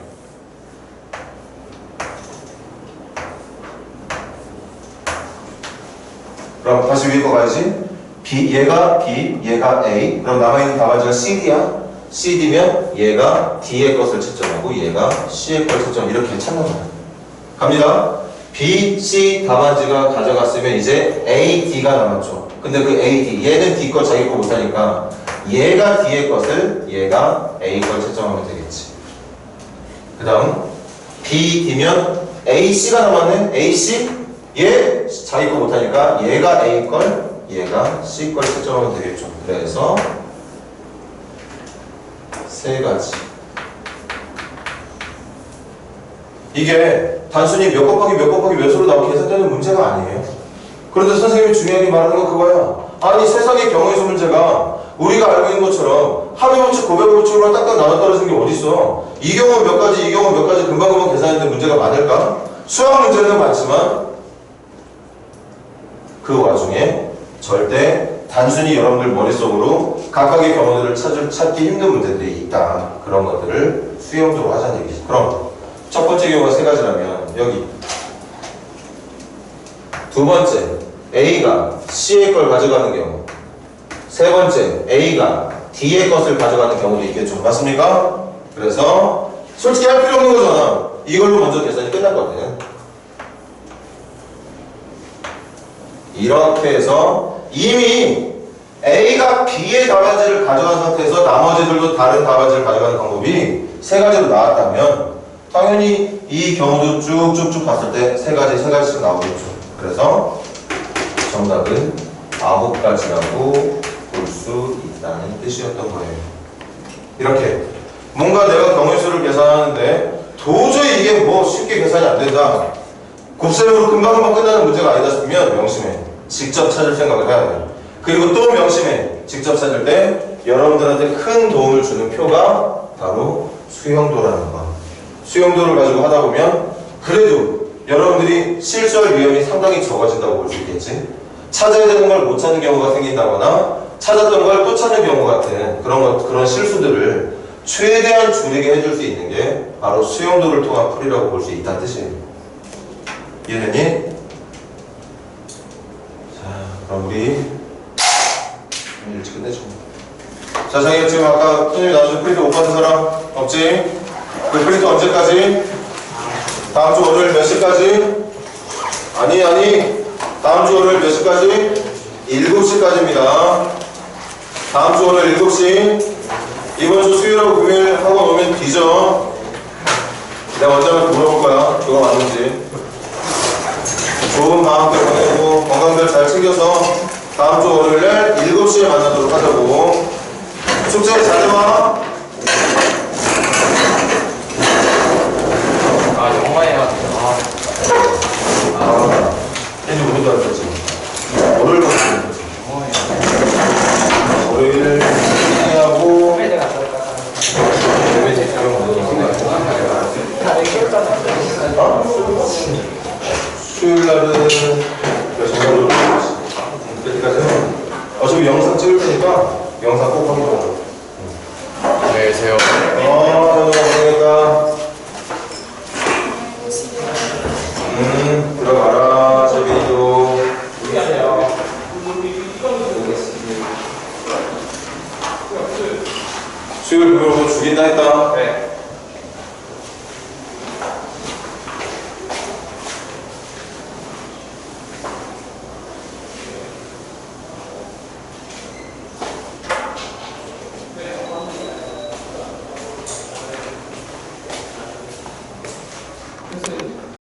그럼 다시 위에 거 가야지. B, 얘가 B, 얘가 A. 그럼 남아있는 답안지가 CD야. CD면 얘가 D의 것을 채점하고 얘가 C의 걸 채점. 이렇게 찾는 거야. 갑니다. B, C 답안지가 가져갔으면 이제 A, D가 남았죠. 근데 그 A, D 얘는 D 거 자기 거 못하니까 얘가 D의 것을 얘가 A 걸 채점하면 되겠지. 그 다음 B, D면 A, C가 남았네. A, C 얘 자기 거 못하니까 얘가 A 걸 얘가 C 걸 채점하면 되겠죠. 그래서 세 가지. 이게 단순히 몇 곱하기 몇 곱하기 몇으로 나오게 계산되는 문제가 아니에요. 그런데 선생님이 중요하게 말하는 건 그거야. 아니 세상의 경우의 수 문제가 우리가 알고 있는 것처럼 합의 법칙, 고백 법칙으로 딱딱 나눠 떨어지는 게 어딨어. 이 경우 몇 가지, 이 경우 몇 가지 금방금방 계산하는데 문제가 많을까? 수학 문제는 많지만 그 와중에 절대 단순히 여러분들 머릿속으로 각각의 경우들을 찾기 힘든 문제들이 있다. 그런 것들을 수용적으로 하자는 얘기죠. 그럼 첫 번째 경우가 세 가지라면 여기 두 번째 A가 C의 걸 가져가는 경우, 세 번째 A가 D의 것을 가져가는 경우도 있겠죠. 맞습니까? 그래서 솔직히 할 필요 없는 거잖아. 이걸로 먼저 계산이 끝났거든. 이렇게 해서 이미 A가 B의 답안지를 가져간 상태에서 나머지들도 다른 답안지를 가져가는 방법이 세 가지로 나왔다면 당연히 이 경우도 쭉쭉쭉 봤을 때 세 가지씩 나오겠죠. 그래서 정답은 9가지라고 볼 수 있다는 뜻이었던 거예요. 이렇게 뭔가 내가 경우의 수를 계산하는데 도저히 이게 뭐 쉽게 계산이 안 된다. 곱셈으로 금방금방 끝나는 문제가 아니다 싶으면 명심해. 직접 찾을 생각을 해야 돼요. 그리고 또 명심해. 직접 찾을 때 여러분들한테 큰 도움을 주는 표가 바로 수용도라는 거. 수용도를 가지고 하다 보면 그래도 여러분들이 실수할 위험이 상당히 적어진다고 볼 수 있겠지. 찾아야 되는 걸 못 찾는 경우가 생긴다거나 찾았던 걸 또 찾는 경우 같은 그런 실수들을 최대한 줄이게 해줄 수 있는 게 바로 수용도를 통한 풀이라고 볼 수 있다는 뜻이에요. 이해되니? 자, 그럼 우리 일찍 끝내죠. 자, 자기가 지금 아까 선생님이 나눠준 프린트 못 받은 사람 없지? 그 프린트 언제까지? 다음 주 월요일 몇 시까지? 아니 다음 주 월요일 몇 시까지? 7시까지입니다. 다음 주 월요일 7시. 이번 주 수요일하고 금요일 하고 놓으면 뒤져. 내가 언제나 물어볼 거야. 그거 맞는지. 좋은 마음대 보내고 건강들 잘 챙겨서 다음 주 월요일에 7시에 만나도록 하자고. 숙제 잘해봐. 영화예요. 해주 우리도 안 됐지. 월요일도 안 됐지. 월요일 하고 수요일 날은 정말로 그때까지는 어차피 영상 찍을 테니까 영상 꼭 확인하고. 네, 제요. 감사합니다. 들어가라, 재빈이도. 수요일 금요일 죽인다 했다. 네.